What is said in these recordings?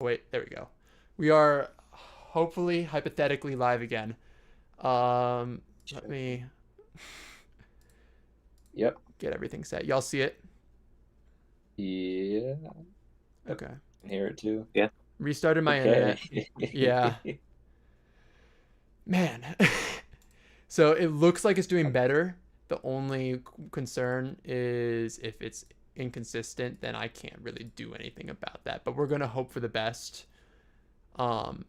Wait, there we go. We are hopefully hypothetically live again. Let me Yep. get everything set. Y'all see it? Yeah. Yep. Okay. I hear it too. Yeah. Restarted my Okay. internet. Yeah. Man. So it looks like it's doing better. The only concern is if it's inconsistent, then I can't really do anything about that. But we're gonna hope for the best. Um,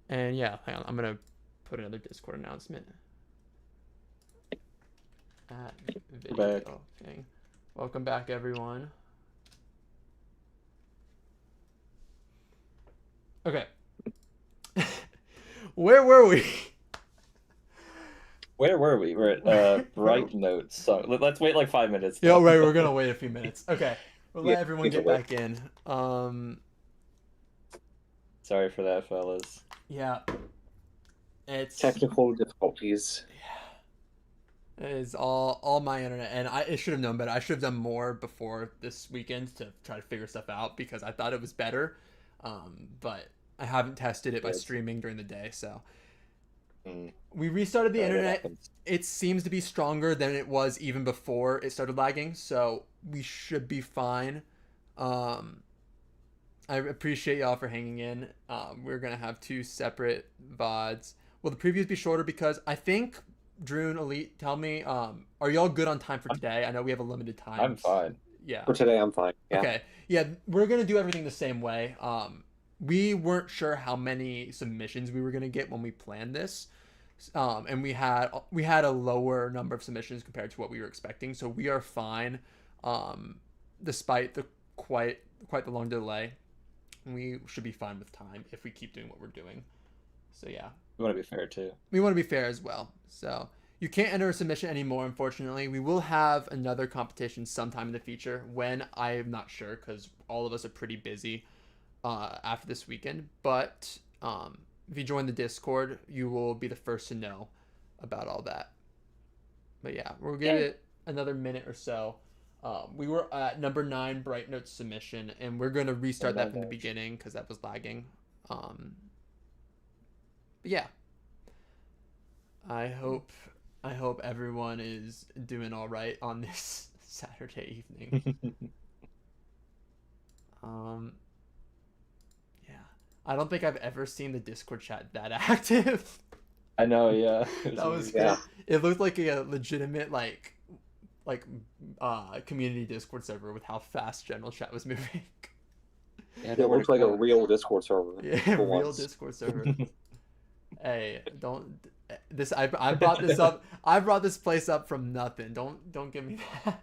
and yeah, hang on. I'm gonna put another Discord announcement. At We're back. video thing. Welcome back, everyone. Okay. Where were we? Where were we? We're at bright notes. So let's wait like 5 minutes. Yeah, right. We're gonna wait a few minutes. Okay. We'll let Yeah, everyone we get can wait. back in. Sorry for that, fellas. Yeah. It's Technical difficulties. it is all my internet, and I should have known better. I should have done more before this weekend to try to figure stuff out because I thought it was better, but I haven't tested it by Yes. streaming during the day. So Mm, we restarted the that internet. happens. It seems to be stronger than it was even before it started lagging, so we should be fine. Um, I appreciate y'all for hanging in. We're gonna have two separate VODs. Will the previews be shorter? Because I think Drew Elite, tell me, are y'all good on time for today? I know we have a limited time. I'm fine. Yeah. For today, I'm fine. Yeah. Okay. Yeah, we're gonna do everything the same way. We weren't sure how many submissions we were gonna get when we planned this, and we had a lower number of submissions compared to what we were expecting. So we are fine, despite the quite the long delay. We should be fine with time if we keep doing what we're doing. So yeah, We want to be fair too. we want to be fair as well. So you can't enter a submission anymore, unfortunately. We will have another competition sometime in the future when I'm not sure because all of us are pretty busy after this weekend. But if you join the Discord, you will be the first to know about all that. But yeah, we'll give it another minute or so. We were at number 9 Bright Note submission, and we're going to restart that from the beginning because that was lagging. But yeah, I hope everyone is doing all right on this Saturday evening. Yeah, I don't think I've ever seen the Discord chat that active. I know, yeah. That was Yeah. It looked like a legitimate community Discord server with how fast general chat was moving. Yeah, It looks like a real Discord server. Yeah, for real once. Discord server. Hey, don't this I brought this up. I brought this place up from nothing. Don't give me that.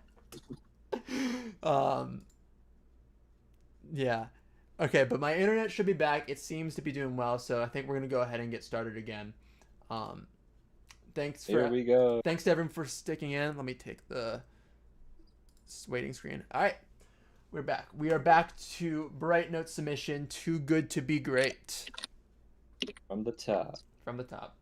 Yeah. Okay, but my internet should be back. It seems to be doing well, so I think we're gonna go ahead and get started again. Um, thanks Here for we go. thanks to everyone for sticking in. Let me take the waiting screen. All right, we're back. We are back to Bright Note submission. Too good to be great. From the top. From the top.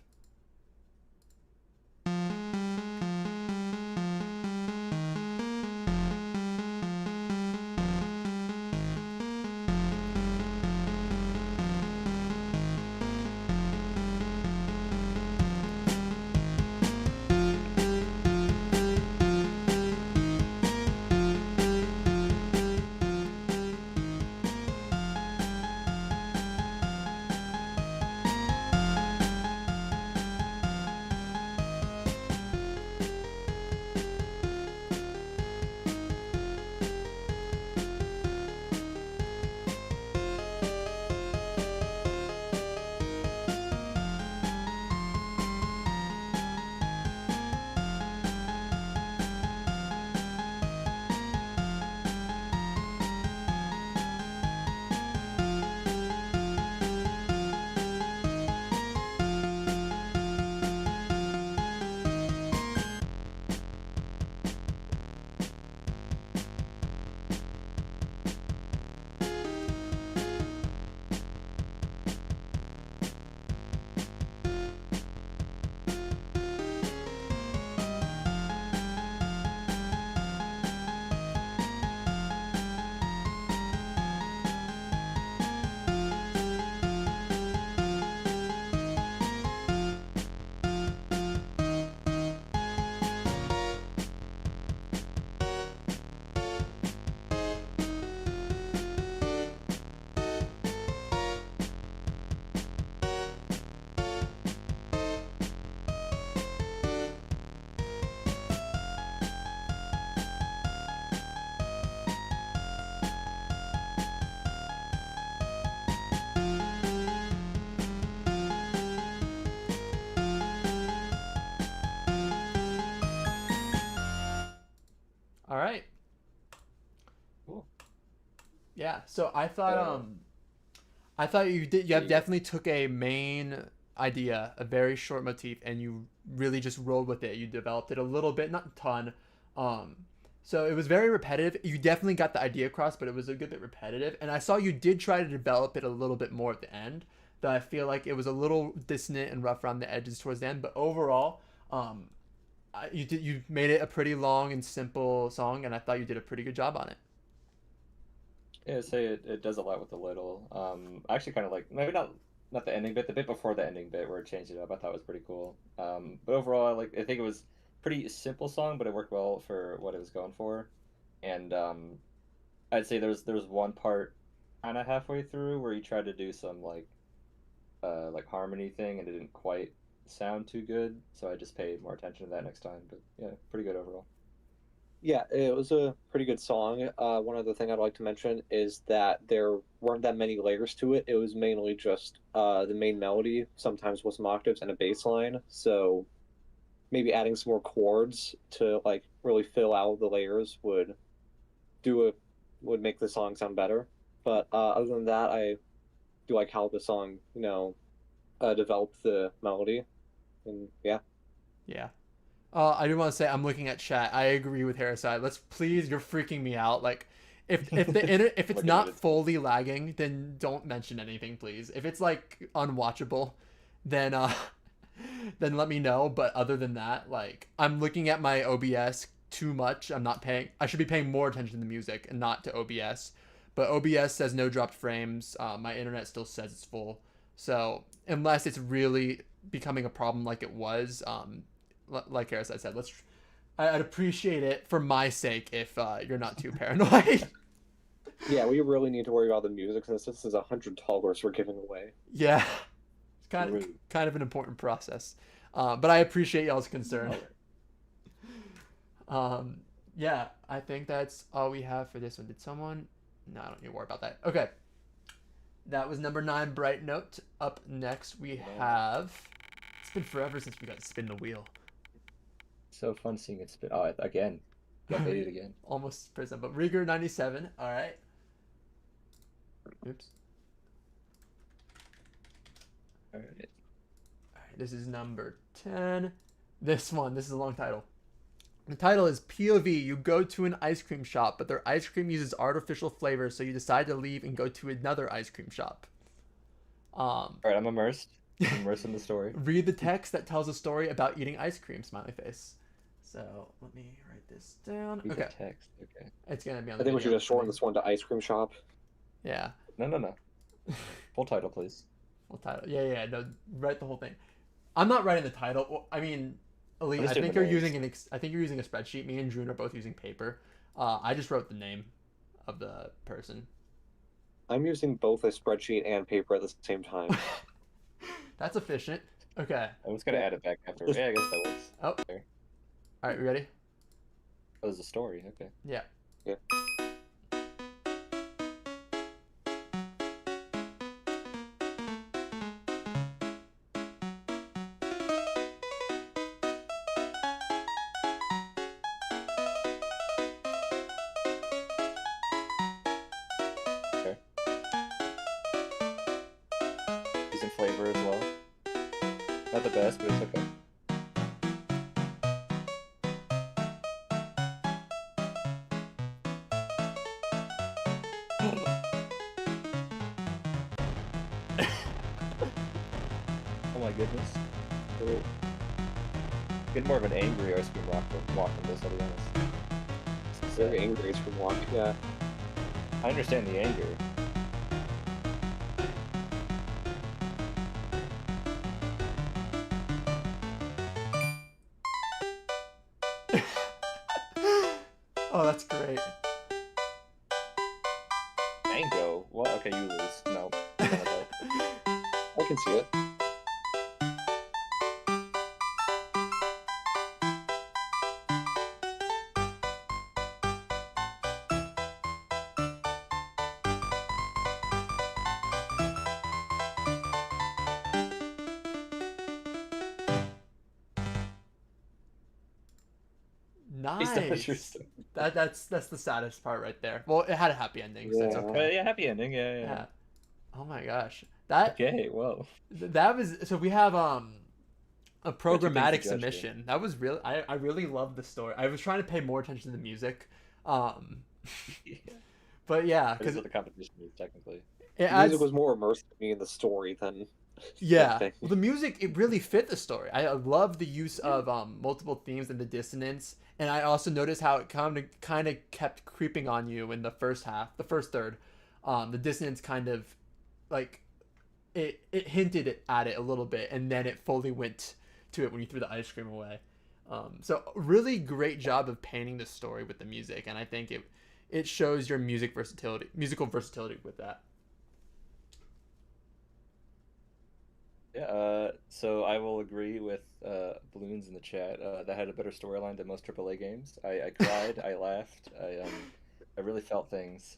Yeah. So I thought you have Yeah. definitely took a main idea, a very short motif, and you really just rolled with it. You developed it a little bit, not a ton. Um, so it was very repetitive. You definitely got the idea across, but it was a good bit repetitive. And I saw you did try to develop it a little bit more at the end. That I feel like it was a little dissonant and rough around the edges towards the end. But overall, um, you made it a pretty long and simple song, and I thought you did a pretty good job on it. Yeah, I'd say it does a lot with a little. I actually kind of like maybe not the ending bit, the bit before the ending bit where it changed it up. I thought was pretty cool. But overall, I think it was pretty simple song, but it worked well for what it was going for. And I'd say there's one part kind of halfway through where he tried to do some like harmony thing and it didn't quite sound too good, so I just paid more attention to that next time. But yeah, pretty good overall. Yeah, it was a pretty good song. One other thing I'd like to mention is that there weren't that many layers to it. It was mainly just the main melody, sometimes with some octaves and a bass line. So maybe adding some more chords to like really fill out the layers do a would make the song sound better. But other than that, I do like how the song, developed the melody, and yeah. Yeah. I do want to say I'm looking at chat. I agree with Harriside. Let's please, you're freaking me out. Like, if it's Looking at not it. fully lagging, then don't mention anything, please. If it's like unwatchable, then then let me know. But other than that, like I'm looking at my OBS too much. I'm not paying. I should be paying more attention to the music and not to OBS. But OBS says no dropped frames. My internet still says it's full. So unless it's really becoming a problem like it was, like Harris I said, I'd appreciate it for my sake if you're not too paranoid. Yeah, we really need to worry about the music since this is $100 we're giving away. Yeah, it's Rude. kind of an important process, but I appreciate y'all's concern. Um, yeah, I think that's all we have for this one. Did someone? No, I don't need to worry about that. Okay, that was number 9, Bright Note. Up next, we have. It's been forever since we got to spin the wheel. So fun seeing it spin. Oh, again. Got baited again. Almost prison, but Rieger 97. All right. Oops. All right. All right. This is number 10. This is a long title. The title is POV. You go to an ice cream shop, but their ice cream uses artificial flavors, so you decide to leave and go to another ice cream shop. All right, I'm immersed. Immersed in the story. Read the text that tells a story about eating ice cream, smiley face. So let me write this down. Read Okay. the text. Okay. It's going to be on I the think we should video. just shorten this one to ice cream shop. Yeah. No. Full title, please. Full title. Yeah. No, write the whole thing. I'm not writing the title. Well, I mean, Ali, I'm I just doing think the you're names. using I think you're using a spreadsheet. Me and June are both using paper. I just wrote the name of the person. I'm using both a spreadsheet and paper at the same time. That's efficient. Okay. I was gonna add it back after. Just- Yeah, I guess that works. Oh. There. All right, we ready? Oh, there's a story. Okay. Yeah. Yeah. Okay. Using flavor as well. Not the best, but it's okay. Oh my goodness. So, Get more of an angry ice cream walk from this, I'll be honest. This is very sad. angry from walking. Yeah. I understand the anger. Oh, that's great. Mango? What? Okay, you lose. No. None of that. I can see it. Please don't Nice. your story. That's the saddest part right there. Well, it had a happy ending, so it's Yeah. okay. Yeah, happy ending. Yeah, yeah. Yeah. Oh my gosh. That Okay, whoa. that was so we have a Got two things to programmatic judge here. submission. That was really I really loved the story. I was trying to pay more attention to the music. Um but yeah, That is cuz what the competition is technically. it The music adds was more immersed to me in the story than yeah. anything. Well, the music it really fit the story. I love the use of multiple themes and the dissonance, and I also noticed how it kind of kept creeping on you in the first half, the first third. The dissonance kind of like it hinted at it a little bit, and then it fully went to it when you threw the ice cream away. So really great job of painting the story with the music, and I think it shows your musical versatility with that. Yeah, so I will agree with Balloons in the chat. That had a better storyline than most AAA games. I cried, I laughed, I really felt things.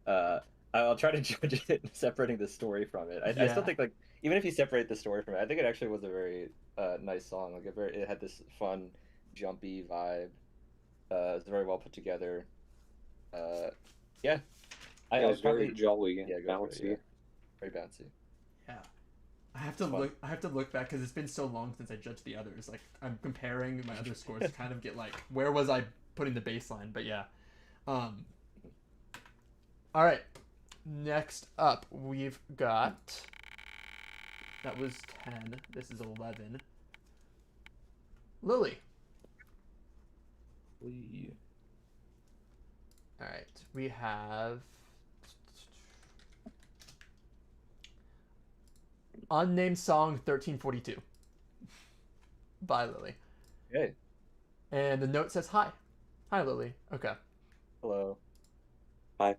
Uh, I'll try to judge it separating the story from it. I still Yeah, think like even if you separate the story from it, I think it actually was a very nice song. Like it had this fun, jumpy vibe. It was very well put together. Uh, yeah, It I was very probably jolly, yeah go for it. Yeah, bouncy. very bouncy. yeah. It's fun. I have to look back because it's been so long since I judged the others. Like I'm comparing my other scores to kind of get like where was I putting the baseline. But yeah. Um. All right. Next up, we've got that was 10. This is 11. Lily. We- All right. We have unnamed song 1342 by Lily. Okay, And the note says hi. Hi Lily. Okay. hello. Hi.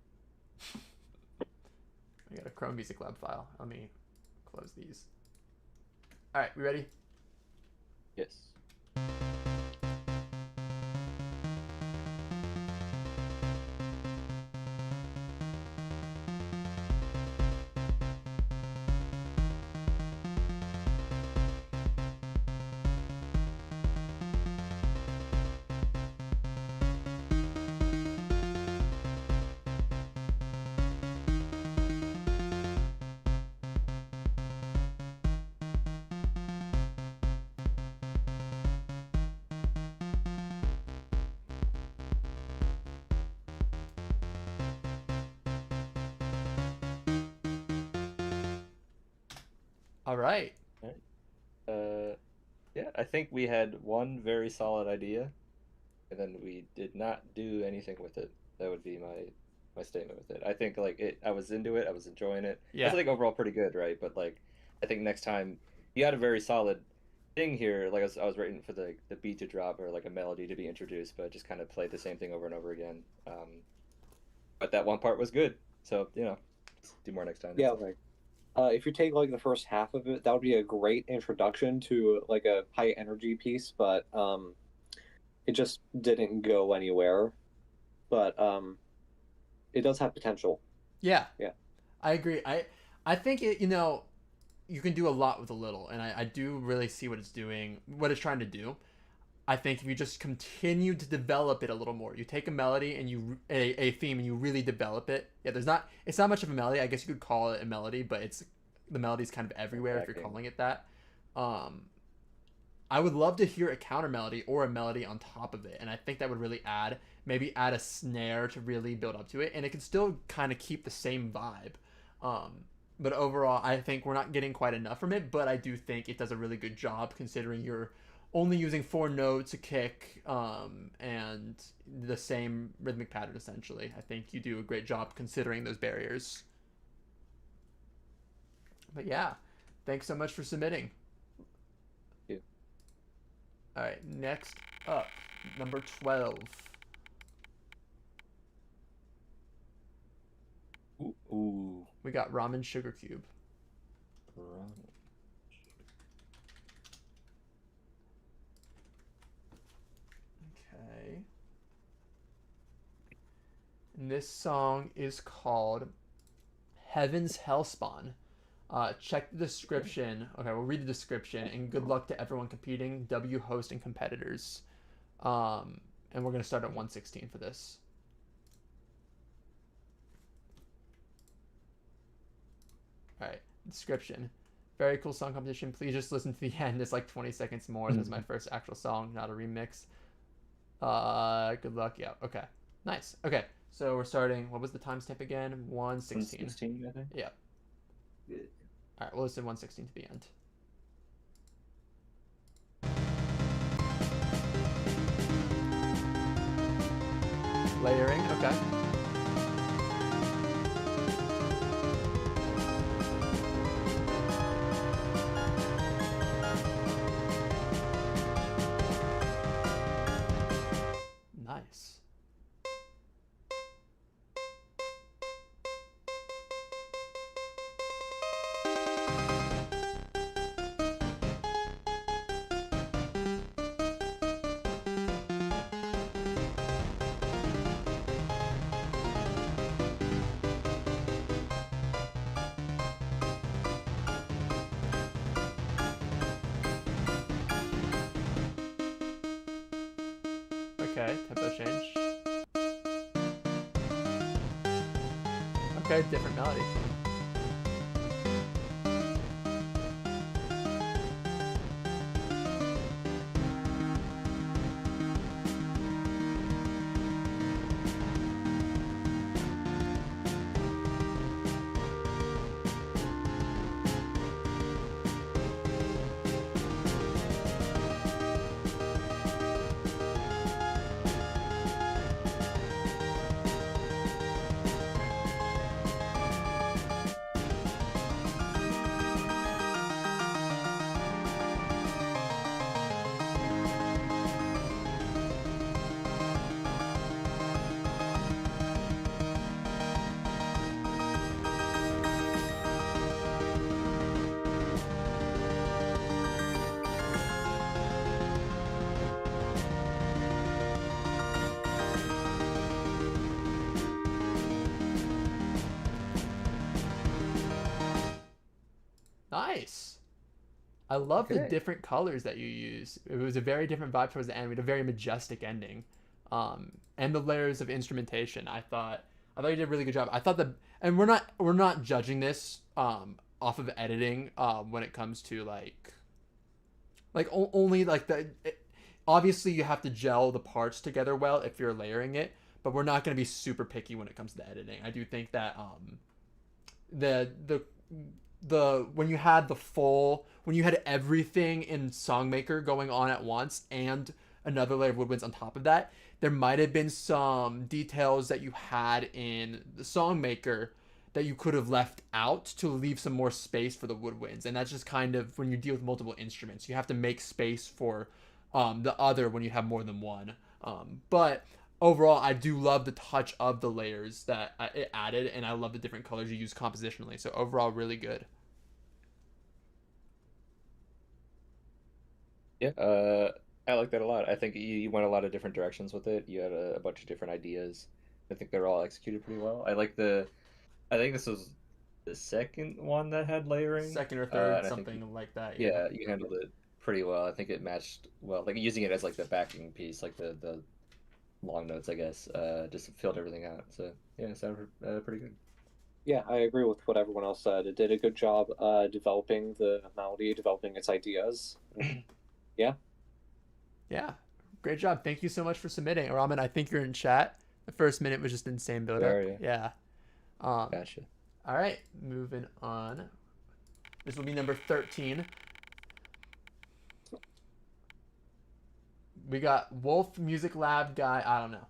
I got a Chrome Music Lab file. Let me close these. All right, we ready? Yes. All right. All right. Yeah, I think we had one very solid idea, and then we did not do anything with it. That would be my statement with it. I think like I was into it, I was enjoying it. That's Yeah. I think overall pretty good, right? But like, I think next time you had a very solid thing here. Like I was waiting for the beat to drop or like a melody to be introduced, but just kind of played the same thing over and over again. But that one part was good, so do more next time. Yeah, That's all. like if you take like the first half of it, that would be a great introduction to like a high energy piece, but it just didn't go anywhere. But it does have potential. Yeah. Yeah. I agree. I think it. You can do a lot with a little, and I do really see what it's doing, what it's trying to do. I think if you just continue to develop it a little more, you take a melody and a theme and you really develop it. Yeah, it's not much of a melody. I guess you could call it a melody, but the melody's kind of everywhere if you're Backing. calling it that. Um, I would love to hear a counter melody or a melody on top of it, and I think that would really maybe add a snare to really build up to it, and it could still kind of keep the same vibe. Um, but overall, I think we're not getting quite enough from it, but I do think it does a really good job considering you're only using four notes, a kick, and the same rhythmic pattern essentially. I think you do a great job considering those barriers. But yeah, thanks so much for submitting. Yeah. All right, next up, number 12. Ooh. We got Ramen Sugar Cube. Okay. And this song is called Heaven's Hellspawn. Check the description. Okay, we'll read the description. And good luck to everyone competing, W host and competitors. Um, and we're gonna start at 116 for this. All right, description. Very cool song competition. Please just listen to the end. It's like 20 seconds more. This is my first actual song, not a remix. Good luck. Yeah. Okay. Nice. Okay. So we're starting. What was the timestamp again? 116. 116, I think. Yeah. All right. We'll listen 116 to the end. Layering. Okay. Nice. Okay, tempo change. Okay, different melody. Nice. I love the Okay. different colors that you use. It was a very different vibe towards the end. We had a very majestic ending, and the layers of instrumentation. I thought you did a really good job. I thought and we're not judging this off of editing when it comes to only like obviously you have to gel the parts together well if you're layering it, but we're not going to be super picky when it comes to the editing. I do think that the when you had when you had everything in Songmaker going on at once and another layer of woodwinds on top of that, there might have been some details that you had in the Songmaker that you could have left out to leave some more space for the woodwinds. And that's just kind of when you deal with multiple instruments, you have to make space for the other when you have more than one. But overall, I do love the touch of the layers that it added, and I love the different colors you use compositionally. So overall, really good. Yeah, I like that a lot. I think you went a lot of different directions with it. You had a bunch of different ideas. I think they're all executed pretty well. I think this was the second one that had layering. Second or third, And I think something like that. Yeah. yeah, you handled it pretty well. I think it matched well. Like using it as like the backing piece, like the long notes, I guess, just filled everything out. So yeah, it sounded pretty good. Yeah, I agree with what everyone else said. It did a good job developing the melody, developing its ideas. Yeah. Yeah. Great job. Thank you so much for submitting. Ramen, I think you're in chat. The first minute was just insane build up. There, yeah. Yeah. Gotcha. All right. Moving on. This will be number 13. We got Wolf Music Lab guy. I don't know.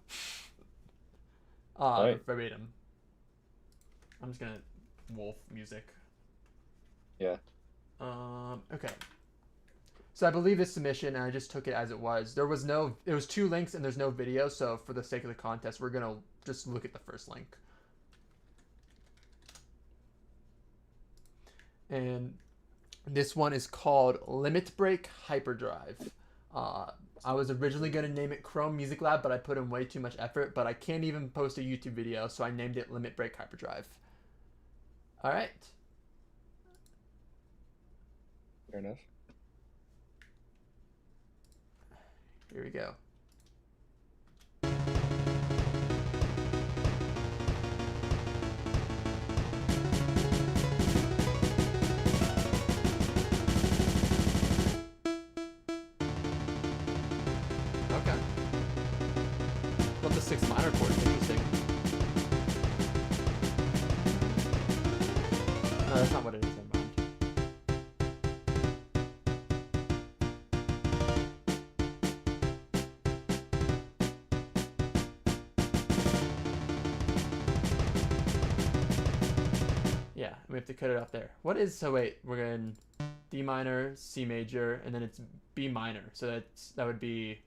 Right. Verbatim. I'm just gonna Wolf Music. Yeah. Okay. So I believe this submission, and I just took it as it was. It was 2 links and there's no video. So for the sake of the contest, we're gonna just look at the first link. And this one is called Limit Break Hyperdrive. I was originally going to name it Chrome Music Lab, but I put in way too much effort, but I can't even post a YouTube video, so I named it Limit Break Hyperdrive. All right. Fair enough. Here we go. that's not what it is. Never mind. Yeah, we have to cut it off there. What is, so wait, we're in D minor, C major, and then it's B minor. So that would be,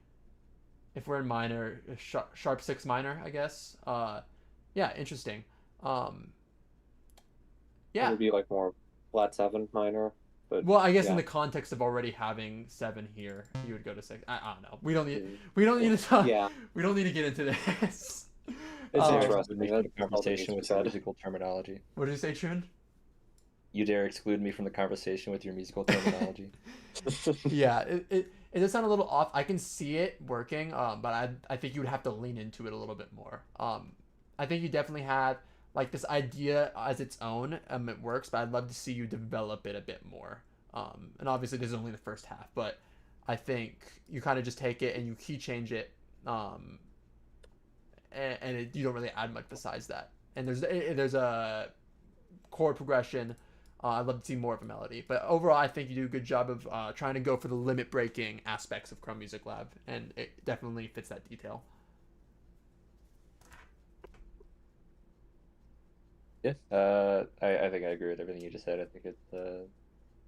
if we're in minor, sharp 6 minor, I guess. Yeah, interesting. It Yeah. would be like more flat 7 minor. But Well, I guess in yeah. the context of already having 7 here, you would go to 6. I don't know. We don't need to talk. Yeah. We don't need to get into this. It's Dare interesting. exclude me from the That's all that conversation needs with to be your said. musical terminology. What did you say, Trun? You dare exclude me from the conversation with your musical terminology. Yeah, it does sound a little off. I can see it working, but I think you would have to lean into it a little bit more. I think you definitely have like this idea as its own. It works, but I'd love to see you develop it a bit more. And obviously this is only the first half, but I think you kind of just take it and you key change it, and you don't really add much besides that. And there's a chord progression. I'd love to see more of a melody, but overall, I think you do a good job of trying to go for the limit breaking aspects of Chrome Music Lab, and it definitely fits that detail. Yeah, I think I agree with everything you just said. I think it's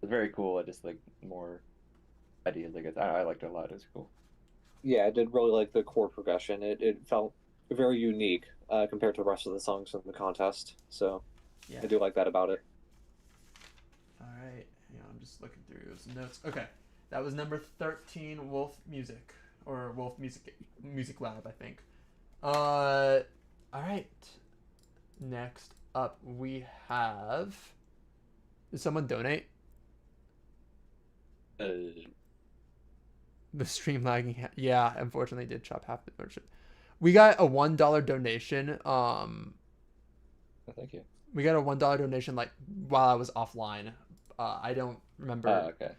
very cool. I just like more ideas. Like I liked it a lot. It was cool. Yeah, I did really like the chord progression. It felt very unique compared to the rest of the songs in the contest. So Yeah. I do like that about it. All right. Yeah, I'm just looking through some notes. Okay, that was number 13, Wolf Music, or Wolf Music Lab, I think. All right. Next up, we have. Did someone donate? The stream lagging. Yeah, unfortunately, did chop half the membership. We got a $1 donation. Oh, thank you. We got a $1 donation like while I was offline. I don't remember. Oh, okay.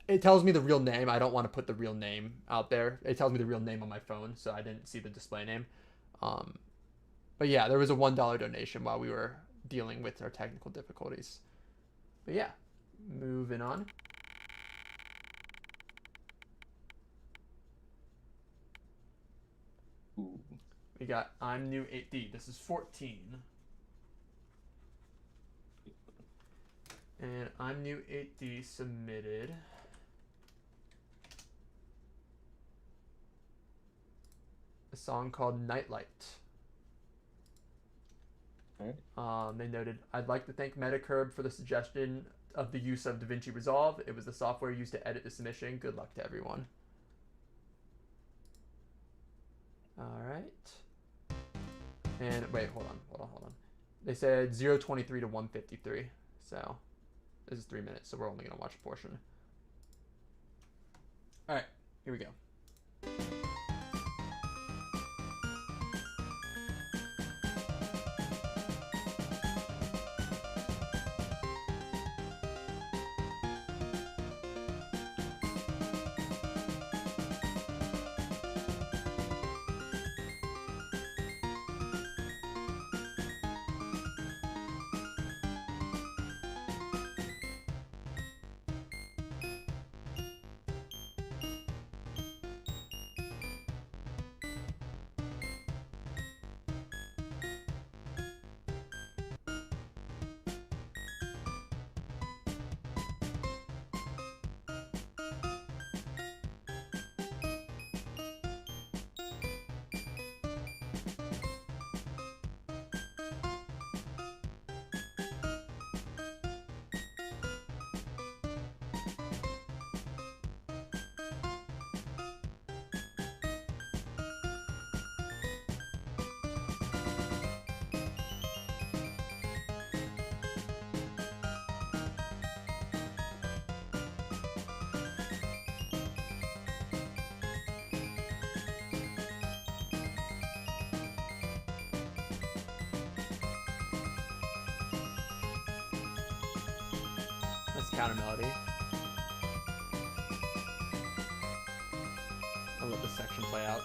It tells me the real name. I don't want to put the real name out there. It tells me the real name on my phone, so I didn't see the display name. But yeah, there was a $1 donation while we were dealing with our technical difficulties. But yeah, moving on. Ooh. We got I'm New 8D. This is 14. And I'm New 8D submitted a song called Nightlight. All right. They noted, I'd like to thank Metacurb for the suggestion of the use of DaVinci Resolve. It was the software used to edit the submission. Good luck to everyone. All right. And wait, hold on. They said 0:23 to 1:53. So this is 3 minutes, so we're only going to watch a portion. All right, here we go. That's counter melody. I'll let this section play out.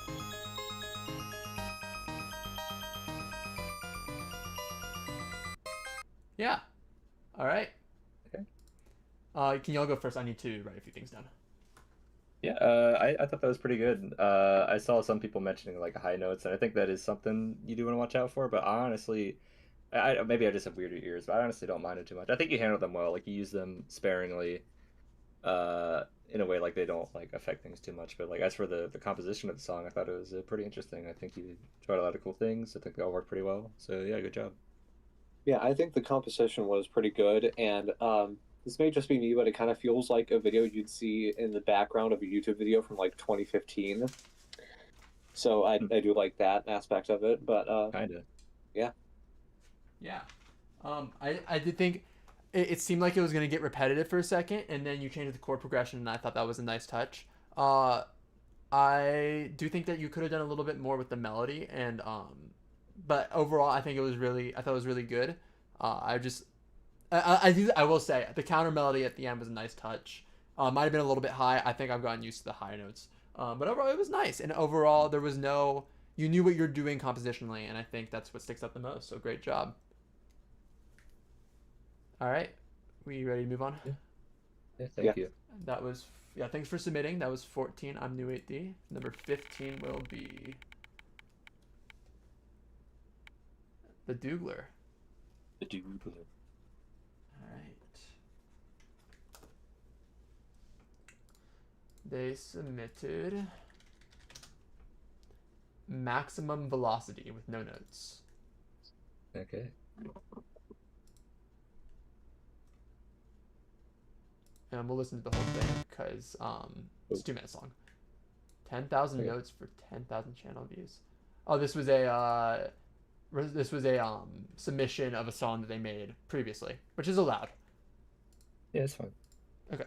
Yeah. All right. Okay. Can y'all go first? I need to write a few things down. Yeah, I thought that was pretty good. I saw some people mentioning like high notes, and I think that is something you do want to watch out for. But I honestly, maybe I just have weirder ears, but I honestly don't mind it too much. I think you handle them well. Like you use them sparingly, in a way like they don't like affect things too much. But like as for the composition of the song, I thought it was pretty interesting. I think you tried a lot of cool things. I think they all worked pretty well. So yeah, good job. Yeah, I think the composition was pretty good, and this may just be me, but it kind of feels like a video you'd see in the background of a YouTube video from like 2015. So I do like that aspect of it, but Kinda. yeah. Yeah. I did think it seemed like it was gonna get repetitive for a second, and then you changed the chord progression, and I thought that was a nice touch. I do think that you could have done a little bit more with the melody, and but overall, I think it was really, I thought it was really good. I just, I will say the counter melody at the end was a nice touch. Might have been a little bit high. I think I've gotten used to the high notes, but overall it was nice. And overall, there was no, you knew what you're doing compositionally, and I think that's what sticks out the most. So great job. All right, we ready to move on? Yeah. Yeah, thank Yeah. you. That was, yeah. Thanks for submitting. That was 14. I'm new 8D. Number 15 will be the Doogler. The dude. All right. They submitted maximum velocity with no notes. Okay. And we'll listen to the whole thing because it's 2 minutes long. 10,000 Okay. notes for 10,000 channel views. Oh, this was a submission of a song that they made previously, which is allowed. Yeah, it's fine. Okay.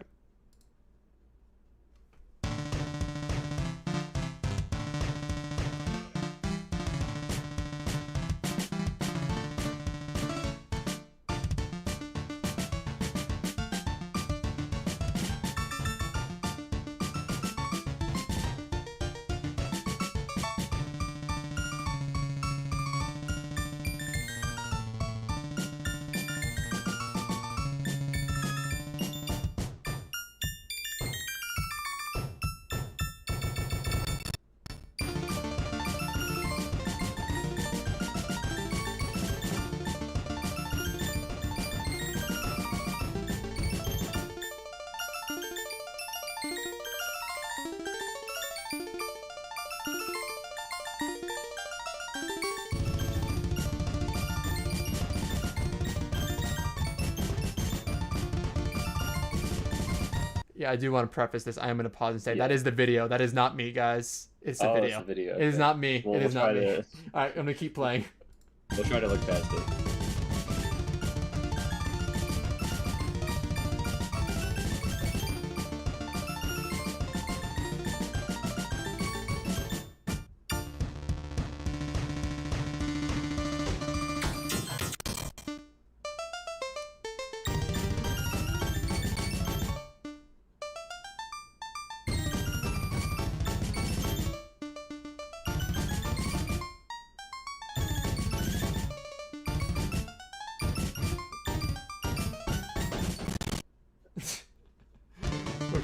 Yeah, I do want to preface this. I am going to pause and say that Yeah. is the video. That is not me, guys. It's the Oh, video. it's the video. It is Okay. not me. Well, it is we'll not try me. to All right, I'm going to keep playing. we'll try to look past it.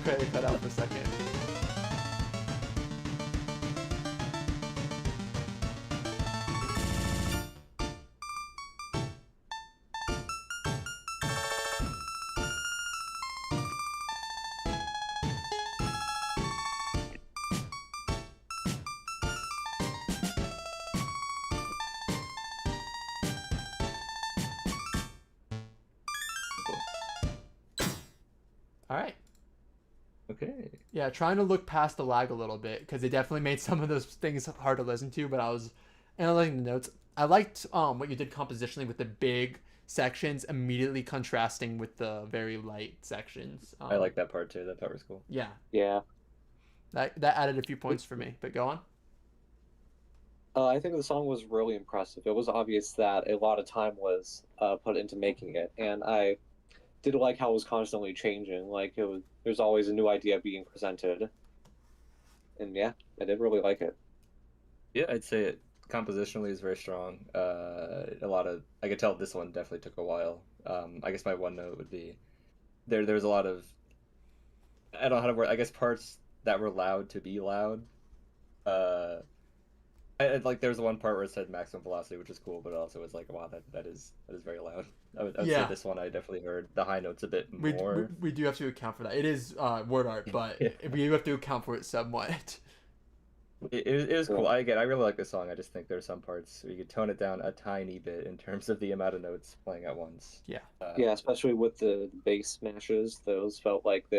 Okay, cut out for a second. All right. Okay. Yeah, trying to look past the lag a little bit because they definitely made some of those things hard to listen to. But I was analyzing the notes. I liked what you did compositionally with the big sections immediately contrasting with the very light sections. I like that part too. That part was cool. Yeah, Yeah. that added a few points for me. But go on. I think the song was really impressive. It was obvious that a lot of time was put into making it, and I did like how it was constantly changing. Like there's always a new idea being presented, and yeah, I did really like it. Yeah, I'd say it compositionally is very strong. A lot lot of. I could tell this one definitely took a while. I guess my one note would be there's a lot of, I don't know how to word, I guess parts that were loud to be loud. Uh, like there was one part where it said maximum velocity, which is cool, but it also was like, wow, that is very loud. I would say Yeah, this one I definitely heard the high notes a bit we more. we do have to account for that. It is word art, but Yeah. we have to account for it somewhat. It was cool. Yeah. I really like the song. I just think there's some parts where you could tone it down a tiny bit in terms of the amount of notes playing at once. Yeah. Yeah, especially with the bass smashes, those felt like they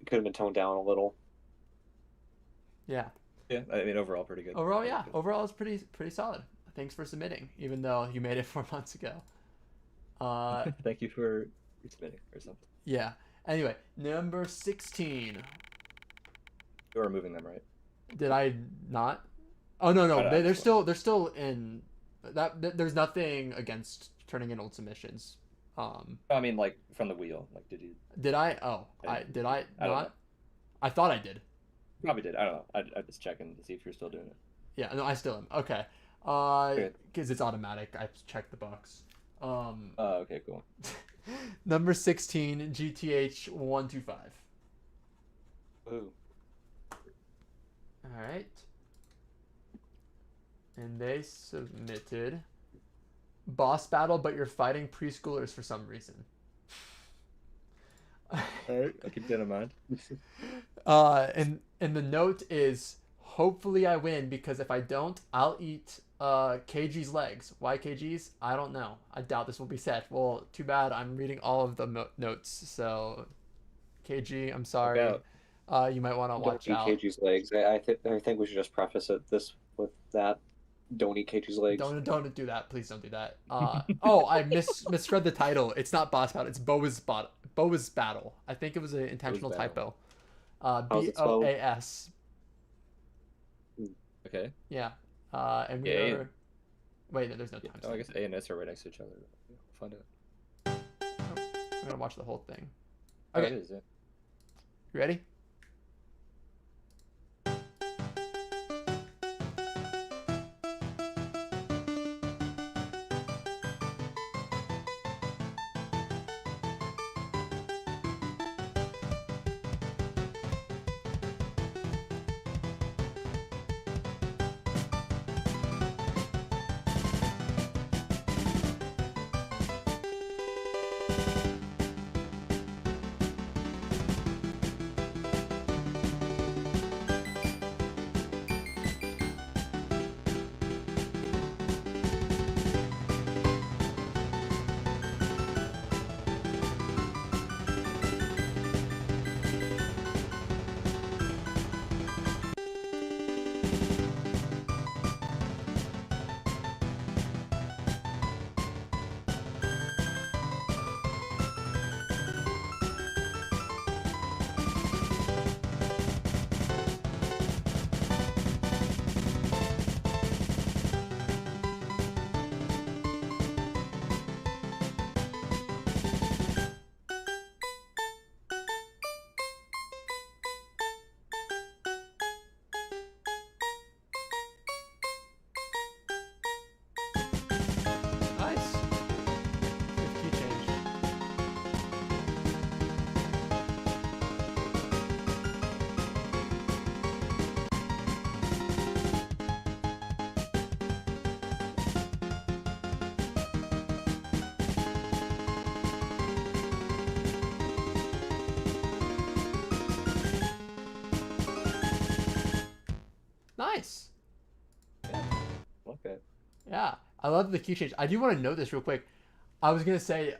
could have been toned down a little. Yeah. Yeah, I mean overall pretty good. Overall, yeah. Overall, it's pretty solid. Thanks for submitting, even though you made it 4 months ago. Thank you for submitting or something. Yeah. Anyway, number 16. You are removing them, right? Did I not? Oh no, I no. don't They're know. they're still in that. There's nothing against turning in old submissions. I mean, like from the wheel. Like, did you? Did I? Oh, did I I don't know. not? I thought I did. Probably did. I don't know. I'm just checking to see if you're still doing it. Yeah, no, I still am. Okay. Good. Because it's automatic. I checked the box. Okay, cool. Number 16, GTH 125. Ooh. All right. And they submitted boss battle, but you're fighting preschoolers for some reason. All right, I'll keep that in mind. And the note is, hopefully I win, because if I don't, I'll eat KG's legs. Why KG's? I don't know. I doubt this will be said. Well, too bad. I'm reading all of the notes. So, KG, I'm sorry. You might want to watch Don't out. eat KG's legs. I think we should just preface this with that. Don't eat KG's legs. Don't do that. Please don't do that. Oh, I misread the title. It's not boss battle. It's Boa's battle. I think it was an intentional typo. BOAS. Okay. Yeah. And we Yeah, are. Wait, no, there's no time. Oh, I guess A and S are right next to each other. We'll find out. I'm gonna watch the whole thing. Oh, Okay. it is, yeah. You ready? Nice. Good key change. Nice. Okay. Yeah, I love the key change. I do want to note this real quick. I was gonna say,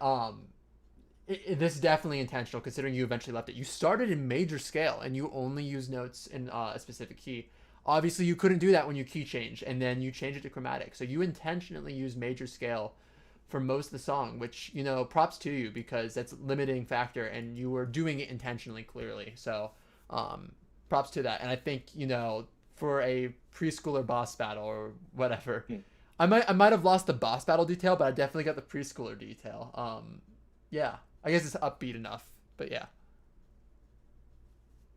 this is definitely intentional, considering you eventually left it. You started in major scale, and you only use notes in a specific key. Obviously, you couldn't do that when you key change, and then you change it to chromatic. So you intentionally use major scale for most of the song, which, props to you, because that's a limiting factor, and you were doing it intentionally, clearly. So, props to that. And I think, for a preschooler boss battle or whatever, I might have lost the boss battle detail, but I definitely got the preschooler detail. Yeah, I guess it's upbeat enough, but yeah.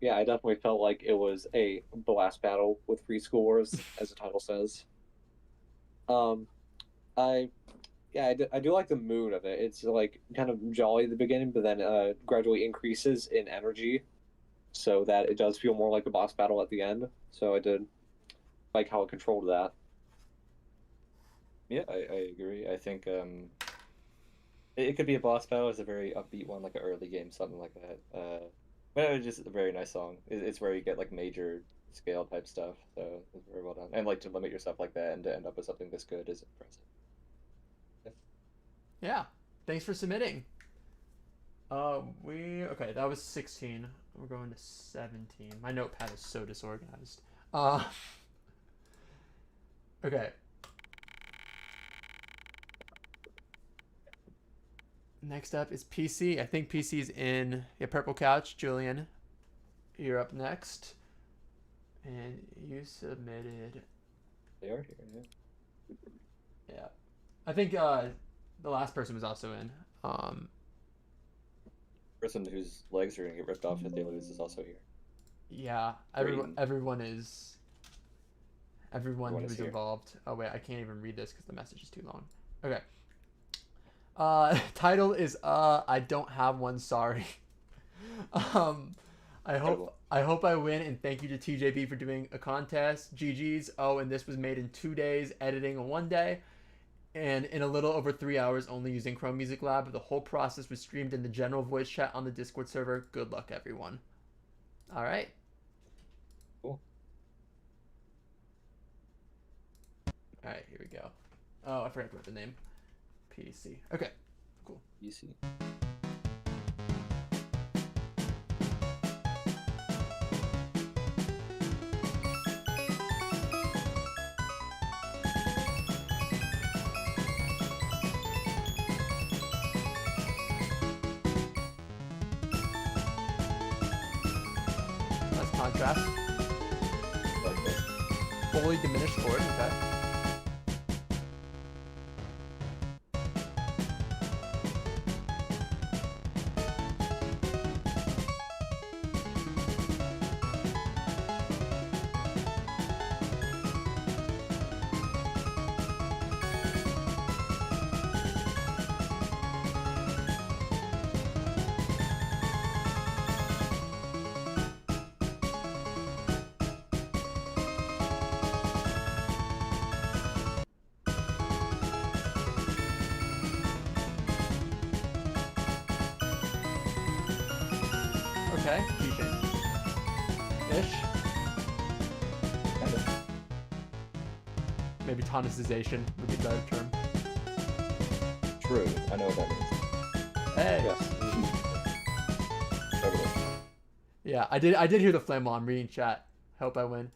Yeah, I definitely felt like it was a blast battle with preschoolers, as the title says. I Yeah, I do like the mood of it. It's like kind of jolly at the beginning, but then gradually increases in energy, so that it does feel more like a boss battle at the end. So I did like how it controlled that. Yeah, I agree. I think it could be a boss battle. It's a very upbeat one, like an early game, something like that. But it was just a very nice song. It's where you get like major scale type stuff, so it's very well done. And like to limit yourself like that and to end up with something this good is impressive. Yeah. Yeah. Thanks for submitting. Okay, that was 16. We're going to 17. My notepad is so disorganized. Uh, okay. Next up is PC. I think PC's in Purple Couch. Julian, you're up next. And you submitted. They are here. Yeah. Yeah. I think the last person was also in. Person whose legs are gonna get ripped off if they lose is also here. Yeah. Brayden. Everyone is. Everyone Everyone is who's here. involved. Oh wait, I can't even read this because the message is too long. Okay. Title is I don't have one. Sorry. um, I hope I win, and thank you to TJB for doing a contest. GG's. Oh, and this was made in 2 days, editing in 1 day, and in a little over 3 hours, only using Chrome Music Lab. The whole process was streamed in the general voice chat on the Discord server. Good luck, everyone. All right. Cool. All right, here we go. Oh, I forgot to put the name. PC. Okay, cool. You see. That's contrast. Like that. Fully diminished chord. Okay. Okay. Key change. Ish. Kind of. Maybe tonicization would be the better term. True. I know what that means. Hey. Yes. Totally. Yeah, I did hear the flame while I'm reading chat. Hope I win.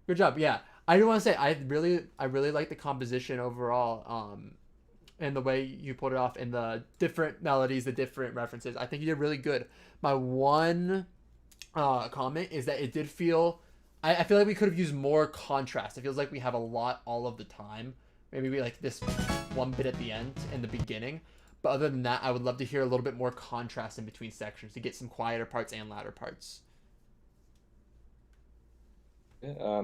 Good job. Yeah, I do want to say I really like the composition overall. And the way you pulled it off and the different melodies, the different references. I think you did really good. My one comment is that it did feel. I feel like we could have used more contrast. It feels like we have a lot all of the time. Maybe we like this one bit at the end and the beginning. But other than that, I would love to hear a little bit more contrast in between sections to get some quieter parts and louder parts. Yeah,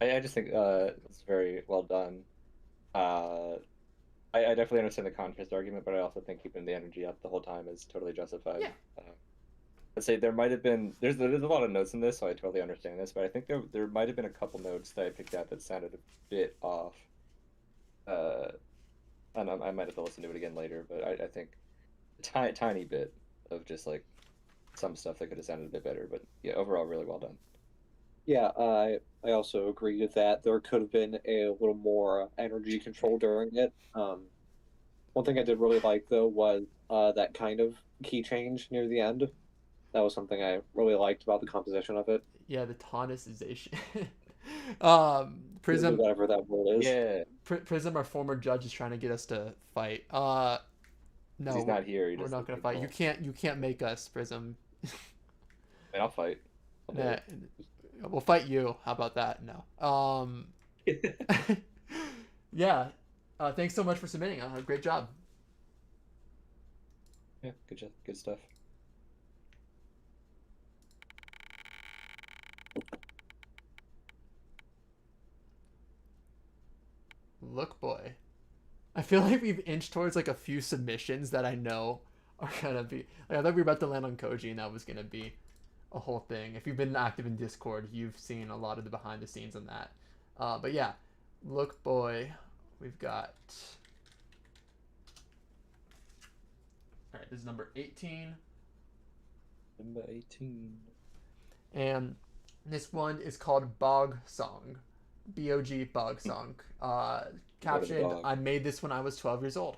I just think it's very well done. Uh, I definitely understand the contrast argument, but I also think keeping the energy up the whole time is totally justified. Yeah. Let's say there might have been there's a lot of notes in this, so I totally understand this, but I think there might have been a couple notes that I picked out that sounded a bit off. Uh, and I might have to listen to it again later, but I think a tiny bit of just like some stuff that could have sounded a bit better. But yeah, overall, really well done. Yeah, I also agree with that. There could have been a little more energy control during it. One thing I did really like though was that kind of key change near the end. That was something I really liked about the composition of it. Yeah, the tonicization. Prism, Whatever that word is. Yeah, Prism, our former judge, is trying to get us to fight. 'cause No, he's not here. He we're just not gonna fight. You can't make us, Prism. And I'll fight. I'll do Nah, it. we'll fight you. How about that? No. Yeah. Thanks so much for submitting. Great job. Yeah, good job. Good stuff. Look, boy. I feel like we've inched towards like a few submissions that I know are gonna be. Like, I thought we were about to land on Koji, and that was gonna be a whole thing. If you've been active in Discord, you've seen a lot of the behind the scenes on that. But yeah, look, boy, we've got. All right, this is number 18. Number 18. And this one is called Bog Song. BOG Bog Song. Captioned, Bog. I made this when I was 12 years old.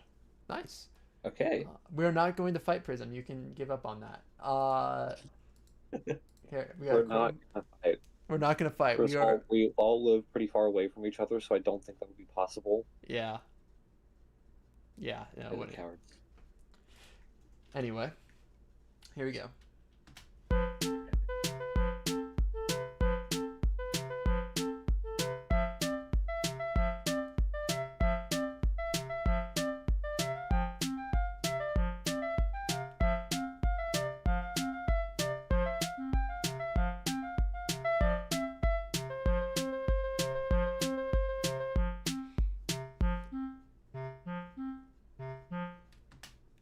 Nice. Okay. We're not going to fight Prism. You can give up on that. Here, we We're not gonna fight. We're not going to fight. First We of all, are. we all live pretty far away from each other, so I don't think that would be possible. Yeah. Yeah. No, Little what cowards. Anyway, here we go.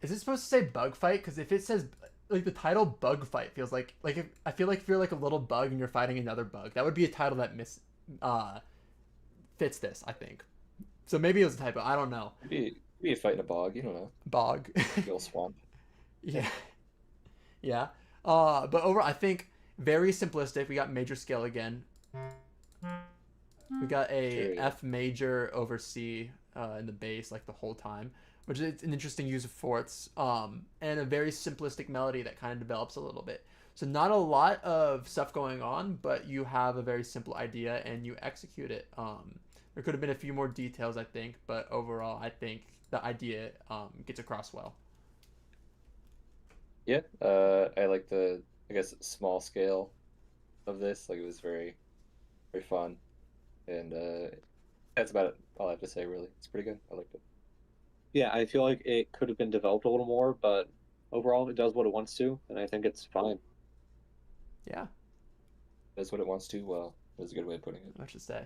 Is it supposed to say bug fight? Because if it says like the title bug fight feels like if, I feel like if you're like a little bug and you're fighting another bug, that would be a title that fits this. I think. So maybe it was a typo. I don't know. Maybe a fight in a bog. You don't know. Bog. Little swamp. Yeah. Yeah. But overall, I think very simplistic. We got major scale again. We got a F major over C in the bass like the whole time, which is an interesting use of fourths, and a very simplistic melody that kind of develops a little bit. So not a lot of stuff going on, but you have a very simple idea and you execute it. There could have been a few more details, I think, but overall, I think the idea gets across well. Yeah. I like the, I guess, small scale of this. Like, it was very, very fun, and that's about it. All I have to say, really. It's pretty good. I liked it. Yeah, I feel like it could have been developed a little more, but overall, it does what it wants to, and I think it's fine. Yeah. Does what it wants to. Well, that's a good way of putting it. Much to say.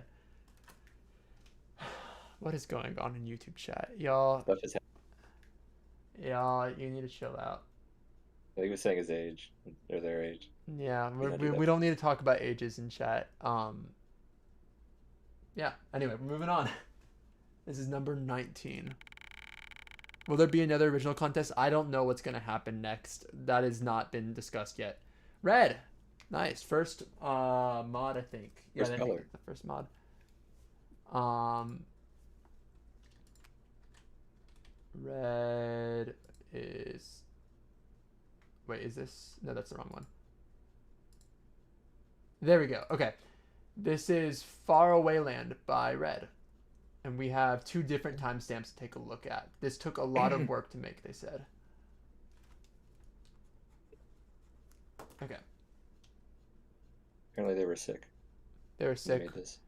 What is going on in YouTube chat, y'all? Stuff is Y'all, you need to chill out. I think he was saying his age or their age. Yeah, don't do that. we don't need to talk about ages in chat. Yeah. Anyway, we're moving on. This is number 19. Will there be another original contest? I don't know what's gonna happen next. That has not been discussed yet. Red, nice first mod, I think. Yeah, First I think color. the first mod. Red is. Wait, is this? No, that's the wrong one. There we go. Okay. This is Faraway Land by Red. And we have two different timestamps to take a look at. This took a lot of work to make, they said. Okay. Apparently they were sick. They were They sick. made this.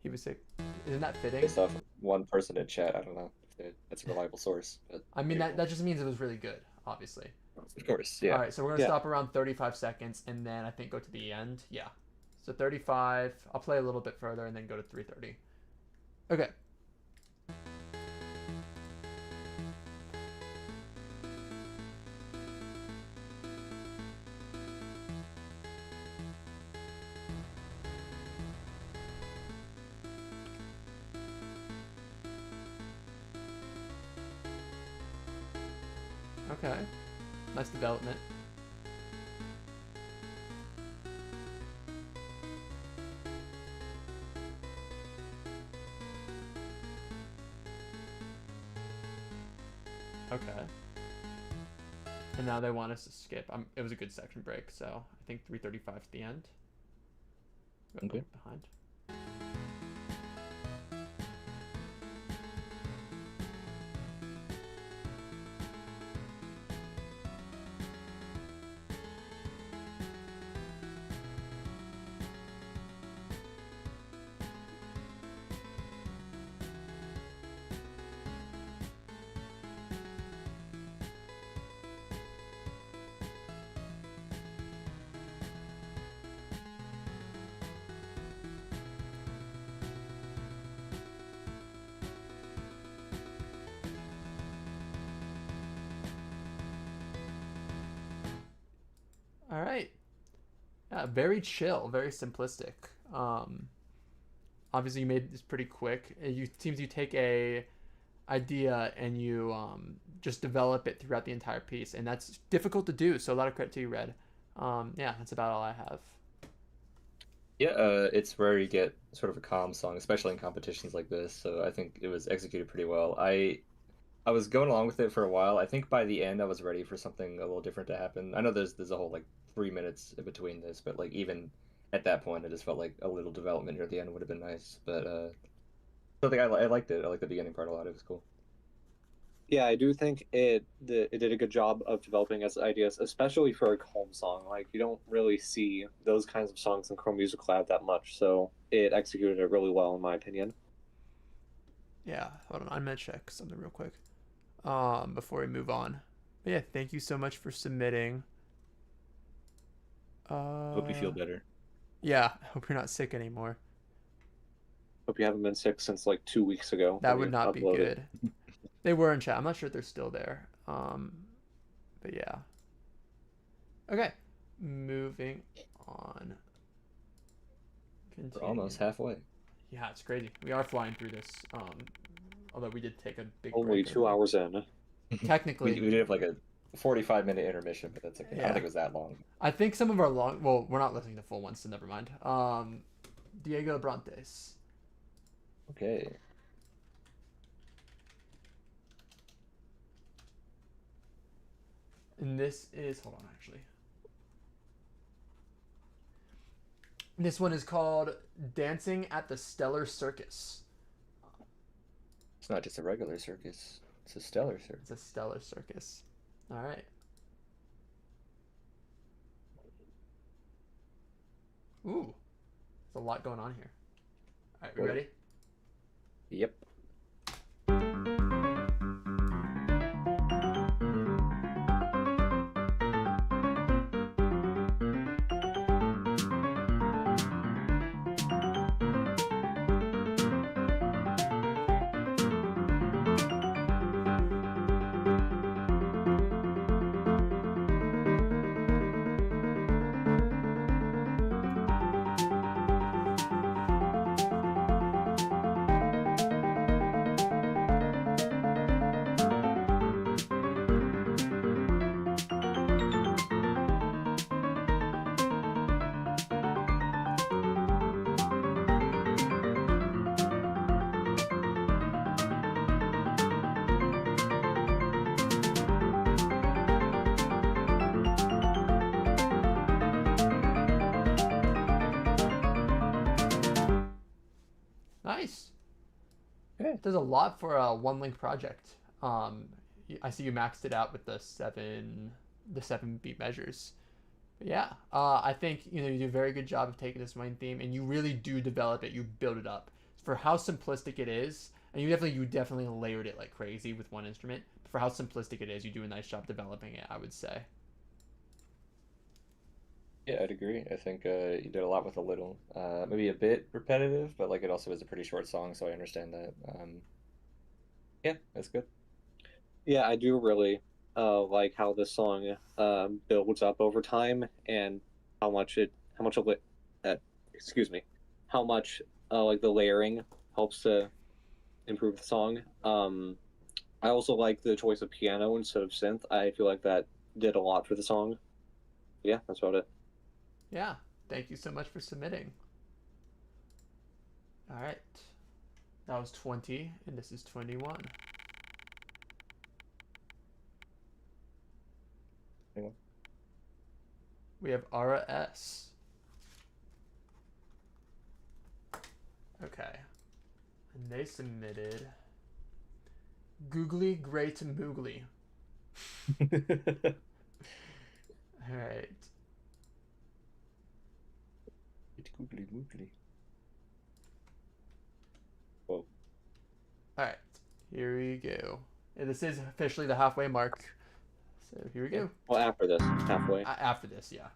He was sick. Isn't that fitting? Based off of one person in chat. I don't know if that's a reliable source. But I mean, that just means it was really good, obviously. of course, yeah. All right, so we're going to stop around 35 seconds and then I think go to the end. Yeah. So 35. I'll play a little bit further and then go to 3:30. Okay. Okay. Nice development. Okay. And now they want us to skip. It was a good section break, so I think 3:35 to the end. Okay. Behind. Yeah, very chill, very simplistic. Um, Obviously you made this pretty quick. You seems you take a idea and you just develop it throughout the entire piece, and that's difficult to do. So a lot of credit to you, Red. Yeah, that's about all I have. Yeah, it's rare you get sort of a calm song, especially in competitions like this. So I think it was executed pretty well. I was going along with it for a while. I think by the end I was ready for something a little different to happen. I know there's a whole like 3 minutes in between this, but like even at that point, I just felt like a little development near the end would have been nice. But I think I liked it. I liked the beginning part a lot. It was cool. Yeah, I do think it did a good job of developing its ideas, especially for a calm song. Like you don't really see those kinds of songs in Chrome Music Lab that much, so it executed it really well, in my opinion. Yeah, hold on, I'm gonna check something real quick before we move on. But yeah, thank you so much for submitting. Hope you feel better. Yeah, I hope you're not sick anymore. Hope you haven't been sick since like 2 weeks ago. That when would you not be uploaded. good. They were in chat. I'm not sure if they're still there. But yeah. Okay, moving on. We're Continue. almost halfway. Yeah, it's crazy. We are flying through this. Although we did take a big Only break. 2 hours in. Technically, we did have like a 45-minute intermission, but that's okay. I Yeah. don't think it was that long. I think some of our long. Well, we're not listening to full ones, so never mind. Diego Brontes. Okay. And this is, hold on, actually. This one is called Dancing at the Stellar Circus. It's not just a regular circus. It's a stellar circus. It's a stellar circus. All right. Ooh, there's a lot going on here. All right, we ready? Yep. Nice. Okay. There's a lot for a one link project. I see you maxed it out with the seven beat measures. But yeah, I think you do a very good job of taking this main theme and you really do develop it. You build it up for how simplistic it is, and you definitely layered it like crazy with one instrument. But for how simplistic it is, you do a nice job developing it, I would say. Yeah, I'd agree. I think you did a lot with a little. Maybe a bit repetitive, but like it also was a pretty short song, so I understand that. Yeah, that's good. Yeah, I do really like how this song builds up over time and how much excuse me, how much like the layering helps to improve the song. I also like the choice of piano instead of synth. I feel like that did a lot for the song. Yeah, that's about it. Yeah, thank you so much for submitting. All right, that was 20, and this is 21. Anyone? We have Ara S. Okay. And they submitted Googly Great Moogly. All right. It's googly moogly. Whoa. All right. Here we go. And this is officially the halfway mark. So here we go. Well, after this, halfway. After this, yeah.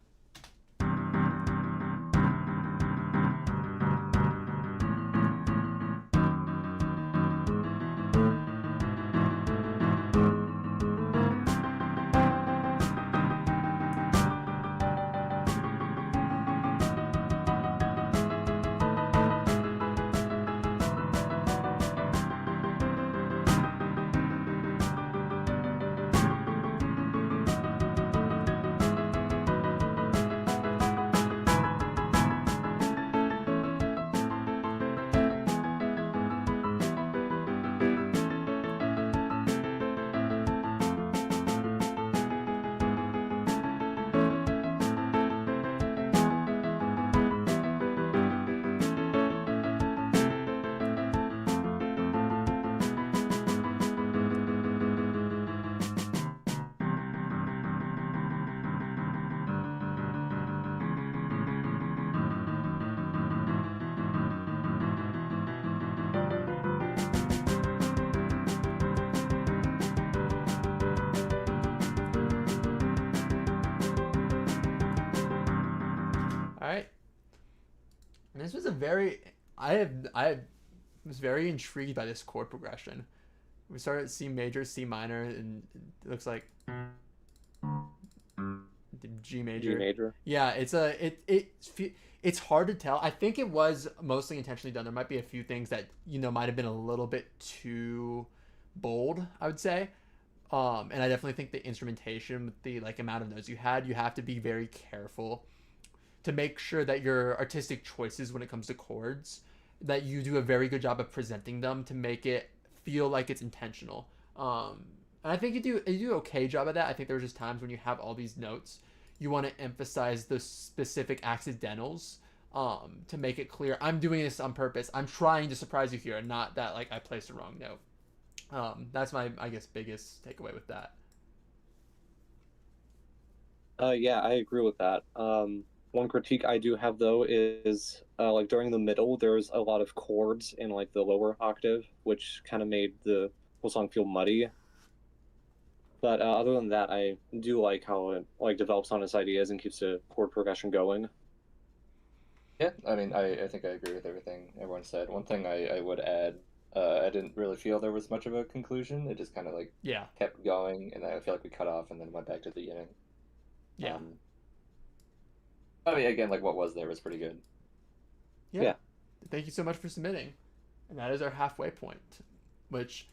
And this was a very I was very intrigued by this chord progression. We started at C major, C minor, and it looks like G G major. major. Yeah, it's hard to tell. I think it was mostly intentionally done. There might be a few things that might have been a little bit too bold, I would say. And I definitely think the instrumentation with the amount of notes you have to be very careful to make sure that your artistic choices when it comes to chords, that you do a very good job of presenting them to make it feel like it's intentional. And I think you do okay job at that. I think there's just times when you have all these notes, you want to emphasize the specific accidentals, to make it clear I'm doing this on purpose. I'm trying to surprise you here, and not that I placed the wrong note. That's my, I guess, biggest takeaway with that. Yeah, I agree with that. One critique I do have though is like during the middle, there's a lot of chords in like the lower octave, which kind of made the whole song feel muddy. But other than that, I do like how it like develops on its ideas and keeps the chord progression going. Yeah, I mean, I think I agree with everything everyone said. One thing I would add, I didn't really feel there was much of a conclusion. It just kind of like Yeah, kept going, and I feel like we cut off and then went back to the beginning. yeah, I mean, again, like what was there was pretty good. yeah. Yeah. Thank you so much for submitting, and that is our halfway point, which,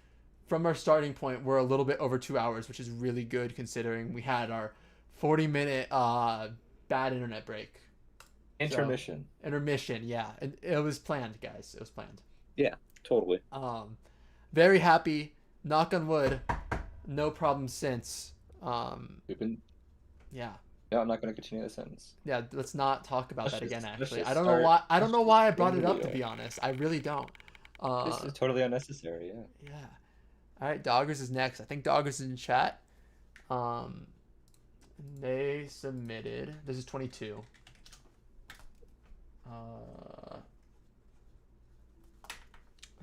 from our starting point, we're a little bit over 2 hours, which is really good considering we had our 40-minute bad internet break. Intermission. So, intermission, yeah. It was planned, guys. It was planned. Yeah, totally. Very happy. Knock on wood. No problems since. We've been. Yeah. No, I'm not going to continue the sentence. Yeah. Let's not talk about Let's that again. just- let's Actually, just I don't know start- why. I don't know why I brought the it up. To video. be honest, I really don't. This is totally unnecessary. Yeah. Yeah. All right. Doggers is next. I think Doggers is in chat. They submitted. This is 22.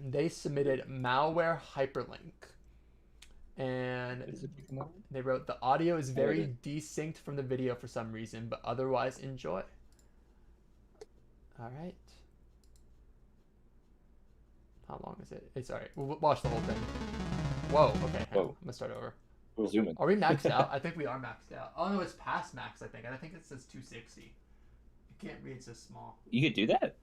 They submitted malware hyperlink, and they wrote the audio is very desynced from the video for some reason, but otherwise enjoy. All right. How long is it? It's all right. We'll watch the whole thing. Whoa. Okay. Whoa. I'm gonna start over. We'll zoom in. Are we maxed out? I think we are maxed out. Oh no, it's past max. I think. I think it says 260. I can't read so small. You could do that.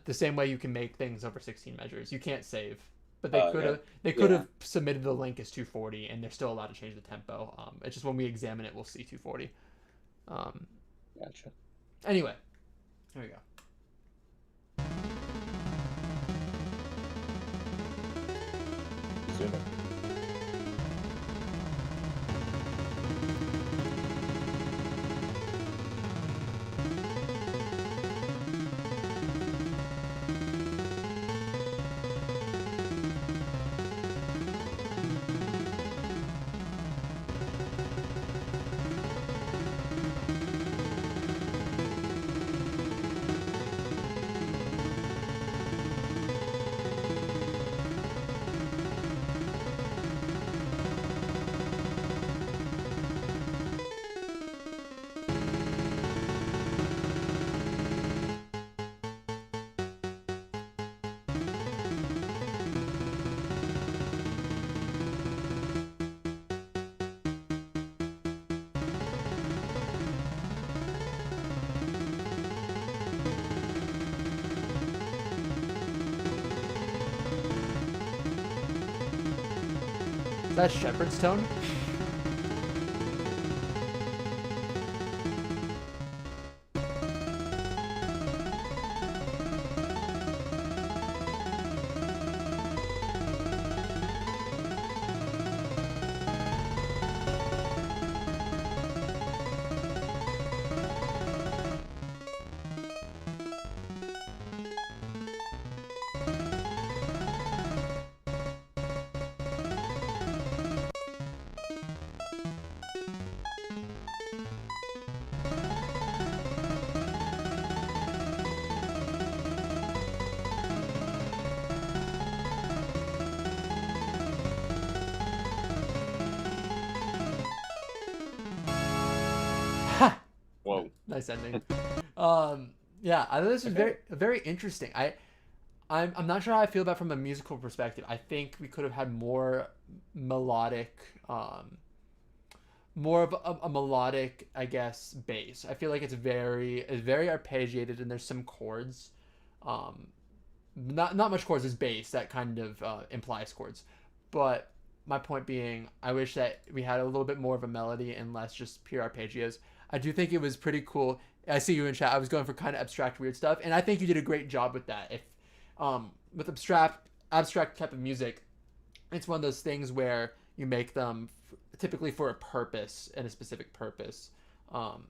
The same way you can make things over 16 measures. You can't save, but they okay. could have submitted the link as 240, and they're still allowed to change the tempo. It's just when we examine it, we'll see 240. Gotcha. Anyway, here we go. Zoom in. Is that Shepherd's tone? Whoa. Nice ending. Yeah, I thought this was Okay. very interesting. I'm not sure how I feel about it from a musical perspective. I think we could have had more melodic, more of a melodic, I guess, bass. I feel like it's very arpeggiated, and there's some chords, um, not much chords. There's bass that kind of implies chords, but my point being, I wish that we had a little bit more of a melody and less just pure arpeggios. I do think it was pretty cool. I see you in chat. I was going for kind of abstract, weird stuff, and I think you did a great job with that. If with abstract type of music, it's one of those things where you make them typically for a purpose and a specific purpose. Um,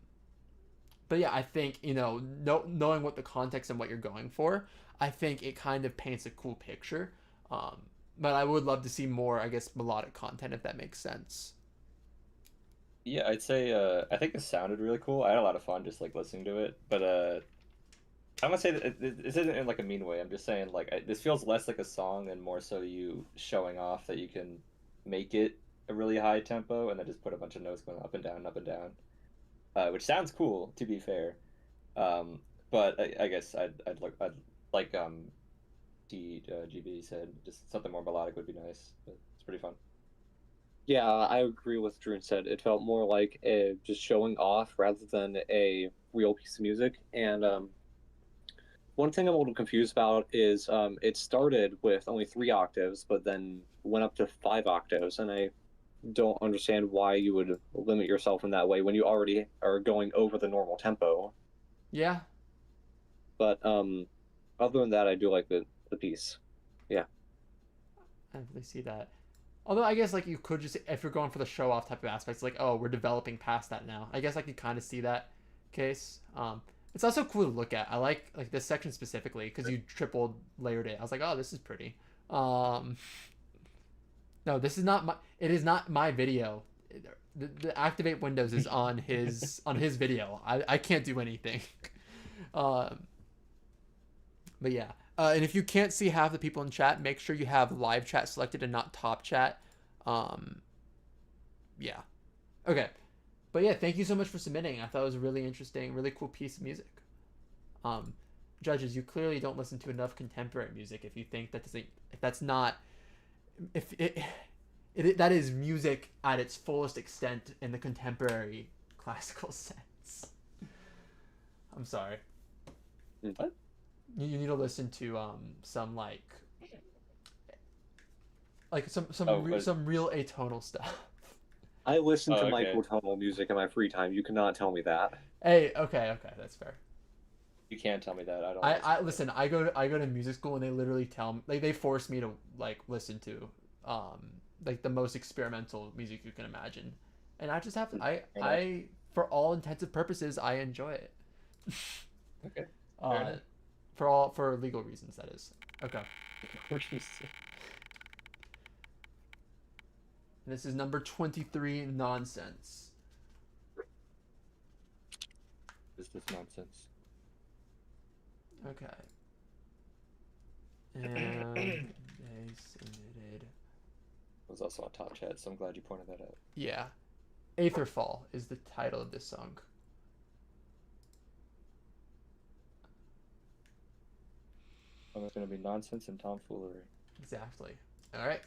but yeah, I think knowing what the context and what you're going for, I think it kind of paints a cool picture. Um, but I would love to see more, I guess, melodic content if that makes sense. Yeah, I'd say I think it sounded really cool. I had a lot of fun just like listening to it, but I'm gonna say that this isn't in like a mean way. I'm just saying like this feels less like a song and more so you showing off that you can make it a really high tempo and then just put a bunch of notes going up and down, which sounds cool to be fair. Um, but I guess I'd like GB said just something more melodic would be nice. But it's pretty fun. Yeah, I agree with Drew said. It felt more like just showing off rather than a real piece of music. And one thing I'm a little confused about is it started with only 3 octaves, but then went up to 5 octaves, and I don't understand why you would limit yourself in that way when you already are going over the normal tempo. Yeah, But other than that, I do like the piece. Yeah. I definitely see that. Although I guess like you could just, if you're going for the show off type of aspects, like, oh, we're developing past that now. I guess I could kind of see that case. It's also cool to look at. I like this section specifically because you triple layered it. I was like, oh, this is pretty. Um, no, this is not my. It is not my video. The activate Windows is on his video. I can't do anything. Um, but yeah. And if you can't see half the people in chat, make sure you have live chat selected and not top chat. Um, yeah. Okay. But yeah, thank you so much for submitting. I thought it was a really interesting, really cool piece of music. Um, Judges, you clearly don't listen to enough contemporary music if you think that doesn't, if that's not, if that is music at its fullest extent in the contemporary classical sense. I'm sorry. What? You need to listen to some Oh, but some real atonal stuff. I listen to oh, okay. microtonal music in my free time. You cannot tell me that. Hey, okay, that's fair. You can't tell me that. I don't I listen listen. I go to music school and they literally tell me, like, they force me to like listen to like the most experimental music you can imagine, and I just have to to, that. Fair enough. I for all intensive purposes I enjoy it. Okay. Fair uh, enough. for legal reasons, that is. Okay. This is number 23, nonsense. Is this nonsense? Okay. And they submitted. It was also on top chat, so I'm glad you pointed that out. Yeah. Aetherfall is the title of this song. Oh, it's gonna be nonsense and tomfoolery. Exactly. All right.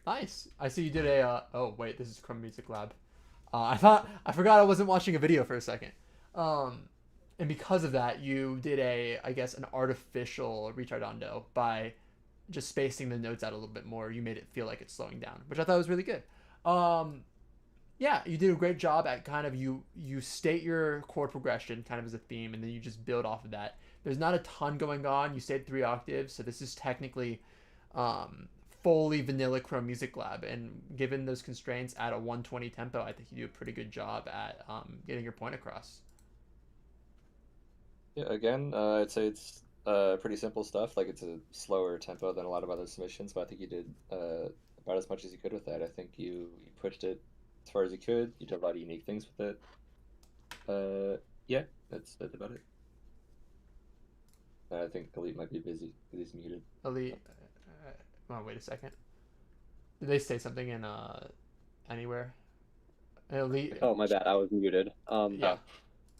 Nice. I see you did a. Oh wait, this is Chrome Music Lab. I forgot I wasn't watching a video for a second. Um, and because of that, you did I guess, an artificial retardando by just spacing the notes out a little bit more. You made it feel like it's slowing down, which I thought was really good. Um, yeah, you did a great job at kind of you state your chord progression kind of as a theme, and then you just build off of that. There's not a ton going on. You stayed 3 octaves, so this is technically um, fully vanilla Chrome Music Lab. And given those constraints at a 120 tempo, I think you do a pretty good job at getting your point across. Yeah, again, I'd say it's pretty simple stuff. Like it's a slower tempo than a lot of other submissions, but I think you did about as much as you could with that. I think you pushed it as far as you could. You did a lot of unique things with it. Yeah, that's about it. I think Elite might be busy. He's muted. Elite, oh, wait a second. Did they say something in anywhere? Elite, Oh, my bad. I was muted. yeah,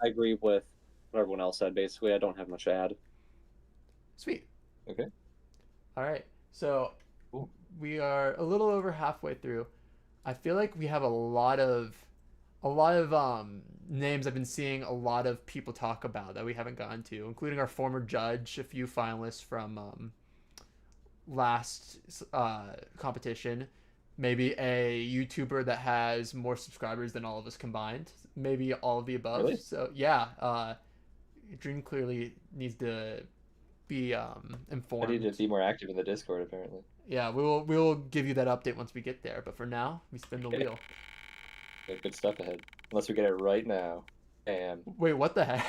I agree with what everyone else said. Basically, I don't have much to add. sweet. Okay. All right, so Cool. we are a little over halfway through. I feel like we have a lot of names I've been seeing a lot of people talk about that we haven't gotten to, including our former judge, a few finalists from last competition, maybe a YouTuber that has more subscribers than all of us combined, maybe all of the above. Really? So yeah, Dream clearly needs to be I informed. need to be more active in the Discord, apparently. Yeah, we will give you that update once we get there. But for now, we spin the Okay. wheel. We have good stuff ahead. Unless we get it right now. And Wait, what the heck?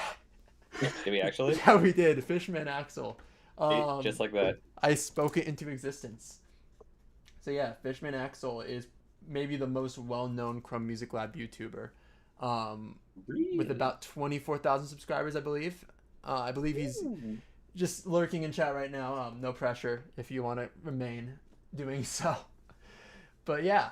did we actually? Yeah, we did. Fishman Axel. See, just like that. I spoke it into existence. So yeah, Fishman Axel is maybe the most well-known Chrome Music Lab YouTuber, Really? with about 24,000 subscribers, I believe. I believe he's Ooh. just lurking in chat right now. No pressure if you want to remain doing so. But yeah,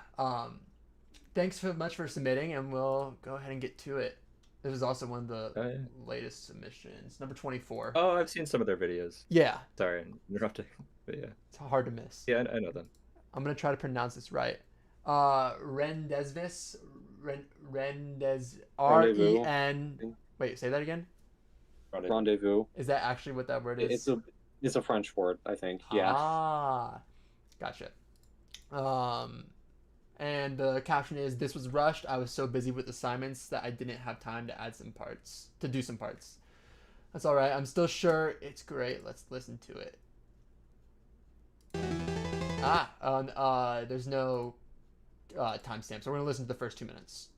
thanks so much for submitting, and we'll go ahead and get to it. This is also one of the Oh, yeah. latest submissions, number 24. Oh, I've seen some of their videos. Yeah, Sorry, I'm interrupting. But yeah. it's hard to miss. Yeah, I know them. I'm gonna try to pronounce this right. Rendezvis, Rendez, Rendezvous. REN. Wait, say that again. Rendezvous. Is that actually what that word is? It's a French word, I think. Yeah. Ah, gotcha. And the caption is, "This was rushed. I was so busy with assignments that I didn't have time to do some parts. That's all right. I'm still sure it's great. Let's listen to it." There's no timestamp, so we're gonna listen to the first 2 minutes.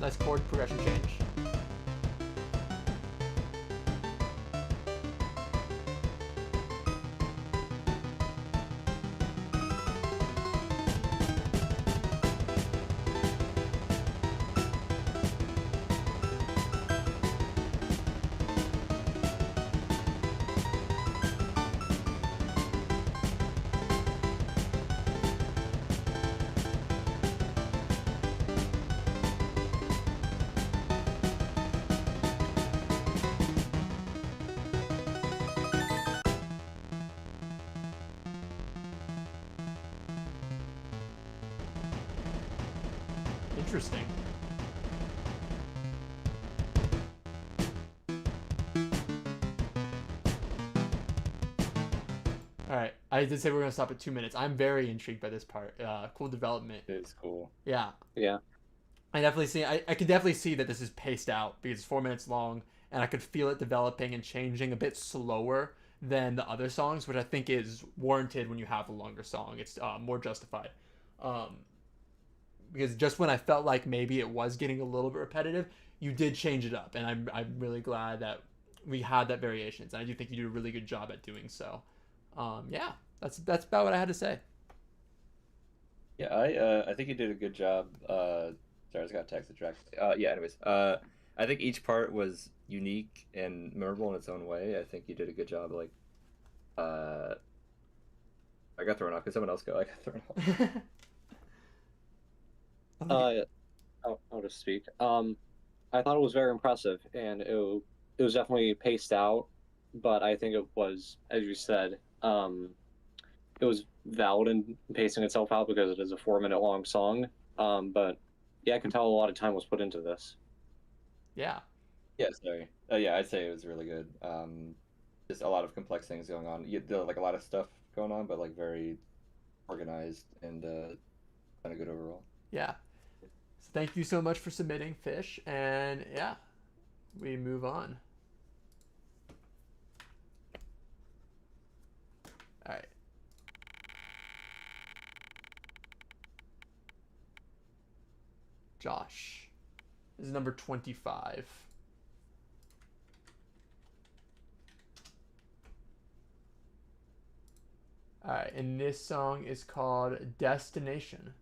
Nice chord progression change. Interesting. All right, I did say we're gonna stop at 2 minutes. I'm very intrigued by this part. Cool development. It is cool. Yeah, Yeah. I can definitely see that this is paced out because it's 4 minutes long, and I could feel it developing and changing a bit slower than the other songs, which I think is warranted when you have a longer song. It's more justified. Um, because just when I felt like maybe it was getting a little bit repetitive, you did change it up, and I'm really glad that we had that variations. And I do think you did a really good job at doing so. Yeah, that's about what I had to say. Yeah, I think you did a good job. Sorry, I just got text distracted. Yeah. Anyways, I think each part was unique and memorable in its own way. I think you did a good job. Like, uh, I got thrown off. Could someone else go? I got thrown off. Uh, I'll just speak. I thought it was very impressive, and it was definitely paced out, but I think it was, as you said, it was valid in pacing itself out because it is a 4 minute long song. But yeah, I can tell a lot of time was put into this. Yeah, Yeah, sorry. Yeah, I'd say it was really good. Just a lot of complex things going on. Like a lot of stuff going on, but like very organized and kind of good overall. yeah. So thank you so much for submitting, Fish, and yeah, we move on. All right. Josh. This is number 25. Alright, and this song is called Destination.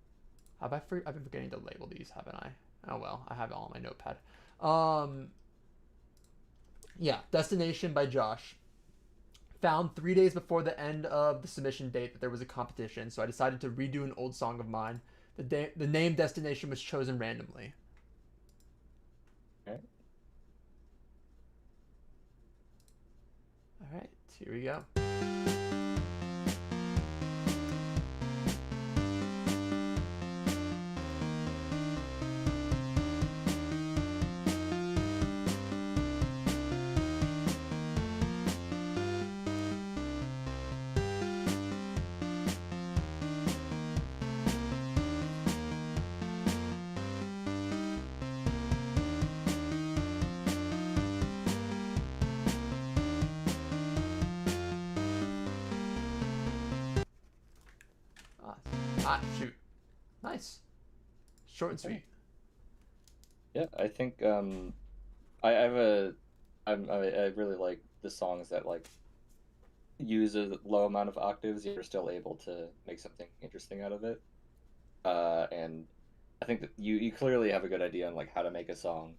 I've been forgetting to label these, haven't I? Oh well, I have it all on my notepad. Um, yeah, Destination by Josh. Found 3 days before the end of the submission date that there was a competition, so I decided to redo an old song of mine. The name Destination was chosen randomly. Okay. Alright, here we go. Shoot. Nice. Short and sweet. Yeah, I think I have a I really like the songs that like use a low amount of octaves, you're still able to make something interesting out of it. And I think that you clearly have a good idea on like how to make a song,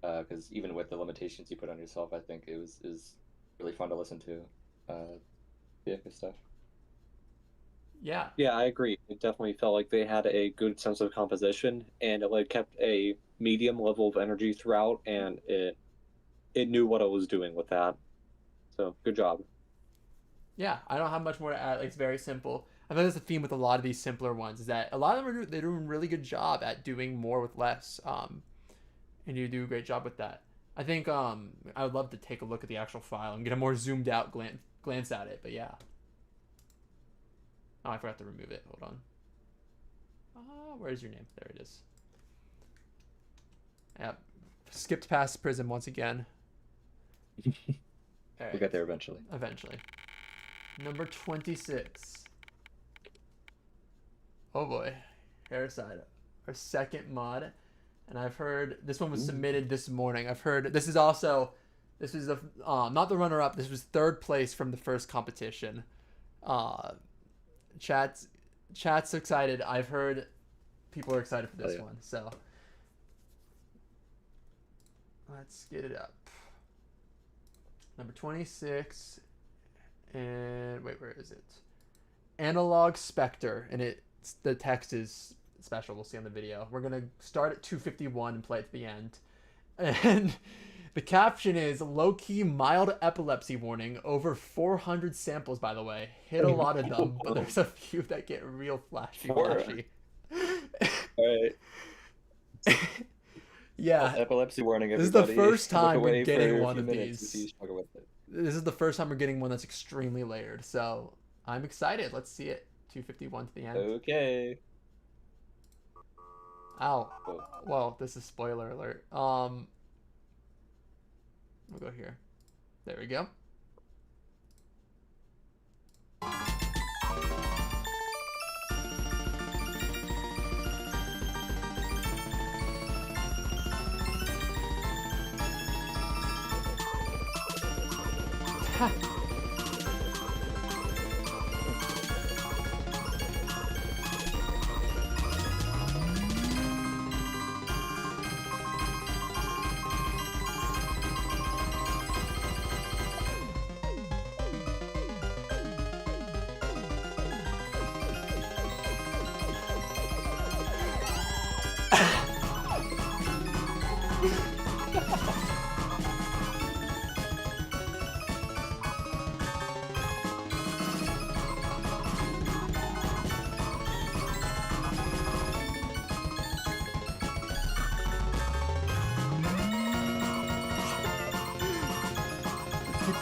because even with the limitations you put on yourself, I think it was is really fun to listen to. Yeah, good stuff. Yeah. Yeah, I agree. It definitely felt like they had a good sense of composition, and it like kept a medium level of energy throughout, and it knew what it was doing with that. So good job. Yeah, I don't have much more to add. Like, it's very simple. I think that's the theme with a lot of these simpler ones is that a lot of them they're doing a really good job at doing more with less. And you do a great job with that. I think I would love to take a look at the actual file and get a more zoomed out glance at it. But yeah. Oh, I forgot to remove it. Hold on. Where's your name? There it is. Yep. Skipped past Prism once again. All right. We'll get there eventually. Eventually. Number 26. Oh boy. Airside. Our second mod. And I've heard this one was submitted this morning. I've heard this is the not the runner up. This was third place from the first competition. Chat's excited. I've heard people are excited for this one. So let's get it up. Number 26. And wait, where is it? Analog Spectre, and the text is special. We'll see on the video. We're gonna start at 251 and play it to the end, and the caption is low-key mild epilepsy warning. Over 400 samples, by the way. Hit a lot of them, but there's a few that get real flashy. All right. Yeah. Epilepsy warning. Everybody. This is the first time we're getting one of these. This is the first time we're getting one that's extremely layered. So I'm excited. Let's see it. 251 to the end. Okay. Ow. Well, this is spoiler alert. We'll go here. There we go.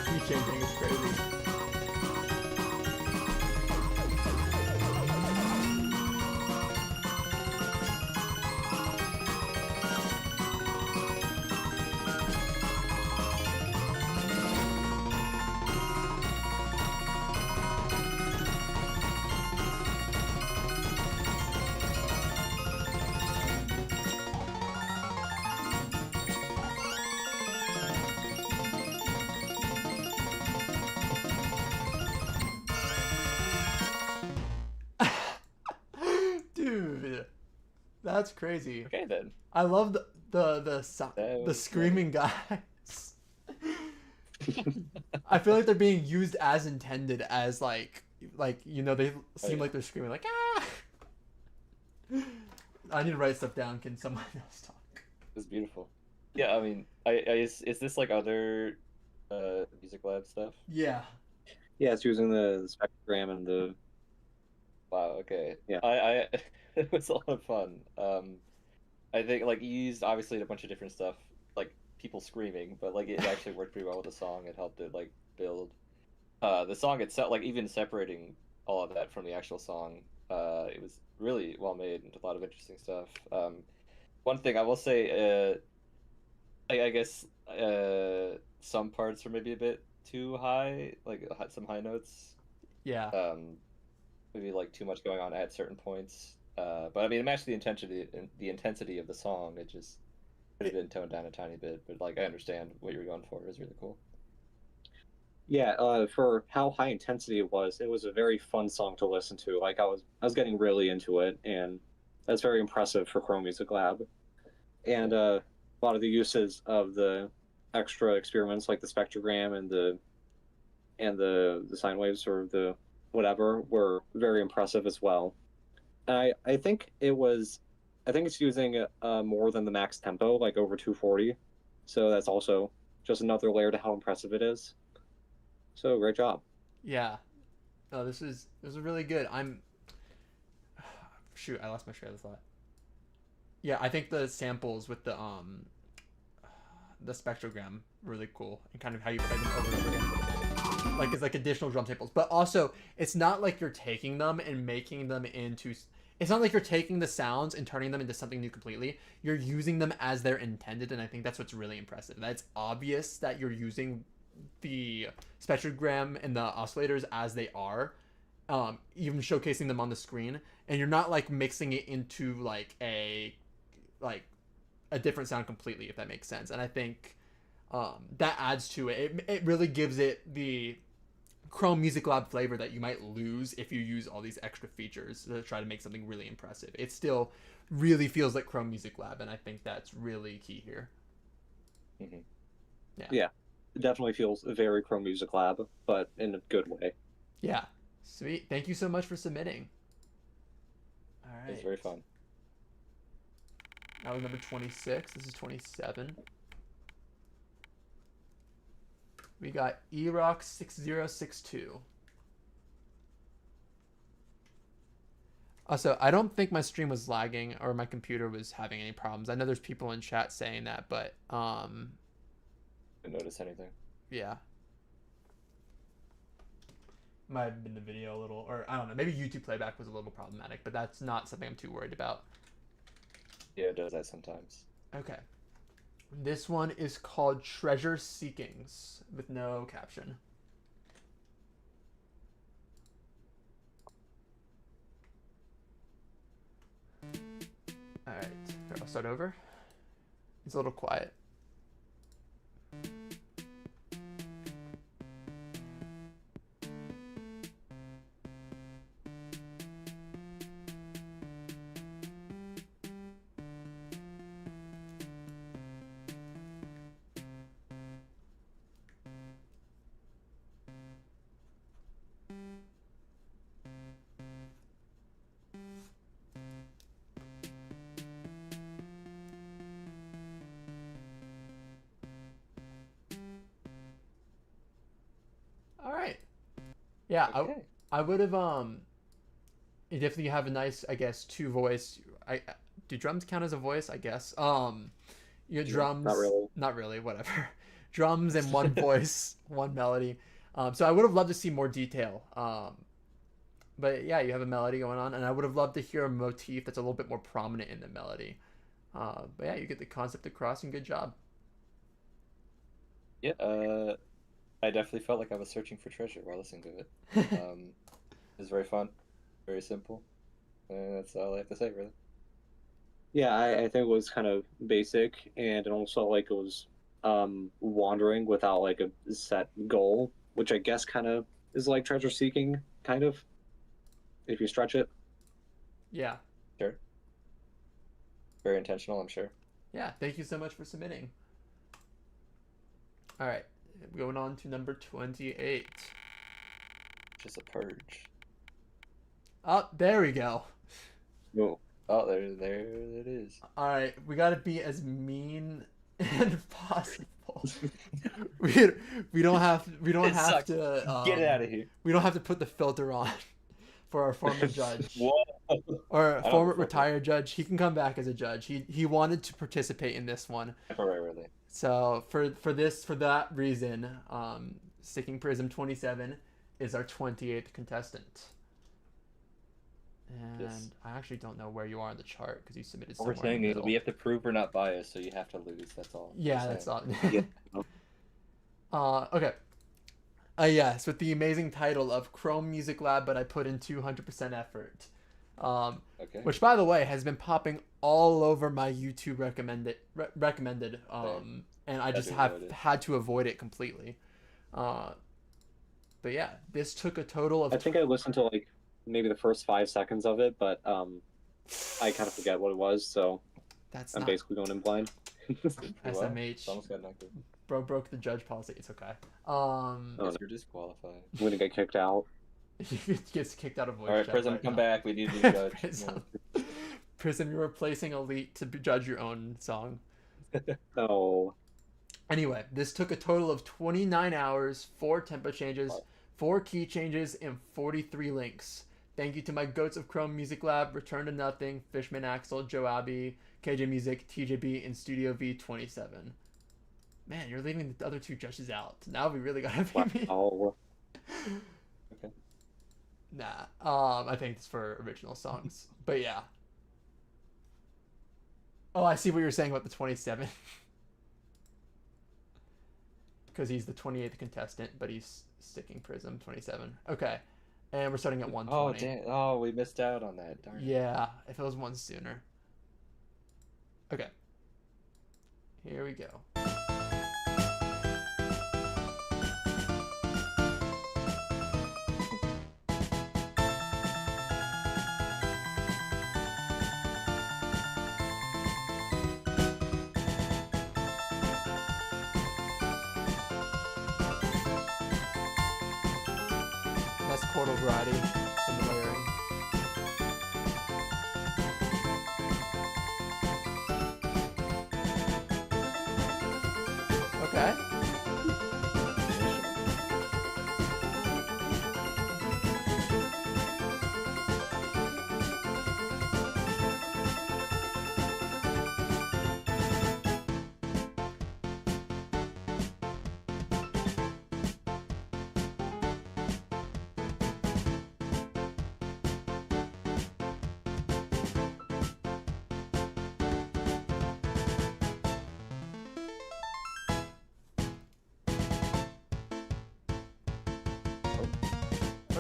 Keep changing. It's crazy. Dude, that's crazy. Okay then. I love the was screaming guys. I feel like they're being used as intended, as like you know, they seem yeah. like they're screaming like ah. I need to write stuff down. Can someone else talk? It's beautiful. Yeah, I mean, is this like other Music Lab stuff? Yeah. Yeah, it's using the spectrogram and the Wow. Okay. Yeah. I it was a lot of fun. I think like you used obviously a bunch of different stuff, like people screaming, but like it actually worked pretty well with the song. It helped it like build. The song itself, like even separating all of that from the actual song, it was really well made and a lot of interesting stuff. One thing I will say, I guess some parts were maybe a bit too high, like some high notes. Yeah. Maybe like too much going on at certain points. But I mean, it matched the intensity of the song. It just could have been toned down a tiny bit. But like, I understand what you were going for. It was really cool. Yeah, for how high intensity it was a very fun song to listen to. Like I was getting really into it, and that's very impressive for Chrome Music Lab. And a lot of the uses of the extra experiments, like the spectrogram and the sine waves or the whatever, were very impressive as well. And I think it's using more than the max tempo, like over 240. So that's also just another layer to how impressive it is. So great job. Yeah. No, this is really good. Shoot, I lost my train of thought. Yeah, I think the samples with the spectrogram really cool, and kind of how you play them over and over again. Like it's like additional drum samples, but also it's not like you're taking them and making them into. It's not like you're taking the sounds and turning them into something new completely. You're using them as they're intended, and I think that's what's really impressive. That it's obvious that you're using the spectrogram and the oscillators as they are, even showcasing them on the screen, and you're not like mixing it into like a different sound completely, if that makes sense. And I think that adds to it. It really gives it the Chrome Music Lab flavor that you might lose if you use all these extra features to try to make something really impressive. It still really feels like Chrome Music Lab, and I think that's really key here. Mm-hmm. Yeah, it definitely feels very Chrome Music Lab, but in a good way. Yeah, sweet. Thank you so much for submitting. All right. It was very fun. Now we're number 26. This is 27. We got erock6062. Also, I don't think my stream was lagging or my computer was having any problems. I know there's people in chat saying that, but Didn't notice anything. yeah. Might have been the video a little, or I don't know, maybe YouTube playback was a little problematic, but that's not something I'm too worried about. Yeah, it does that sometimes. Okay. This one is called Treasure Seekings with no caption. All right, here, I'll start over. It's a little quiet. All right. Yeah, Okay. I would have you definitely have a nice, I guess, two voice. I do drums count as a voice? I guess. Your drums. Not really. Not really. Whatever. Drums and one voice, one melody. So I would have loved to see more detail. But yeah, you have a melody going on, and I would have loved to hear a motif that's a little bit more prominent in the melody. But yeah, you get the concept across, and good job. Yeah. I definitely felt like I was searching for treasure while listening to it. It was very fun, very simple, and that's all I have to say, really. Yeah, I think it was kind of basic, and also like it was wandering without like a set goal, which I guess kind of is like treasure seeking, kind of, if you stretch it. Yeah. Sure. Very intentional, I'm sure. Yeah. Thank you so much for submitting. All right. Going on to number 28. Just a purge. Oh, there we go. No. Oh, there it is. All right, we gotta be as mean as possible. we don't have It have sucks. to Get it out of here. We don't have to put the filter on for our former judge Whoa. or I don't former have a filter. retired judge. He can come back as a judge. He wanted to participate in this one. Temporarily. So for that reason, Sticking Prism 27 is our 28th contestant. And Yes. I actually don't know where you are on the chart because you submitted What we're somewhere in saying the is middle. we have to prove we're not biased, so you have to lose. That's all. Yeah, We're that's saying. all. Yeah. Okay. Yes, with the amazing title of Chrome Music Lab, but I put in 200% effort. Okay. Which, by the way, has been popping all over my YouTube recommended. And I just do have know it is. had to avoid it completely. But yeah, this took a total of. I think I listened to like maybe the first 5 seconds of it, but I kind of forget what it was, so That's I'm not basically going in blind. Wow, SMH. Almost got knocked out. Bro broke the judge policy. It's okay. Oh, no. You're disqualified. I'm gonna get kicked out. He gets kicked out of voice All right, chat Prism, right come now. back. We need a new judge. Prism. Prism, you're replacing Elite to judge your own song. No. Anyway, this took a total of 29 hours, 4 tempo changes, 4 key changes, and 43 links. Thank you to my goats of Chrome Music Lab, Return to Nothing, Fishman Axel, Joe Abbey, KJ Music, TJB, and Studio V27. Man, you're leaving the other 2 judges out. Now we really gotta be mean. Wow. Okay. Nah, I think it's for original songs. But yeah. Oh, I see what you're saying about the 27. Because he's the 28th contestant, but he's sticking Prism 27. Okay. And we're starting at 120. Oh, damn. Oh, we missed out on that. Darn it. Yeah, if it was one sooner. Okay. Here we go. Nice chordal variety in the layering. Okay.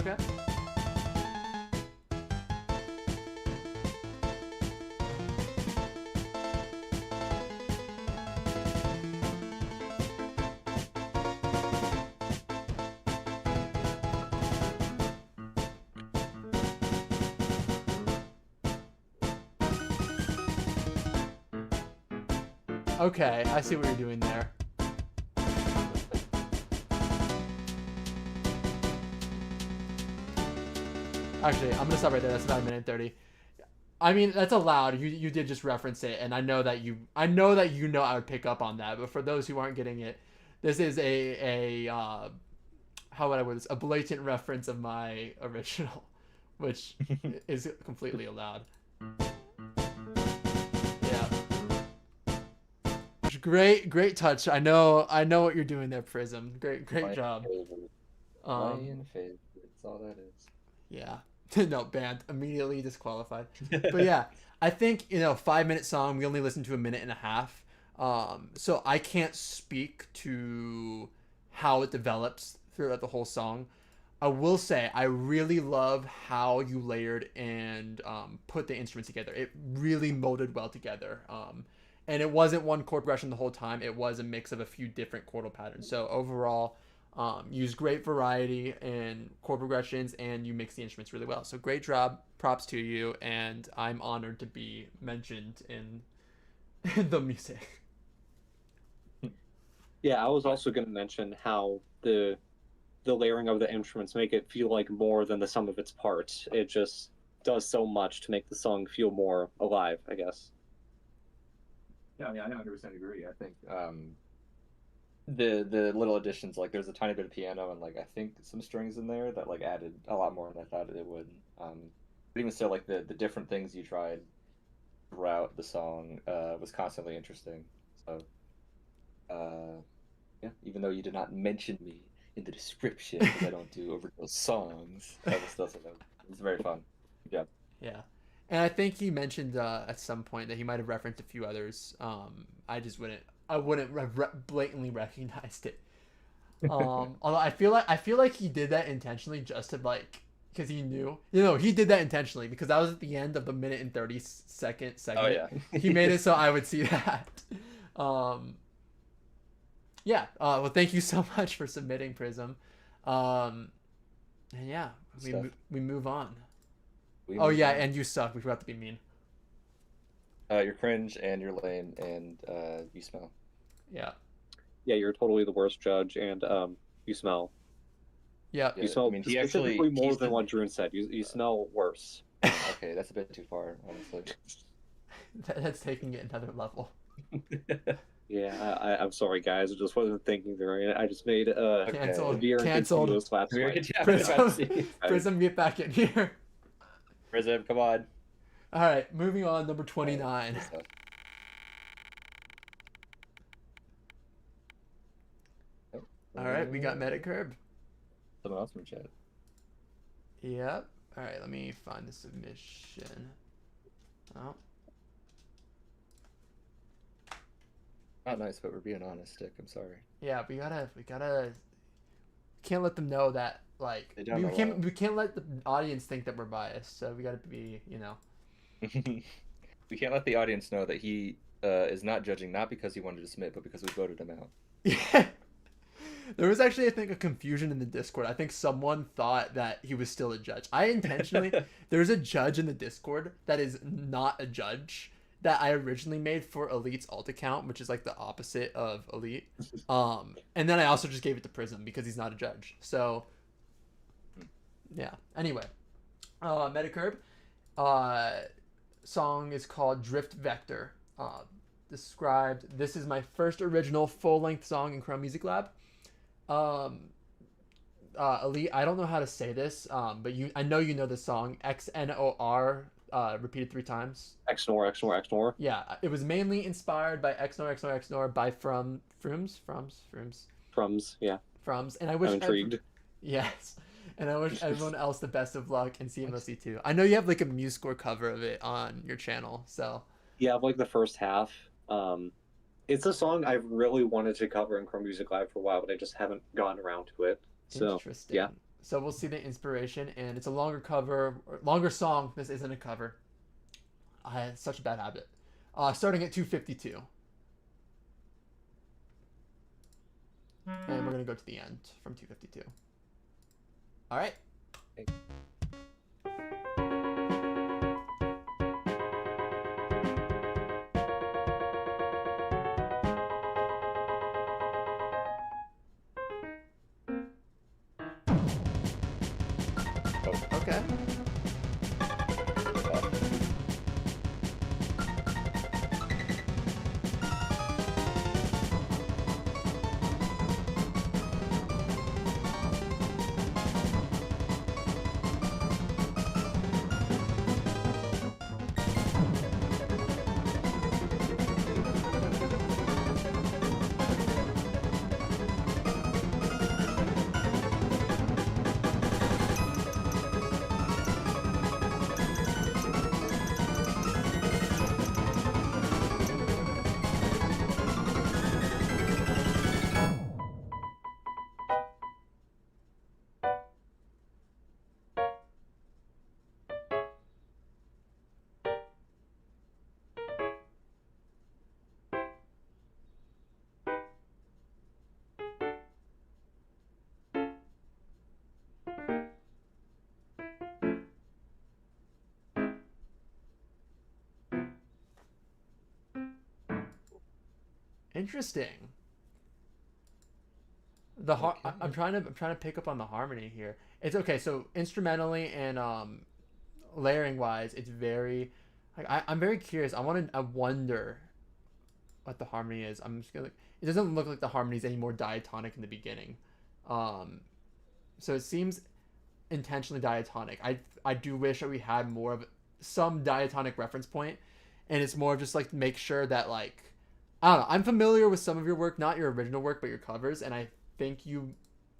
Okay. Okay, I see what you're doing there. Actually, I'm gonna stop right there. That's about a minute and 30. I mean, that's allowed. You did just reference it, and I know that you know I would pick up on that. But for those who aren't getting it, this is a how would I word this? A blatant reference of my original, which is completely allowed. Yeah. Great touch. I know what you're doing there, Prism. Great My job. favorite. Um, Lion favorite. That's all that is. yeah. No, banned. Immediately disqualified. But yeah, I think, 5-minute song, we only listened to a minute and a half. So I can't speak to how it develops throughout the whole song. I will say I really love how you layered and put the instruments together. It really molded well together. And it wasn't one chord progression the whole time. It was a mix of a few different chordal patterns. So overall, use great variety and chord progressions, and you mix the instruments really well. So great job. Props to you, and I'm honored to be mentioned in the music. Yeah, I was also going to mention how the layering of the instruments make it feel like more than the sum of its parts. It just does so much to make the song feel more alive, I guess. Yeah, I mean, I 100% agree. I think the little additions, like there's a tiny bit of piano and like I think some strings in there that like added a lot more than I thought it would. But even still, like the different things you tried throughout the song was constantly interesting. So yeah, even though you did not mention me in the description because I don't do original songs, I was still saying that it's very fun. Good job. Yeah. And I think he mentioned at some point that he might have referenced a few others. I wouldn't blatantly recognized it. Although I feel like he did that intentionally just to like, because he knew, he did that intentionally because that was at the end of the minute and 30-second segment. Oh yeah. He made it so I would see that. Yeah. Well, thank you so much for submitting, Prism. And yeah, we move on. Oh yeah, and you suck. We forgot to be mean. You're cringe and you're lame and you smell. Yeah. Yeah, you're totally the worst judge, and you smell. Yeah. You smell I mean, specifically more than what Drew said. You smell worse. Okay, that's a bit too far, honestly. That's taking it another level. Yeah, I'm sorry, guys. I just wasn't thinking very. I just made Canceled. severe and Canceled. continuous lapse. Prism, get back in here. Prism, come on. All right, moving on. Number 29. All right, we got Medic Herb. Someone else from chat. Yep. All right, let me find the submission. Oh. Not nice, but we're being honest, Stick. I'm sorry. Yeah, we gotta. Can't let them know that like we can't let the audience think that we're biased. So we gotta be, We can't let the audience know that he is not judging, not because he wanted to submit, but because we voted him out. Yeah. There was actually, I think, a confusion in the Discord. I think someone thought that he was still a judge. I intentionally, there's a judge in the Discord that is not a judge that I originally made for Elite's alt account, which is like the opposite of Elite. And then I also just gave it to Prism because he's not a judge. So, yeah. Anyway, Metacurb, song is called Drift Vector. Described. This is my first original full-length song in Chrome Music Lab. Elite, I don't know how to say this, but I know you know the song XNOR, repeated 3 times. XNOR, XNOR, XNOR. Yeah, it was mainly inspired by XNOR, XNOR, XNOR by Frums, yeah. Frums, and I wish I'm intrigued. Yes, and I wish everyone else the best of luck and CMOC too. I know you have like a MuseScore cover of it on your channel, so. Yeah, I've like the first half. It's a song I've really wanted to cover in Chrome Music Live for a while, but I just haven't gotten around to it. So, Interesting. yeah. So we'll see the inspiration, and it's a longer cover, or longer song. This isn't a cover. I had such a bad habit. Starting at 252, and we're gonna go to the end from 252. All right. Oh, Okay. Interesting. okay. I'm trying to pick up on the harmony here. It's okay. So instrumentally and layering wise, it's very like I'm very curious. I wonder what the harmony is. I'm just gonna. It doesn't look like the harmony is any more diatonic in the beginning. Um, so it seems intentionally diatonic. I do wish that we had more of some diatonic reference point, and it's more of just like make sure that like I don't know. I'm familiar with some of your work, not your original work, but your covers, and I think you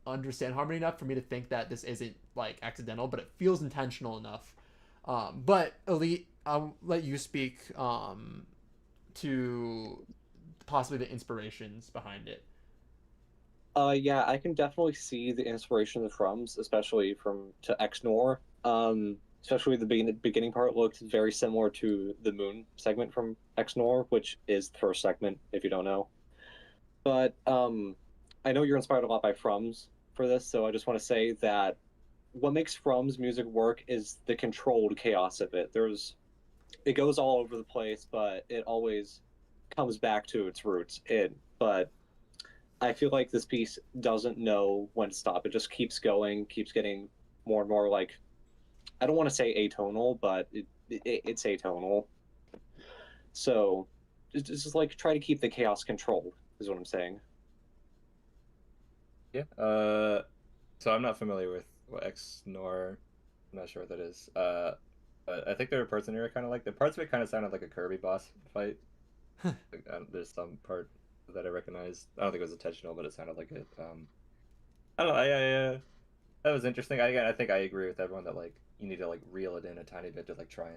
understand harmony enough for me to think that this isn't like accidental, but it feels intentional enough. But Elite, I'll let you speak to possibly the inspirations behind it. Yeah, I can definitely see the inspiration of the drums, especially from to Exnor. Especially the beginning part looked very similar to the Moon segment from Exnor, which is the first segment, if you don't know. But I know you're inspired a lot by Frums for this, so I just want to say that what makes Frums music work is the controlled chaos of it. It goes all over the place, but it always comes back to its roots. But I feel like this piece doesn't know when to stop. It just keeps going, keeps getting more and more like I don't want to say atonal, but it's atonal. So just like try to keep the chaos controlled is what I'm saying. Yeah. So I'm not familiar with what X nor I'm not sure what that is. But I think there are parts in here I kind of like. The parts of it kind of sounded like a Kirby boss fight. Like, there's some part that I recognized. I don't think it was intentional, but it sounded like it. I don't know. That was interesting. I think I agree with everyone that like you need to like reel it in a tiny bit to like try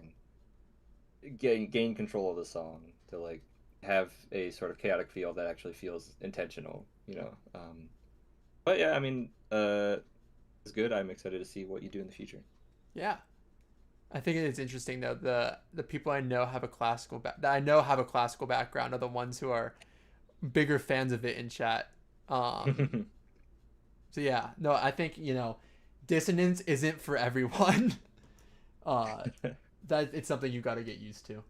and gain control of the song to like have a sort of chaotic feel that actually feels intentional. You know. But yeah, I mean, it's good. I'm excited to see what you do in the future. Yeah, I think it's interesting though. The people I know have a that I know have a classical background are the ones who are bigger fans of it in chat. Um, so yeah, no, I think dissonance isn't for everyone. uh, that it's something you got to get used to.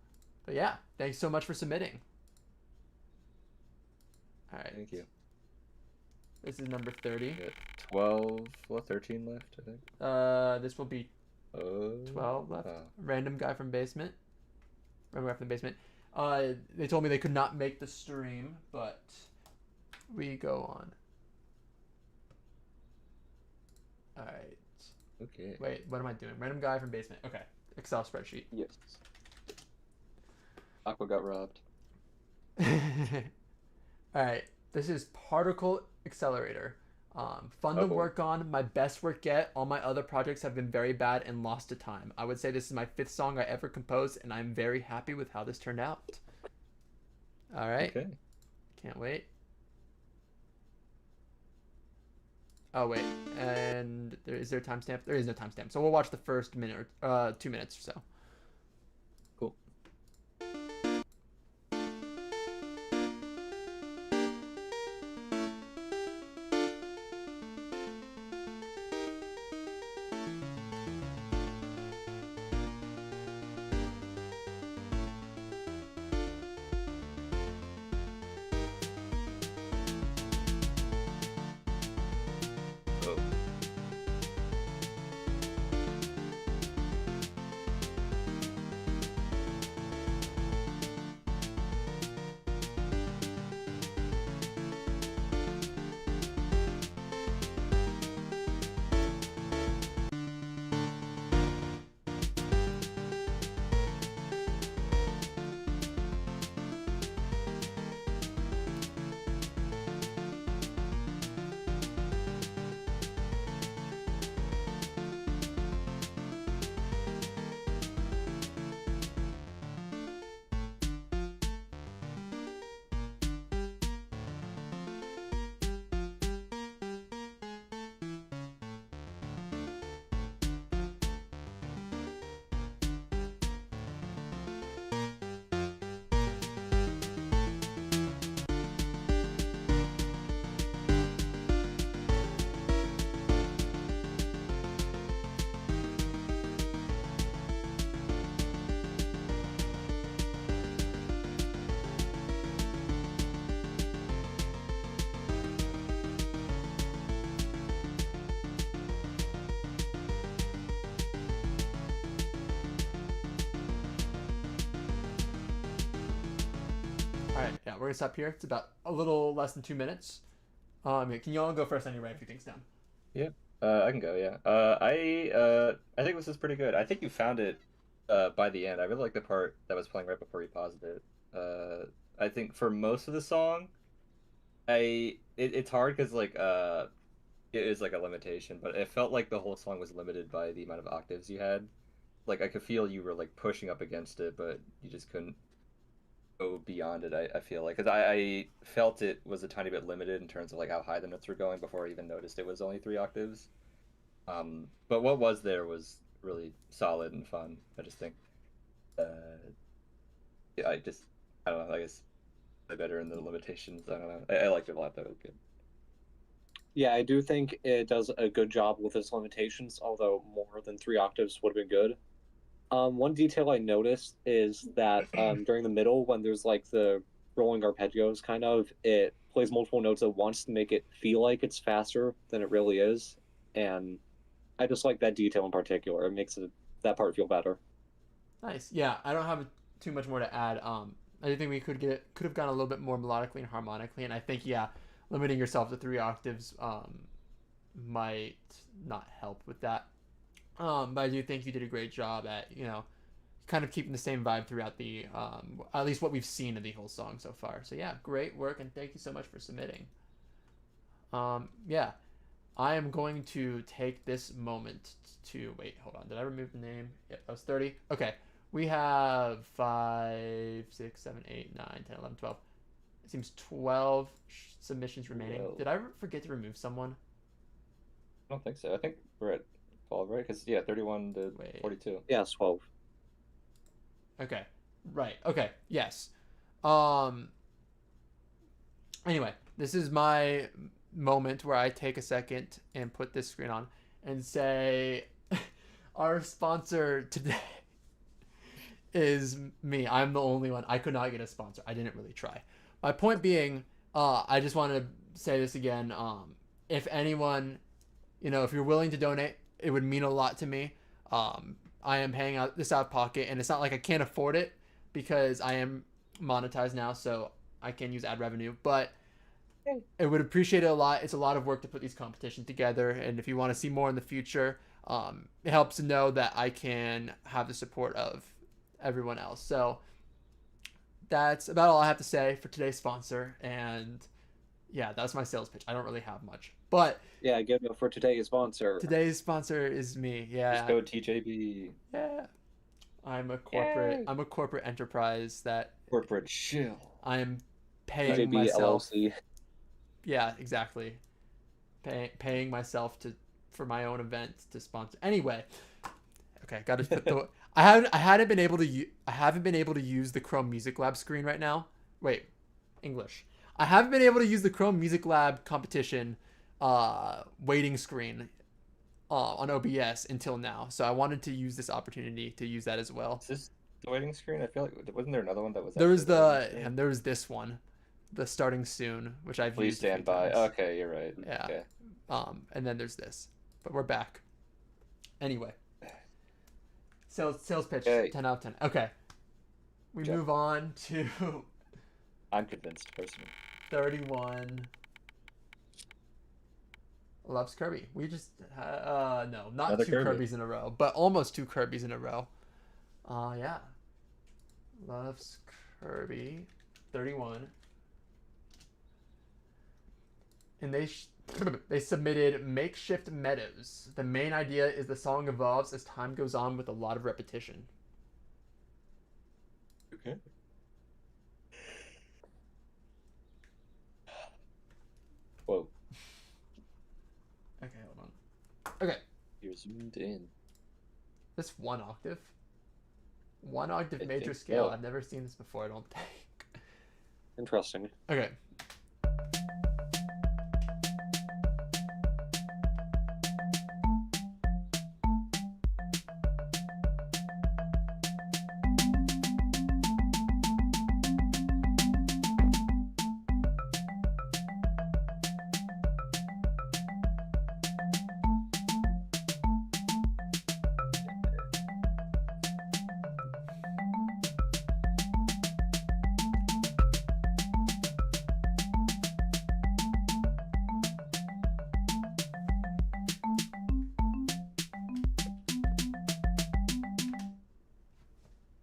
But yeah, thanks so much for submitting. All right, Thank you. this is number 30. 12, well, 13 left, I think. This will be Oh, 12 left. oh. Random guy from basement. Random guy from the basement. They told me they could not make the stream, but we go on. All right. Okay. Wait, what am I doing? Random guy from basement. Okay. Excel spreadsheet. Yes. Aqua got robbed. All right. This is Particle Accelerator. Fun to work on. My best work yet. All my other projects have been very bad and lost to time. I would say this is my 5th song I ever composed, and I'm very happy with how this turned out. All right. Okay. Can't wait. Oh wait, and is there a timestamp? There is no timestamp, so we'll watch the first minute or 2 minutes or so. Cool. Oh. All right, yeah, we're gonna stop here. It's about a little less than 2 minutes. Yeah, can you all go first? Anyway, if you think's down. Yeah. I can go. Yeah. I think this is pretty good. I think you found it by the end. I really like the part that was playing right before you paused it. I think for most of the song, it's hard because it is like a limitation, but it felt like the whole song was limited by the amount of octaves you had. Like I could feel you were like pushing up against it, but you just couldn't go beyond it. I feel like because I felt it was a tiny bit limited in terms of like how high the notes were going before I even noticed it was only 3 octaves. But what was there was really solid and fun. I just think, uh, yeah, I don't know. I guess play better in the limitations. I don't know. I liked it a lot though. It was good. Yeah, I do think it does a good job with its limitations, although more than 3 octaves would have been good. One detail I noticed is that during the middle, when there's like the rolling arpeggios, kind of, it plays multiple notes at once to make it feel like it's faster than it really is. And I just like that detail in particular. It makes that part feel better. Nice. Yeah, I don't have too much more to add. I think we could have gone a little bit more melodically and harmonically, and I think yeah, limiting yourself to 3 octaves might not help with that. But I do think you did a great job at kind of keeping the same vibe throughout the at least what we've seen of the whole song so far. So yeah, great work, and thank you so much for submitting. Yeah, I am going to take this moment to wait. Hold on, did I remove the name? Yep, that was 30. Okay, we have 5, 6, 7, 8, 9, 10, 11, 12. It seems 12 submissions remaining. Well, Did I forget to remove someone? I don't think so. I think we're at 12, right? Because yeah, 31 to Wait. 42. Yeah, it's 12. Okay. Right. Okay. Yes. Um. Anyway, this is my moment where I take a second and put this screen on and say, our sponsor today is me. I'm the only one. I could not get a sponsor. I didn't really try. My point being, I just want to say this again. If anyone, if you're willing to donate, it would mean a lot to me. I am paying out this out of pocket, and it's not like I can't afford it because I am monetized now, so I can use ad revenue. But I would appreciate it a lot. It's a lot of work to put these competitions together, and if you want to see more in the future, it helps to know that I can have the support of everyone else. So that's about all I have to say for today's sponsor, and yeah, that's my sales pitch. I don't really have much, but Yeah, give it for today's sponsor. today's sponsor is me. Just Yeah, go TJB. yeah. Yay. I'm a corporate enterprise that Corporate chill. I'm paying TJB myself. LLC. Yeah, exactly. paying myself for my own event to sponsor. Anyway, okay, got to put the. I haven't been able to I haven't been able to use the Chrome Music Lab screen right now. Wait, English. I haven't been able to use the Chrome Music Lab competition waiting screen on OBS until now. So I wanted to use this opportunity to use that as well. Is this the waiting screen? I feel like wasn't there another one that was? There was actually waiting screen? and there was this one, the starting soon, which I've Please used a few stand by. times. Okay, you're right. Yeah. Okay. And then there's this, but we're back. Anyway, sales pitch, Okay. 10 out of 10. Okay, we Jeff. move on to I'm convinced personally. 31. Loves Kirby. We just no, not Another two Kirby. Kirbys in a row, but almost two Kirbys in a row. Yeah. Loves Kirby, 31. And they submitted Makeshift Meadows. The main idea is the song evolves as time goes on with a lot of repetition. Okay. Whoa. Okay, hold on. Okay, You're zoomed in. this one octave. One octave I major think scale. so. I've never seen this before, I don't think. Interesting. Okay.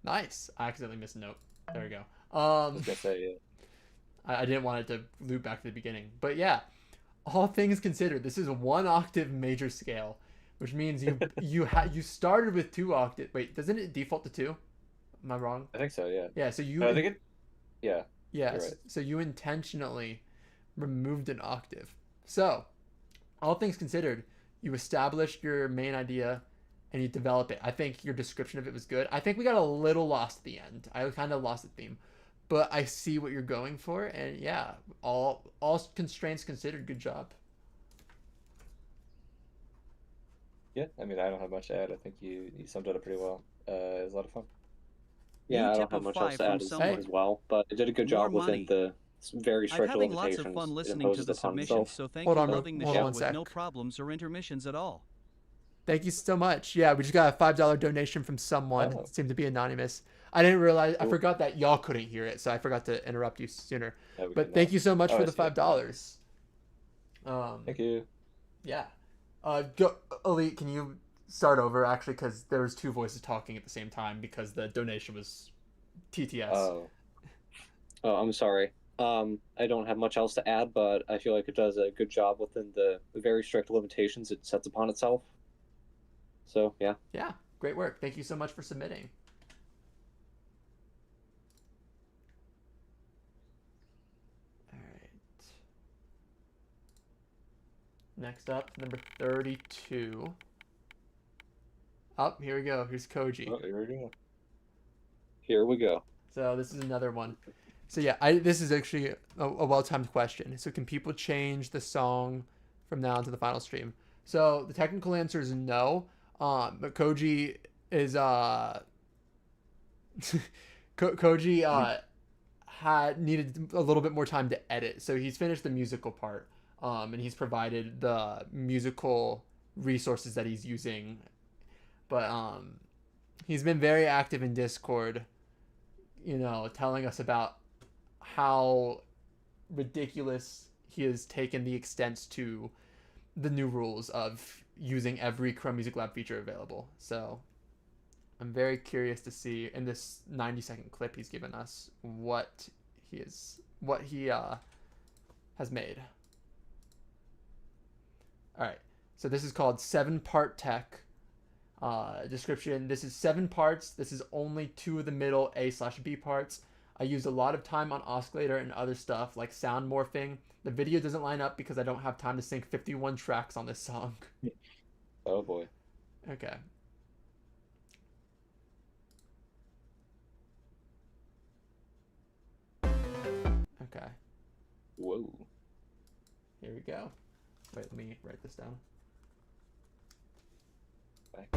Nice. I accidentally missed a note. There we go. I was gonna say, yeah. I didn't want it to loop back to the beginning, but yeah. All things considered, this is a one octave major scale, which means you started with two octave. Wait, doesn't it default to two? Am I wrong? I think so, yeah. Yeah. So you. I think it. Yeah. Yeah. you're right. So you intentionally removed an octave. So, all things considered, you established your main idea and you develop it. I think your description of it was good. I think we got a little lost at the end. I kind of lost the theme, but I see what you're going for, and yeah, all constraints considered, good job. Yeah. I mean, I don't have much to add. I think you summed it up pretty well. It was a lot of fun. Yeah, I tip don't have of much else 5 to from add someone. as well, but it did a good More job within money. the very I'm strict having limitations. lots of fun it listening to imposes the upon submissions, itself. so thank Hold you on, for loading the hold show on one with sec. no problems or intermissions at all. Thank you so much. Yeah, we just got a $5 donation from someone. Oh. It seemed to be anonymous. I didn't realize. I Cool. forgot that y'all couldn't hear it, so I forgot to interrupt you sooner. No, we But did thank not. you so much Oh, for I the see it. $5. Thank you. Yeah. Go, Elite, can you start over, actually, because there was two voices talking at the same time because the donation was TTS. Oh. Oh, I'm sorry. I don't have much else to add, but I feel like it does a good job within the very strict limitations it sets upon itself. So, yeah. Yeah, great work. Thank you so much for submitting. All right. Next up, number 32. Up, here we go. Here's Koji. Oh, here we go. Here we go. So this is another one. So yeah, this is actually a well-timed question. So can people change the song from now to the final stream? So the technical answer is no. But Koji is Koji had needed a little bit more time to edit. So he's finished the musical part. And he's provided the musical resources that he's using. But he's been very active in Discord, you know, telling us about how ridiculous he has taken the extents to the new rules of using every Chrome Music Lab feature available. So I'm very curious to see in this 90-second clip he's given us what he has made. All right, so this is called 7-part tech. Description: this is 7 parts. This is only 2 of the middle A/B parts. I used a lot of time on oscillator and other stuff like sound morphing. The video doesn't line up because I don't have time to sync 51 tracks on this song. Oh boy. Okay. Okay. Whoa. Here we go. Wait, let me write this down. Back.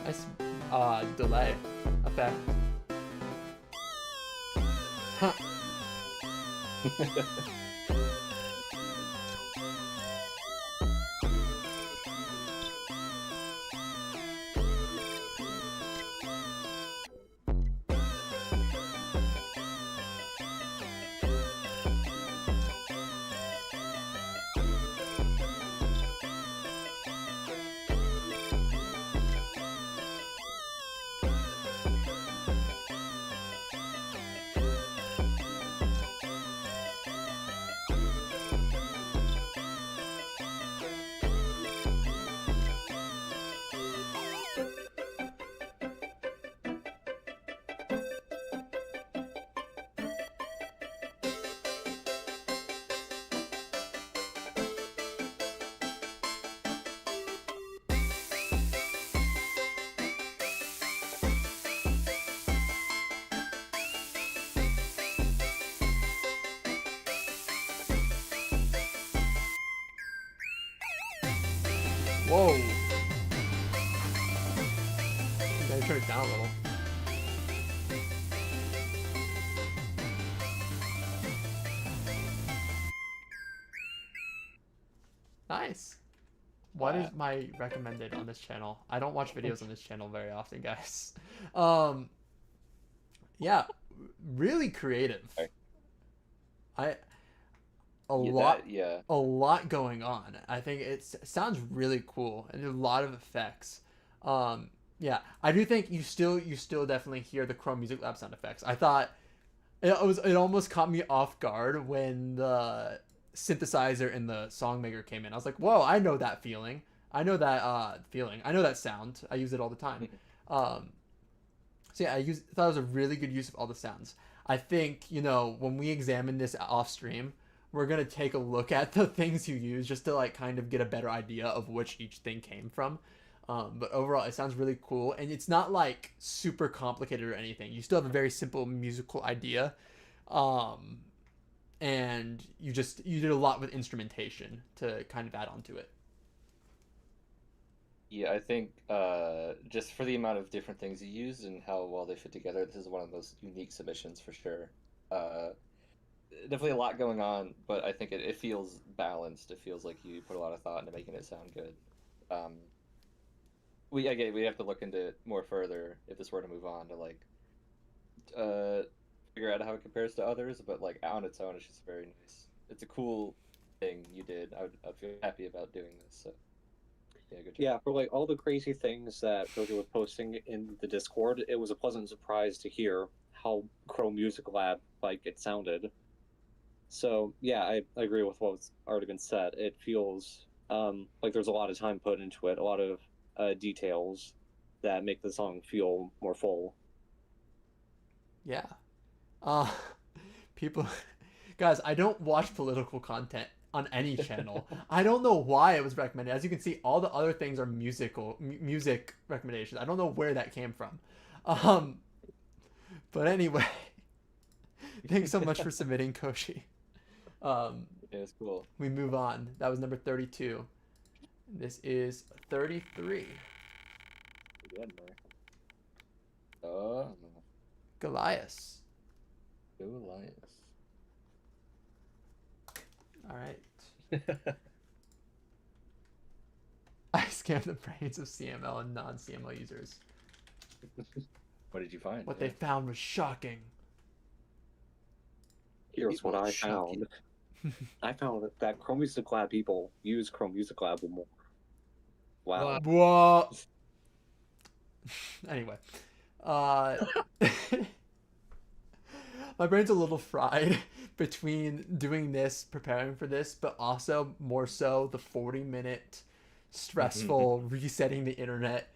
Nice delay effect. Huh. Whoa. You gotta turn it down a little. Nice. What is my recommended on this channel? I don't watch videos on this channel very often, guys. Yeah, really creative. Okay. A Yeah. lot going on. I think it sounds really cool and a lot of effects. Yeah, I do think you still definitely hear the Chrome Music Lab sound effects. I thought it almost caught me off guard when the synthesizer and the song maker came in. I was like, whoa, I know that feeling. I know that feeling. I know that sound. I use it all the time. So yeah, thought it was a really good use of all the sounds. I think, when we examine this off stream, we're gonna take a look at the things you use just to like kind of get a better idea of which each thing came from. But overall, it sounds really cool, and it's not like super complicated or anything. You still have a very simple musical idea, and you did a lot with instrumentation to kind of add on to it. Yeah, I think just for the amount of different things you used and how well they fit together, this is one of the most unique submissions for sure. Definitely a lot going on, but I think it feels balanced. It feels like you put a lot of thought into making it sound good. We have to look into it more further if this were to move on to like figure out how it compares to others, but like on its own, it's just very nice. It's a cool thing you did. I'd feel happy about doing this. So. Yeah, good job. Yeah, for like all the crazy things that Jojo was posting in the Discord, it was a pleasant surprise to hear how Chrome Music Lab like it sounded. So yeah, I agree with what's already been said. It feels like there's a lot of time put into it, a lot of details that make the song feel more full. Yeah. People, guys, I don't watch political content on any channel. I don't know why it was recommended. As you can see, all the other things are music recommendations. I don't know where that came from. But anyway, thanks so much for submitting, Koshi. Yeah, it's cool. We move on. That was number 32. This is 33. Goliath. All right. I scanned the brains of CML and non-CML users. What did you find? What they found was shocking. Here's what I found. I found that Chrome Music Lab people use Chrome Music Lab more. Wow. Whoa. Anyway, uh, my brain's a little fried between doing this, preparing for this, but also more so the 40-minute stressful resetting the internet.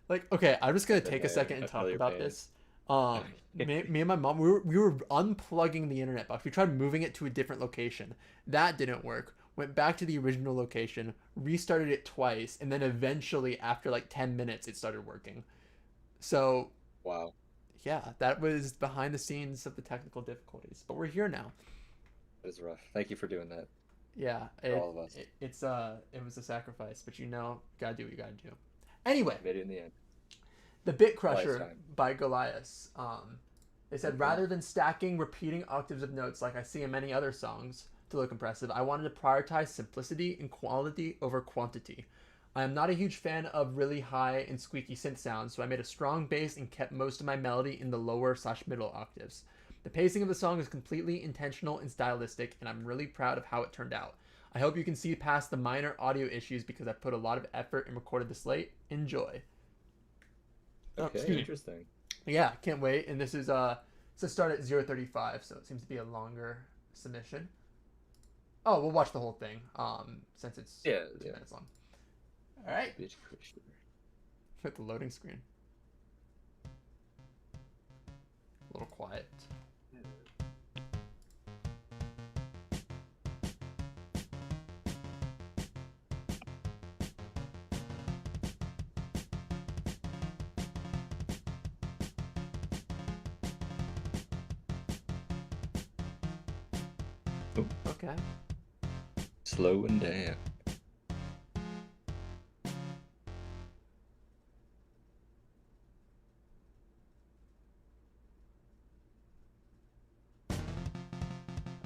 Like, okay, I'm just gonna I've been take a there. second and I feel talk your about pain. this. Me and my mom, we were unplugging the internet box. We tried moving it to a different location. That didn't work. Went back to the original location, restarted it twice, and then eventually, after like 10 minutes, it started working. So Wow. yeah, that was behind the scenes of the technical difficulties, but we're here now. That is rough. Thank you for doing that Yeah, for all of us. it was a sacrifice, but gotta do what you gotta do. Anyway, Made it in the end. the Bit Goliath's Crusher time. by Goliath. They said Okay. rather than stacking repeating octaves of notes like I see in many other songs to look impressive, I wanted to prioritize simplicity and quality over quantity. I am not a huge fan of really high and squeaky synth sounds, so I made a strong bass and kept most of my melody in the lower/middle octaves. The pacing of the song is completely intentional and stylistic, and I'm really proud of how it turned out. I hope you can see past the minor audio issues because I put a lot of effort and recorded this late. Enjoy. Oh, Okay, excuse me. interesting. Yeah, can't wait. And this is it's a start at 0:35, so it seems to be a longer submission. Oh, we'll watch the whole thing. Since it's Yeah, 2 minutes long. All right, Bit Crusher. hit the loading screen. A little quiet. Okay. Slowing down.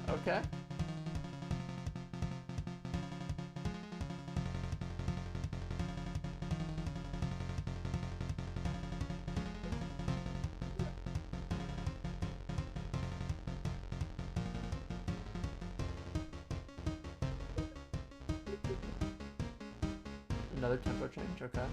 Okay. Another tempo change. Okay.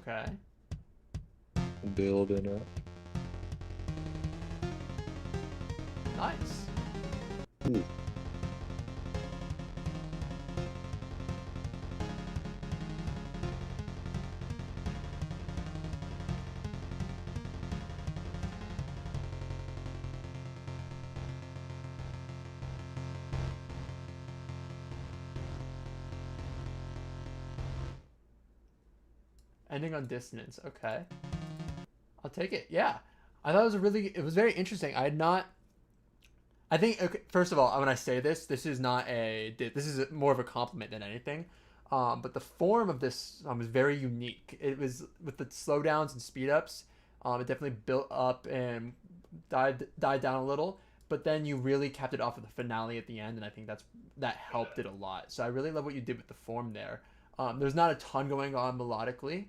Okay. Building up. Nice. Ending on dissonance. Okay. I'll take it. Yeah. I thought it was very interesting. I had not. I think, okay, first of all, when I say this, this is more of a compliment than anything. But the form of this was very unique. It was with the slowdowns and speed ups. It definitely built up and died down a little, but then you really capped it off with the finale at the end, and I think that helped it a lot. So I really love what you did with the form there. There's not a ton going on melodically,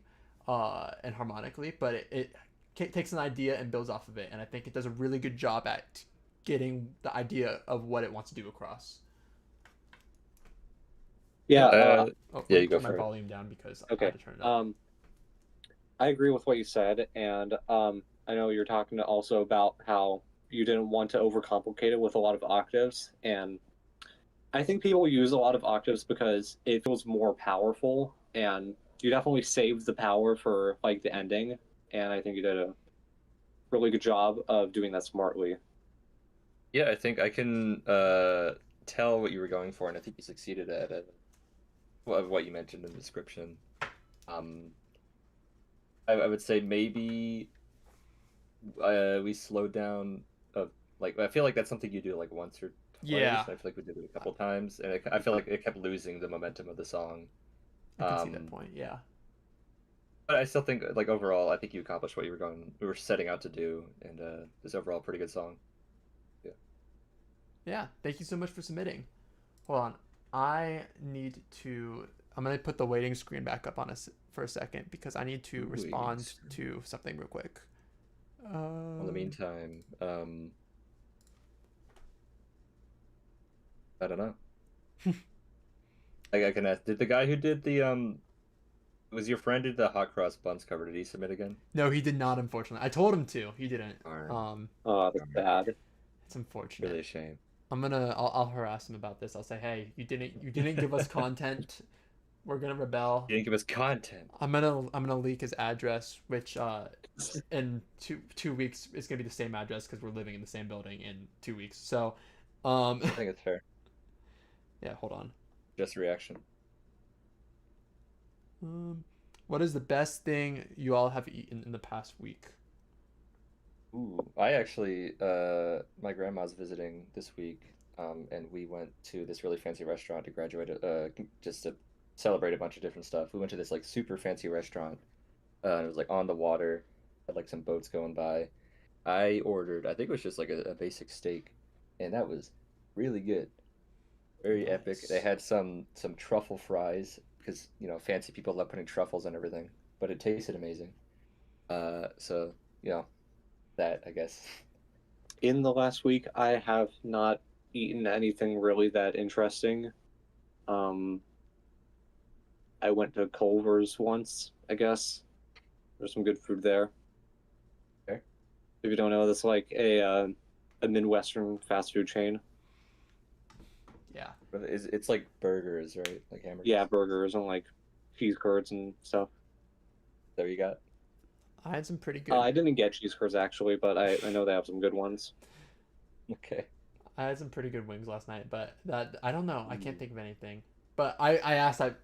and harmonically, but it takes an idea and builds off of it, and I think it does a really good job at getting the idea of what it wants to do across. Yeah. Oh, Yeah, let me you go turn my for it. volume down because I Okay. had to turn it up. I agree with what you said, and I know you're talking also about how you didn't want to overcomplicate it with a lot of octaves, and I think people use a lot of octaves because it feels more powerful, and you definitely saved the power for like the ending, and I think you did a really good job of doing that smartly. Yeah, I think I can tell what you were going for, and I think you succeeded at it. What you mentioned in the description. Um, I would say maybe we slowed down. Like I feel like that's something you do like once or twice. Yeah. I feel like we did it a couple times, and I feel like it kept losing the momentum of the song. I can see that point. Yeah. But I still think, like overall, I think you accomplished what we were setting out to do, and this overall pretty good song. Yeah. Yeah. Thank you so much for submitting. Hold on. I need to I'm gonna put the waiting screen back up on us for a second because I need to Waiting respond screen. to something real quick. In the meantime, I don't know. I can ask. Did the guy who did the was your friend who did the hot cross buns cover? Did he submit again? No, he did not. Unfortunately, I told him to. He didn't. Alright. Oh, that's bad. It's unfortunate. Really a shame. I'll harass him about this. I'll say, hey, you didn't give us content. We're gonna rebel. He didn't give us content. I'm gonna leak his address, which in two weeks is gonna be the same address because we're living in the same building in 2 weeks. So, I think it's fair. yeah, hold on. Just reaction. What is the best thing you all have eaten in the past week? Ooh, I actually, my grandma's visiting this week, and we went to this really fancy restaurant to graduate, just to celebrate a bunch of different stuff. We went to this like super fancy restaurant, and it was like on the water, had like some boats going by. I ordered, I think it was just like a basic steak, and that was really good, very epic. Nice. They had some truffle fries because fancy people love putting truffles on everything, but it tasted amazing. So that I guess. In the last week, I have not eaten anything really that interesting. I went to Culver's once, I guess. There's some good food there. Okay. If you don't know, that's like a Midwestern fast food chain. Yeah. But it's like burgers, right? Like hamburgers. Yeah, burgers and like cheese curds and stuff. There you got. I had some pretty good. I didn't get cheese curds actually, but I know they have some good ones. Okay. I had some pretty good wings last night, but that I don't know. I can't think of anything. But I asked that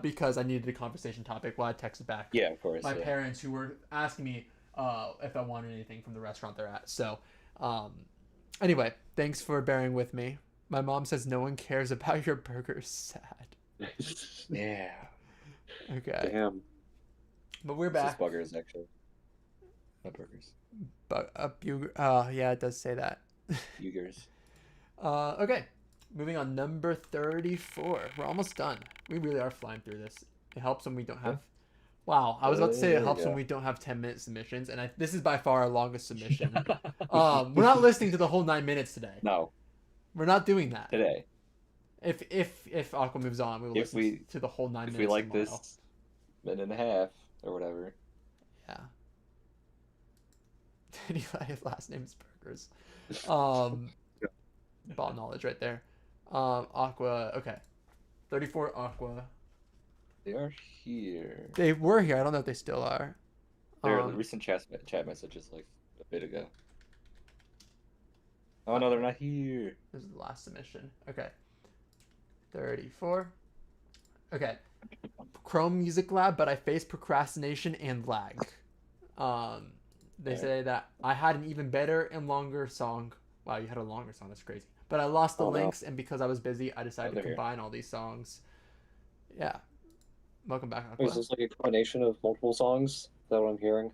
because I needed a conversation topic while I texted back Yeah, of course. my Yeah. parents who were asking me if I wanted anything from the restaurant they're at. So, anyway, thanks for bearing with me. My mom says no one cares about your burgers. Sad. Yeah. Okay, Damn. but we're It's just back. buggers actually. Not burgers. But yeah, it does say that. Bugers. Okay, moving on. Number 34. We're almost done. We really are flying through this. It helps when we don't have. Wow, I was about to say it There you helps when go. we don't have 10-minute submissions, and this is by far our longest submission. We're not listening to the whole 9 minutes today. No, We're not doing that. today. If Aqua moves on, we will If listen to the whole 9 If minutes. we like tomorrow. this minute and a half or whatever. Yeah. His last name is Burgers. Ball knowledge right there. Aqua. Okay. 34 Aqua. They are here. They were here. I don't know if they still are. Their recent chat messages like a bit ago. Oh no, they're not here. This is the last submission. Okay. 34. Okay. Chrome Music Lab, but I face procrastination and lag. They Okay. say that I had an even better and longer song. Wow, you had a longer song. That's crazy. But I lost the Oh, no. links, and because I was busy, I decided to they're here. combine all these songs. Yeah. Welcome back, Aqua. Is this like a combination of multiple songs? Is that what I'm hearing?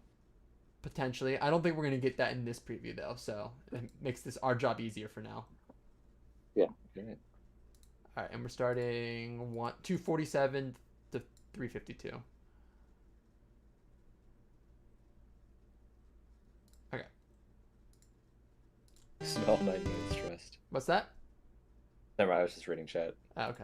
Potentially. I don't think we're going to get that in this preview, though, so it makes our job easier for now. Okay. All right, and we're starting 247 to 352. Okay. Smell 9 minutes stressed. What's that? Never mind, I was just reading chat. Oh, okay.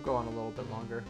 go on a little bit longer.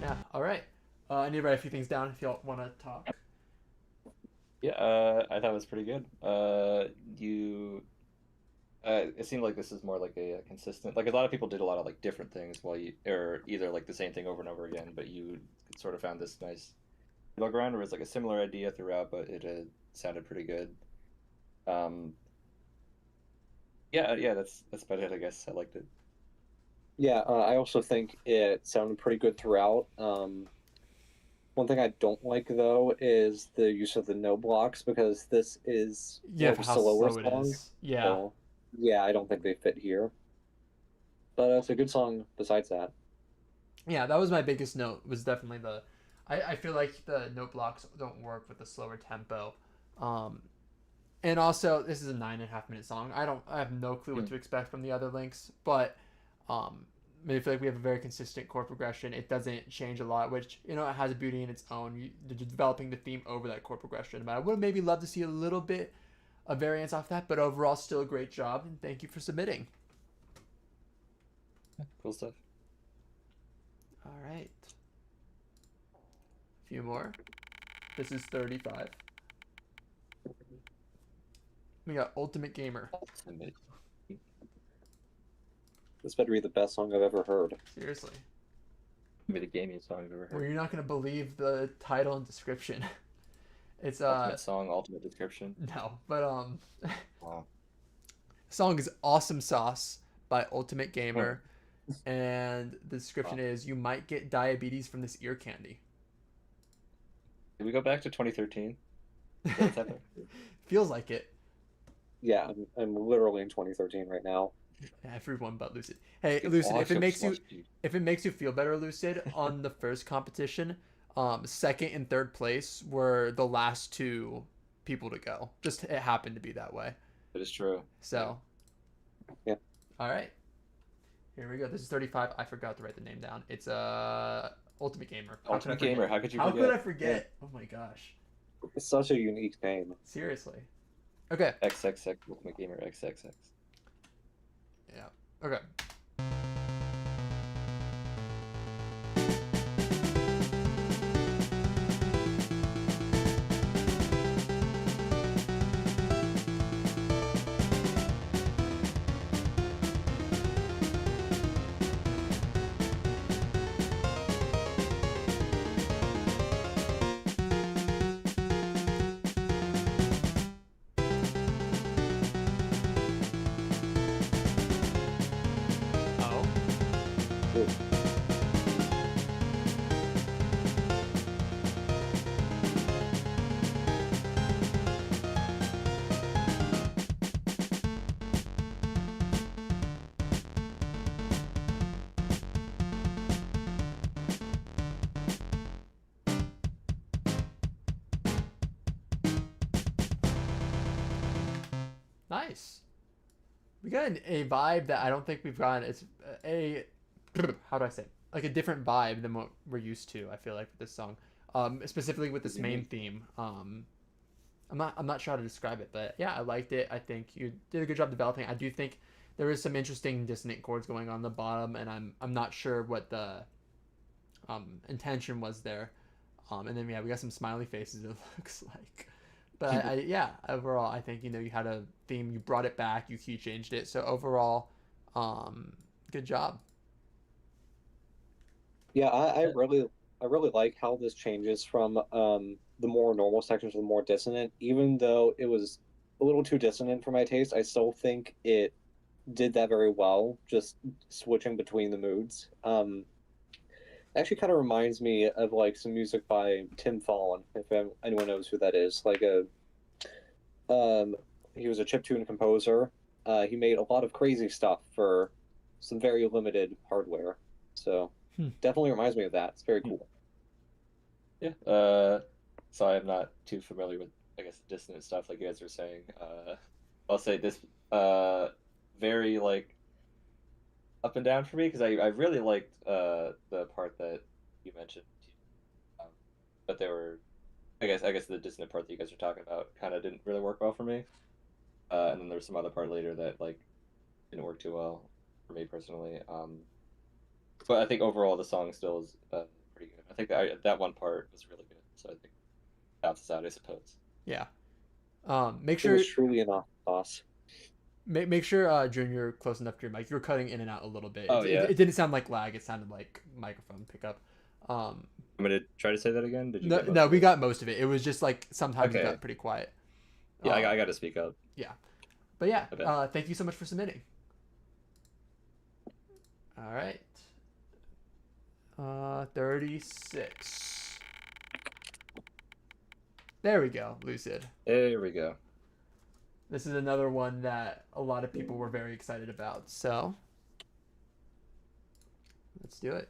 Yeah. All right. I need to write a few things down if y'all want to talk. Yeah, I thought it was pretty good. You it seemed like this is more like a consistent. Like a lot of people did a lot of like different things while you, or either like the same thing over and over again. But you sort of found this nice middle ground where it's like a similar idea throughout, but it sounded pretty good. Um, yeah, that's about it, I guess. I liked it. Yeah, I also think it sounded pretty good throughout. One thing I don't like though is the use of the no blocks because this is Yeah, more of for a how slower slow it song. is. Yeah. So, yeah, I don't think they fit here. But it's a good song besides that. Yeah, that was my biggest note. Was definitely the. I feel like the note blocks don't work with the slower tempo. And also, this is a 9.5 minute song. I have no clue what Mm. to expect from the other links, but I feel like we have a very consistent chord progression. It doesn't change a lot, which it has a beauty in its own. You're developing the theme over that chord progression. But I would maybe love to see a little bit of variance off that. But overall, still a great job, and thank you for submitting. Cool stuff. All right, a few more. This is 35. We got Ultimate Gamer. Ultimate. This better be the best song I've ever heard. Seriously. Maybe the gaming song I've ever Well, heard. you're not gonna believe the title and description. It's Ultimate song, ultimate description. no, but Wow. the song is Awesome Sauce by Ultimate Gamer, and the description Wow. is you might get diabetes from this ear candy. Did we go back to 2013? What's happening? Feels like it. Yeah, I'm literally in 2013 right now. Everyone but Lucid. Hey, Dude, Lucid, all I if it feel makes you slushy. if it makes you feel better, Lucid, on the first competition, second and third place were the last two people to go. Just it happened to be that way. That is true. So, Yeah. all right. Here we go. This is 35. I forgot to write the name down. It's Ultimate Gamer. How could I Ultimate forget? Gamer, how could you How forget? could I forget? Oh my gosh. It's such a unique name. Seriously. Okay. XXX, Ultimate Gamer XXX. Yeah. Okay. Oh. Ooh. Nice. We got a vibe that I don't think we've gotten. It's a how do I say it? Like a different vibe than what we're used to. I feel like with this song, specifically with this main theme. I'm not sure how to describe it, but yeah, I liked it. I think you did a good job developing. I do think there is some interesting dissonant chords going on the bottom, and I'm not sure what the intention was there. And then yeah, we got some smiley faces. It looks like. But yeah, overall, I think you had a theme. You brought it back. You key changed it. So overall, good job. Yeah, I really like how this changes from the more normal sections to the more dissonant. Even though it was a little too dissonant for my taste, I still think it did that very well, just switching between the moods. Actually kind of reminds me of like some music by Tim Fallon, if anyone knows who that is. He was a chiptune composer. He made a lot of crazy stuff for some very limited hardware. So definitely reminds me of that. It's very cool. Yeah. So I'm not too familiar with, I guess, dissonant stuff like you guys were saying. I'll say this very like up and down for me because I really liked the part that you mentioned, um, but there were I guess the dissonant part that you guys were talking about kind of didn't really work well for me. And then there's some other part later that like didn't work too well for me personally. But I think overall the song still is pretty good. I think that one part was really good, so I think bounces out, I suppose. Yeah. Make It sure was truly an boss. make sure June, you're close enough to your mic. You were cutting in and out a little bit. Oh, It, yeah? it didn't sound like lag. It sounded like microphone pickup. Um, I'm gonna try to say that again. Did you no, get most no, of we it? got most of it. It was just like sometimes it Okay. got pretty quiet. Yeah, Um, I got to speak up. yeah, but yeah. I bet. Thank you so much for submitting. All right. 36. There we go, Lucid. There we go. This is another one that a lot of people were very excited about. So let's do it.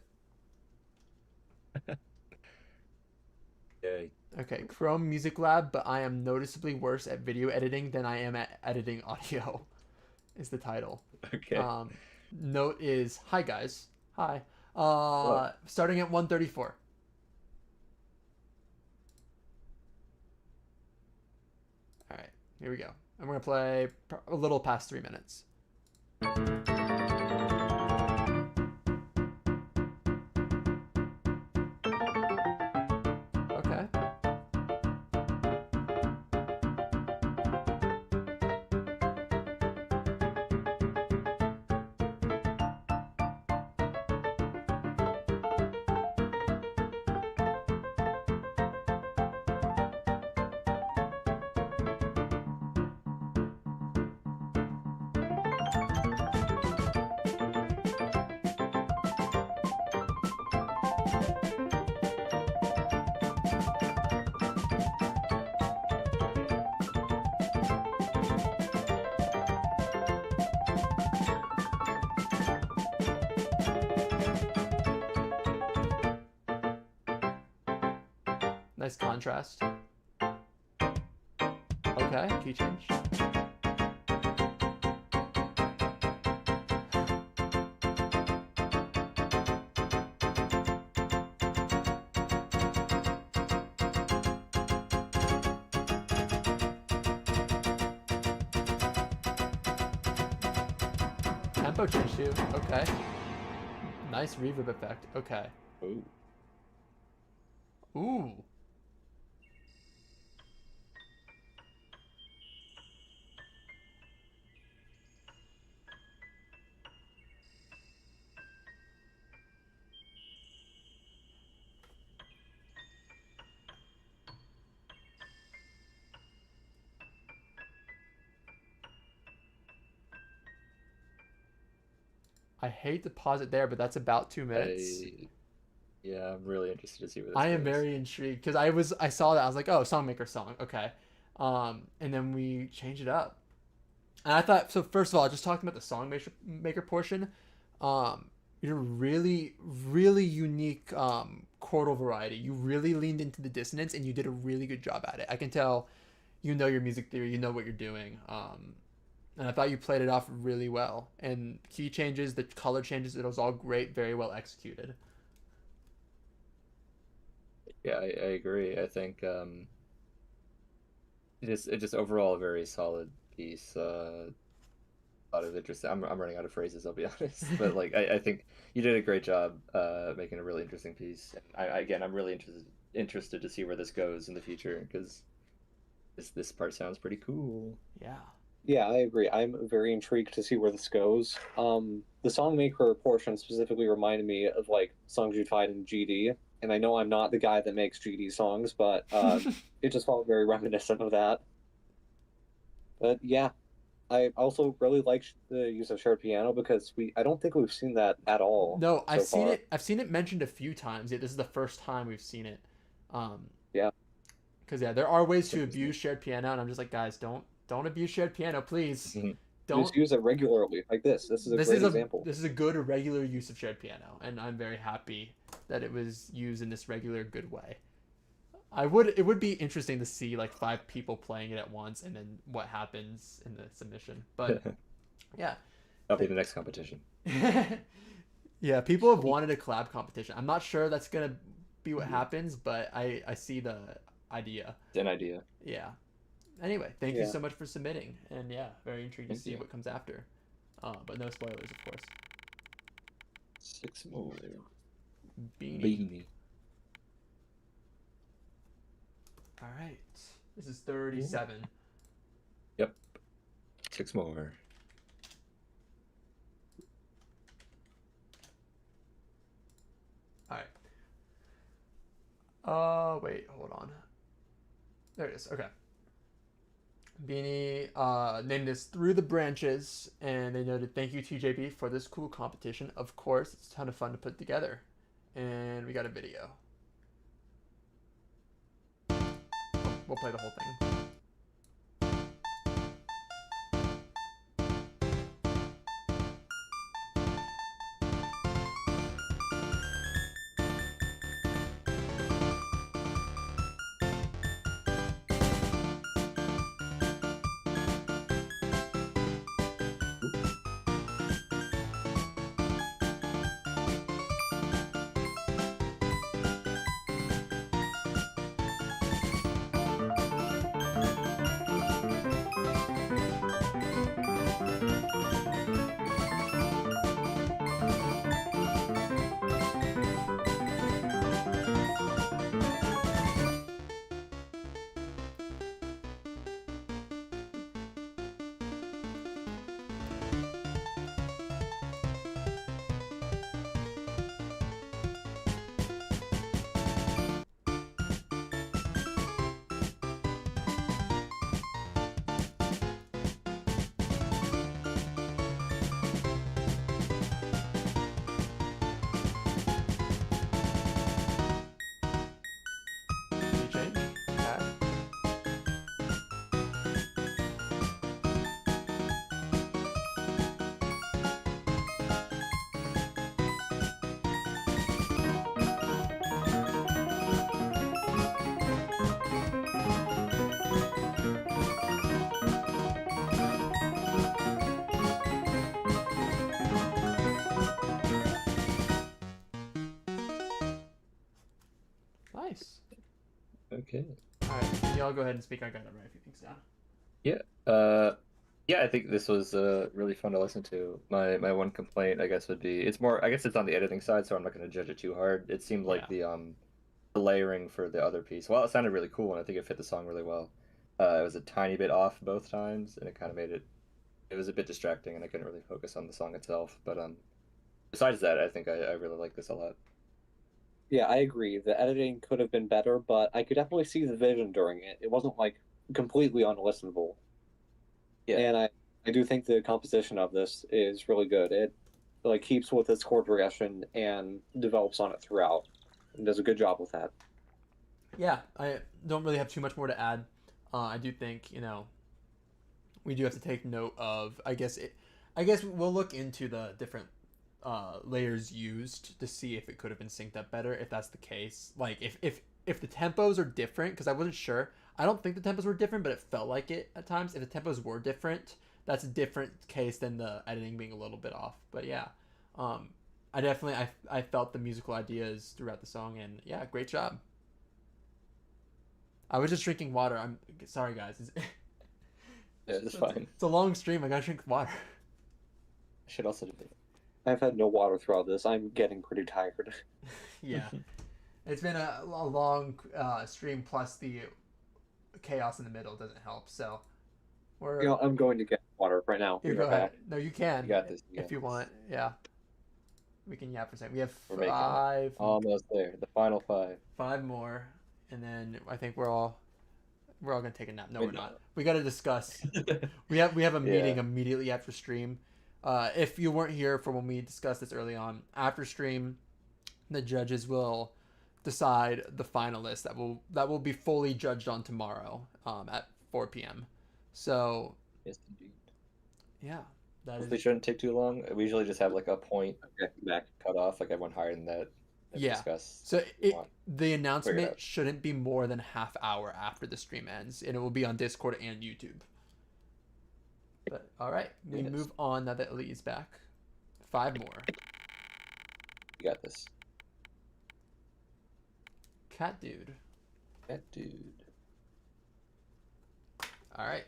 Yay. Okay, Chrome Music Lab, but I am noticeably worse at video editing than I am at editing audio, is the title. Okay. Note is, hi guys. Hi. Hello. Starting at 134. All right, here we go. And we're going to play a little past 3 minutes. Okay. Nice contrast. Okay, key change. Tempo change too. Okay. Nice reverb effect. Okay. Ooh. Ooh. I hate to pause it there, but that's about 2 minutes. Yeah, I'm really interested to see where this I am goes. very intrigued because I saw that I was like, oh, Songmaker song, okay, and then we changed it up, and I thought so. First of all, just talking about the Songmaker portion, you're really unique chordal variety. You really leaned into the dissonance, and you did a really good job at it. I can tell, you know your music theory, you know what you're doing, and I thought you played it off really well. And key changes, the color changes, it was all great, very well executed. Yeah, I agree. I think it just overall a very solid piece. A lot of interesting. I'm running out of phrases. I'll be honest, but like I think you did a great job making a really interesting piece. And again, I'm really interested to see where this goes in the future because this part sounds pretty cool. Yeah. Yeah, I agree. I'm very intrigued to see where this goes. The Songmaker portion specifically reminded me of like songs you'd find in GD, and I know I'm not the guy that makes GD songs, but it just felt very reminiscent of that. But yeah, I also really liked the use of shared piano because I don't think we've seen that at all. No, I've so seen far. it. I've seen it mentioned a few times. Yeah, this is the first time we've seen it. Yeah. Because yeah, there are ways to abuse shared piano, and I'm just like, guys, don't abuse shared piano, please. don't. use it regularly, like this. This is a great example. This is a good regular use of shared piano, and I'm very happy that it was used in this regular good way. It would be interesting to see like 5 people playing it at once and then what happens in the submission. But yeah. That'll be the next competition. Yeah, people have wanted a collab competition. I'm not sure that's gonna be what happens, but I see the idea. It's an idea. Yeah. Anyway, thank you so much for submitting, and yeah, very intrigued to see what comes after. But no spoilers, of course. 6 more. Beanie. All right, this is 37. Yep. 6 more. All right. Wait, hold on. There it is. Okay. Beanie named this Through the Branches, and they noted, thank you, TJB, for this cool competition. Of course, it's a ton of fun to put together. And we got a video. We'll play the whole thing. Nice. Okay. All right, can y'all go ahead and speak? I got to write a few things down. Yeah, I think this was really fun to listen to. My one complaint, I guess, would be it's more. I guess it's on the editing side, so I'm not going to judge it too hard. It seemed like the layering for the other piece. Well, it sounded really cool, and I think it fit the song really well. It was a tiny bit off both times, and it kind of made it. It was a bit distracting, and I couldn't really focus on the song itself. But besides that, I think I really like this a lot. Yeah, I agree. The editing could have been better, but I could definitely see the vision during it. It wasn't like completely unlistenable. Yeah. And I do think the composition of this is really good. It like keeps with its chord progression and develops on it throughout. And does a good job with that. Yeah, I don't really have too much more to add. I do think, we do have to take note of, I guess we'll look into the different layers used to see if it could have been synced up better, if that's the case. Like if the tempos are different, because I wasn't sure. I don't think the tempos were different, but it felt like it at times. If the tempos were different, that's a different case than the editing being a little bit off. But yeah, I definitely I felt the musical ideas throughout the song, and yeah, great job. I was just drinking water. I'm sorry, guys. Yeah, it's fine. It's a long stream. I gotta drink water. I should also do that. I've had no water throughout this. I'm getting pretty tired. Yeah, it's been a long stream. Plus the chaos in the middle doesn't help. So we're. I'm going to get water right now. Here, go ahead. No, you can. You got this. If you want, yeah. We can yap for a second. We have We're making it. five. Almost there. The final 5. 5 more, and then I think we're all gonna take a nap. No, Wait, we're no. not. We gotta discuss. We have a meeting immediately after stream. If you weren't here for when we discussed this early on, after stream, the judges will decide the finalists that will be fully judged on tomorrow at 4 p.m. So Yes, indeed. Yeah, that Hopefully is. shouldn't take too long. We usually just have like a point Okay, back. cut off, like everyone higher than that we Yeah. discuss So if we want. the Figure it announcement out. shouldn't be more than half hour after the stream ends, and it will be on Discord and YouTube. But all right, we Yes. move on now that Elite is back. 5 more. You got this. Cat dude. That dude. All right.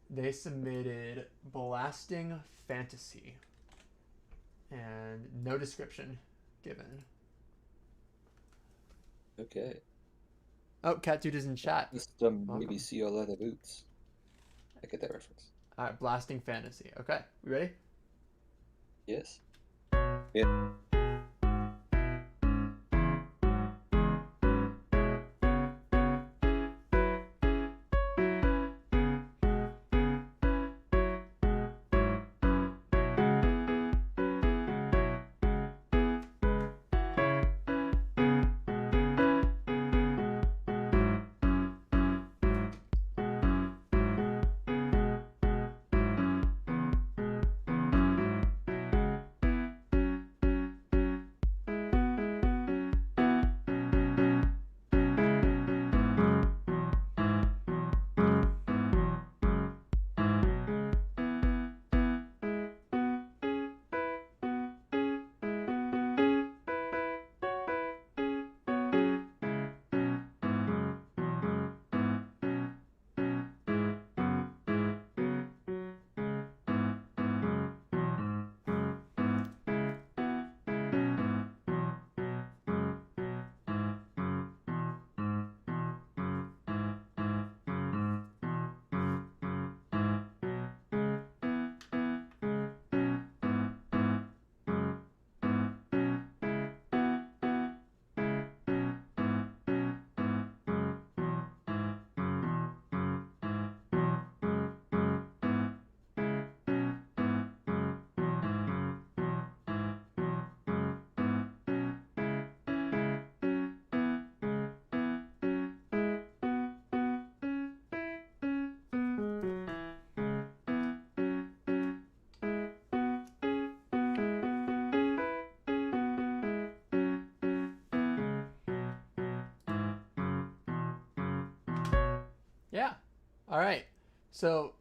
They submitted Blasting Fantasy and no description given. Okay. Oh, Cat dude is in chat. Some Welcome. maybe see all leather boots. I get that reference. All right, Blasting Fantasy. Okay, we ready? Yes. Yeah. Yeah. All right. So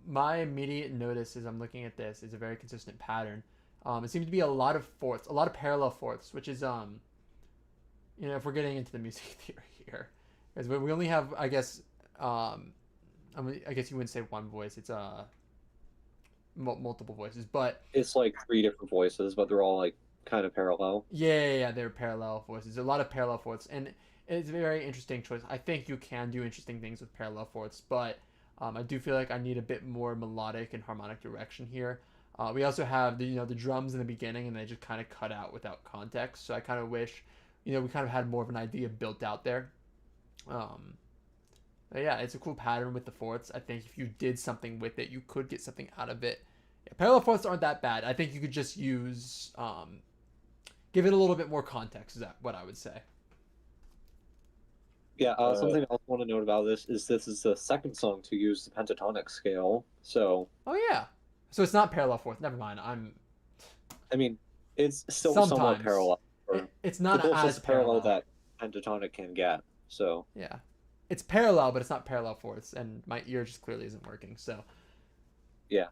my immediate notice as I'm looking at this is a very consistent pattern. It seems to be a lot of fourths, a lot of parallel fourths, which is if we're getting into the music theory here, because we only have, I guess, I guess you wouldn't say one voice. It's multiple voices, but It's like 3 different voices, but they're all like kind of parallel. yeah, they're parallel voices. A lot of parallel fourths, and it's a very interesting choice. I think you can do interesting things with parallel fourths, but I do feel like I need a bit more melodic and harmonic direction here. We also have the drums in the beginning, and they just kind of cut out without context. So I kind of wish we kind of had more of an idea built out there. Um, but yeah, it's a cool pattern with the fourths. I think if you did something with it, you could get something out of it. Yeah, parallel fourths aren't that bad. I think you could just use give it a little bit more context. Is that what I would say? Yeah, something else I want to note about this is the second song to use the pentatonic scale. So, Oh yeah. So it's not parallel fourth. Never mind. I mean, it's still Sometimes. somewhat parallel. It's The not as closest parallel parallel. that pentatonic can get. So, Yeah. It's parallel, but it's not parallel fourths, and my ear just clearly isn't working. So yeah.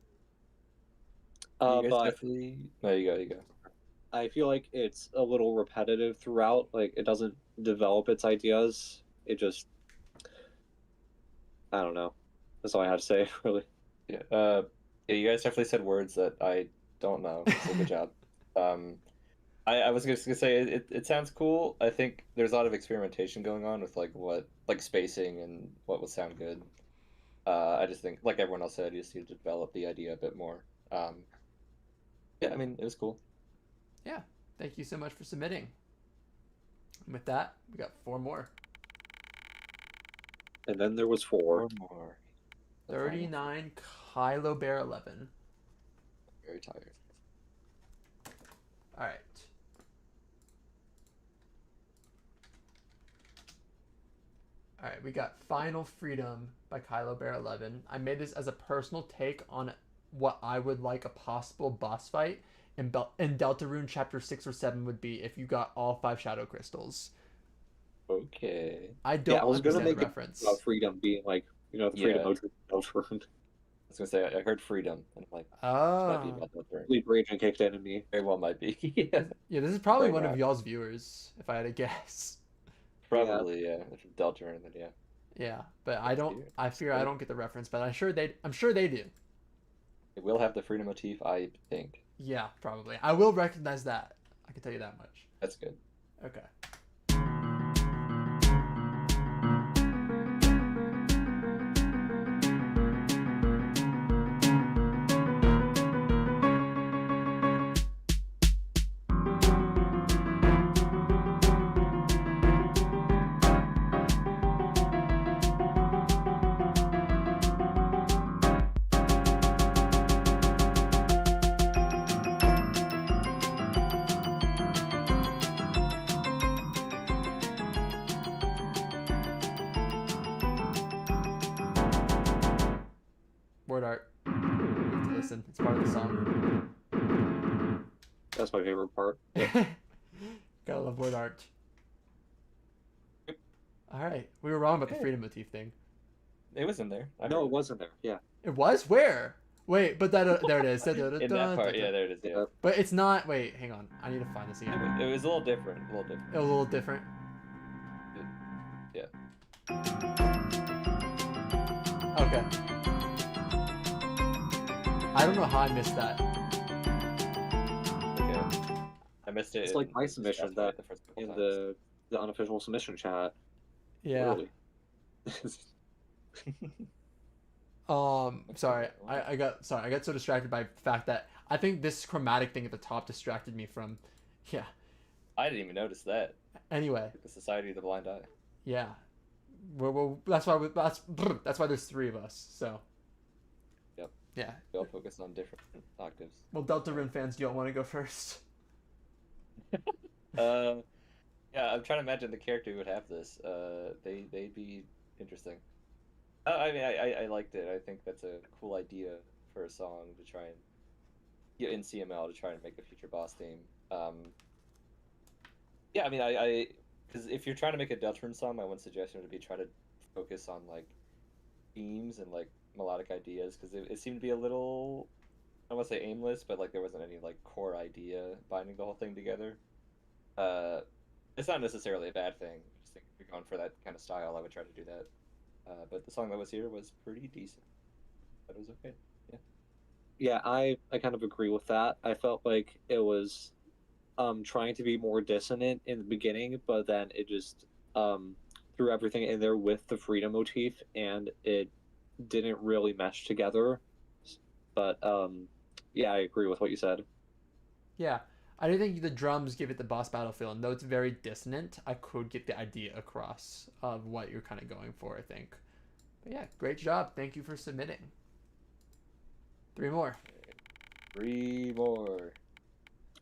You guys But definitely. No, you go. You go. I feel like it's a little repetitive throughout. Like, it doesn't develop its ideas. It just, I don't know. That's all I had to say, really. Yeah. Yeah. You guys definitely said words that I don't know. So good job. I was just gonna say it sounds cool. I think there's a lot of experimentation going on with like spacing and what would sound good. I just think, like everyone else said, you just need to develop the idea a bit more. Yeah, I mean, it was cool. yeah. Thank you so much for submitting. And with that, we got 4 more. And then there was 4. One more. The final. 39 Kylo Bear 11. Very tired. All right. All right, we got Final Freedom by Kylo Bear 11. I made this as a personal take on what I would like a possible boss fight in Deltarune Chapter 6 or 7 would be if you got all 5 Shadow Crystals. Okay. I Yeah, don't I was gonna understand make the it reference. about freedom being like, the freedom Yeah. of Deltarune. I was gonna say I heard freedom, and I'm like, this might be Oh. about that turn. Leap Rage and kicked in me. Very well might be. Yeah. Yeah, this is probably Right one now. of y'all's viewers, if I had to guess. Probably, yeah. If it's Deltarune, then yeah. Yeah, but I don't. Here. I fear I don't get the reference, but I'm sure they do. It will have the freedom motif, I think. Yeah, probably. I will recognize that. I can tell you that much. That's good. Okay. Word art. You have to listen. It's part of the song. That's my favorite part. Gotta love word art. All right, we were wrong about the freedom motif thing. It was in there. No, it wasn't there. Yeah. It was where? Wait, but that there it is. In that part, yeah, there it is. Yeah. But it's not. Wait, hang on. I need to find this again. It was a little different. A little different. It was a little different. Yeah. Okay. I don't know how I missed that. Okay. I missed it. It's like my submission that the first couple in times. the unofficial submission chat. Yeah. Really. Sorry. I got so distracted by the fact that I think this chromatic thing at the top distracted me from. Yeah. I didn't even notice that. Anyway. The Society of the Blind Eye. Yeah. Well, that's why there's 3 of us. So. Yep. Yeah. We all focus on different octaves. Well, Deltarune fans, do you want to go first? Yeah, I'm trying to imagine the character who would have this. They'd be interesting. I mean, I liked it. I think that's a cool idea for a song to try and get in CML to try and make a future boss theme. Yeah, I mean, because if you're trying to make a Deltarune song, my one suggestion would be try to focus on like themes and like melodic ideas, because it seemed to be a little, I don't want to say aimless, but like there wasn't any like core idea binding the whole thing together. It's not necessarily a bad thing. I just think if you're going for that kind of style, I would try to do that. But the song that was here was pretty decent. But it was okay. Yeah. Yeah, I kind of agree with that. I felt like it was trying to be more dissonant in the beginning, but then it just threw everything in there with the freedom motif, and it didn't really mesh together. But yeah, I agree with what you said. Yeah. I do think the drums give it the boss battle feel, and though it's very dissonant, I could get the idea across of what you're kind of going for, I think. But yeah, great job. Thank you for submitting. 3 more. 3 more.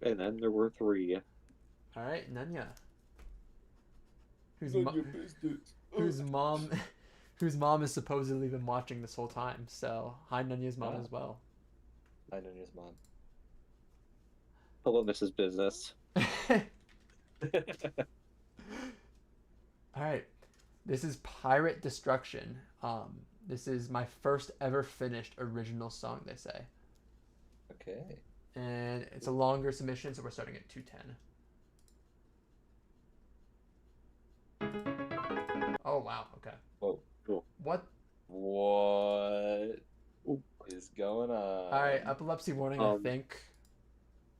And then there were 3. All right, Nanya. Whose mom has supposedly been watching this whole time. So hi, Nanya's mom as well. Hi, Nanya's mom. Hello, Mrs. Business. All right, this is Pirate Destruction. This is my first ever finished original song, they say. Okay. And it's a longer submission, so we're starting at 2:10. Oh wow, okay. Whoa. Cool. What? What is going on? All right, epilepsy warning, I think.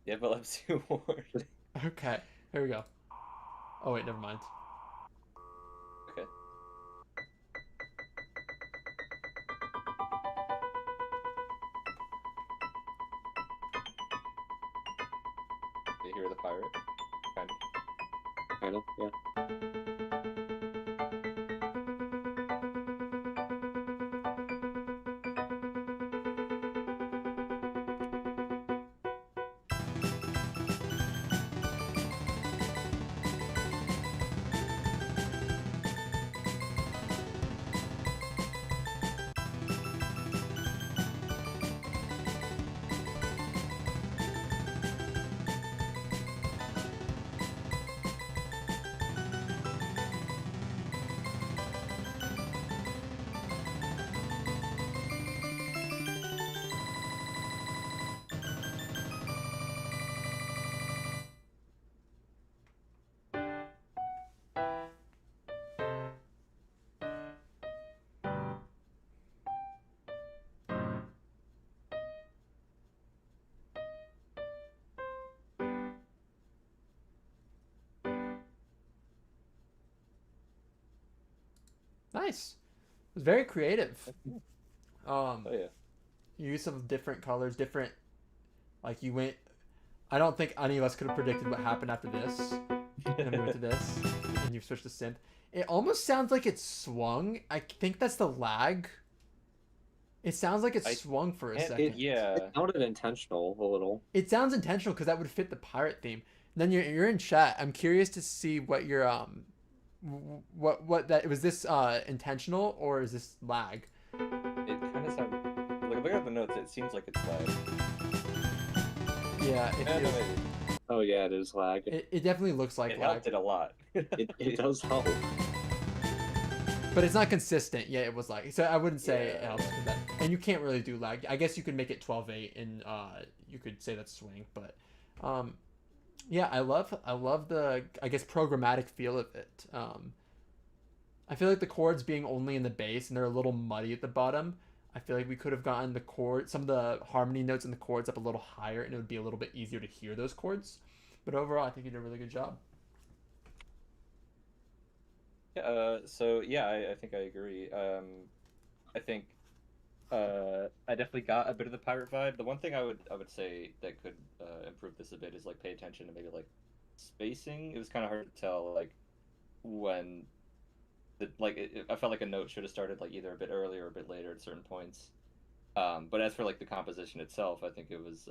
The epilepsy warning. Okay, here we go. Oh wait, never mind. Okay. You hear the pirate? Kind of, yeah. Nice. It was very creative. Oh yeah. Use of different colors, different. Like you went. I don't think any of us could have predicted what happened after this. And then we went to this, and you switched to synth. It almost sounds like it swung. I think that's the lag. It sounds like it I swung for a can't- second. yeah. It sounded intentional a little. It sounds intentional because that would fit the pirate theme. And then you're in chat. I'm curious to see what your what that was this intentional or is this lag? It kind of sounds like look at the notes. It seems like it's lag. Yeah, Yeah, no, feels, maybe. Oh yeah, it is lag. it definitely looks like It lag, helped it a lot. It does help. but it's not consistent. Yeah, it was lag. So I wouldn't say it Yeah. helps with that. And you can't really do lag. I guess you could make it 12/8 and you could say that's swing, but yeah, I love the I guess programmatic feel of it. I feel like the chords being only in the bass and they're a little muddy at the bottom. I feel like we could have gotten the chord, some of the harmony notes in the chords up a little higher, and it would be a little bit easier to hear those chords. But overall, I think you did a really good job. Yeah, so yeah, I think I agree. I think I definitely got a bit of the pirate vibe. The one thing I would say that could improve this a bit is like pay attention to maybe like spacing. It was kind of hard to tell like when I felt like a note should have started like either a bit earlier or a bit later at certain points. But as for like the composition itself, I think it was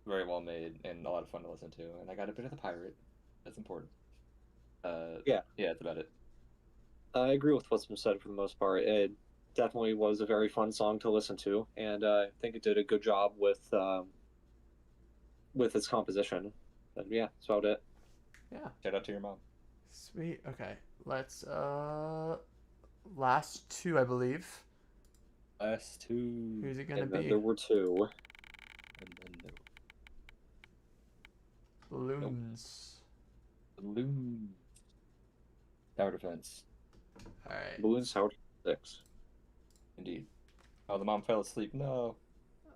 very well made and a lot of fun to listen to. And I got a bit of the pirate. That's important. Yeah, that's about it. I agree with what's been said for the most part. It definitely was a very fun song to listen to, and I think it did a good job with its composition. And yeah, that's about it. Yeah. Shout out to your mom. Sweet. Okay. Let's last two, I believe. Last two. Who's it gonna And then be? there were two. And then there Balloons. Balloon. Tower defense. All right. Balloon Sour 6. Indeed. Oh, the mom fell asleep. No.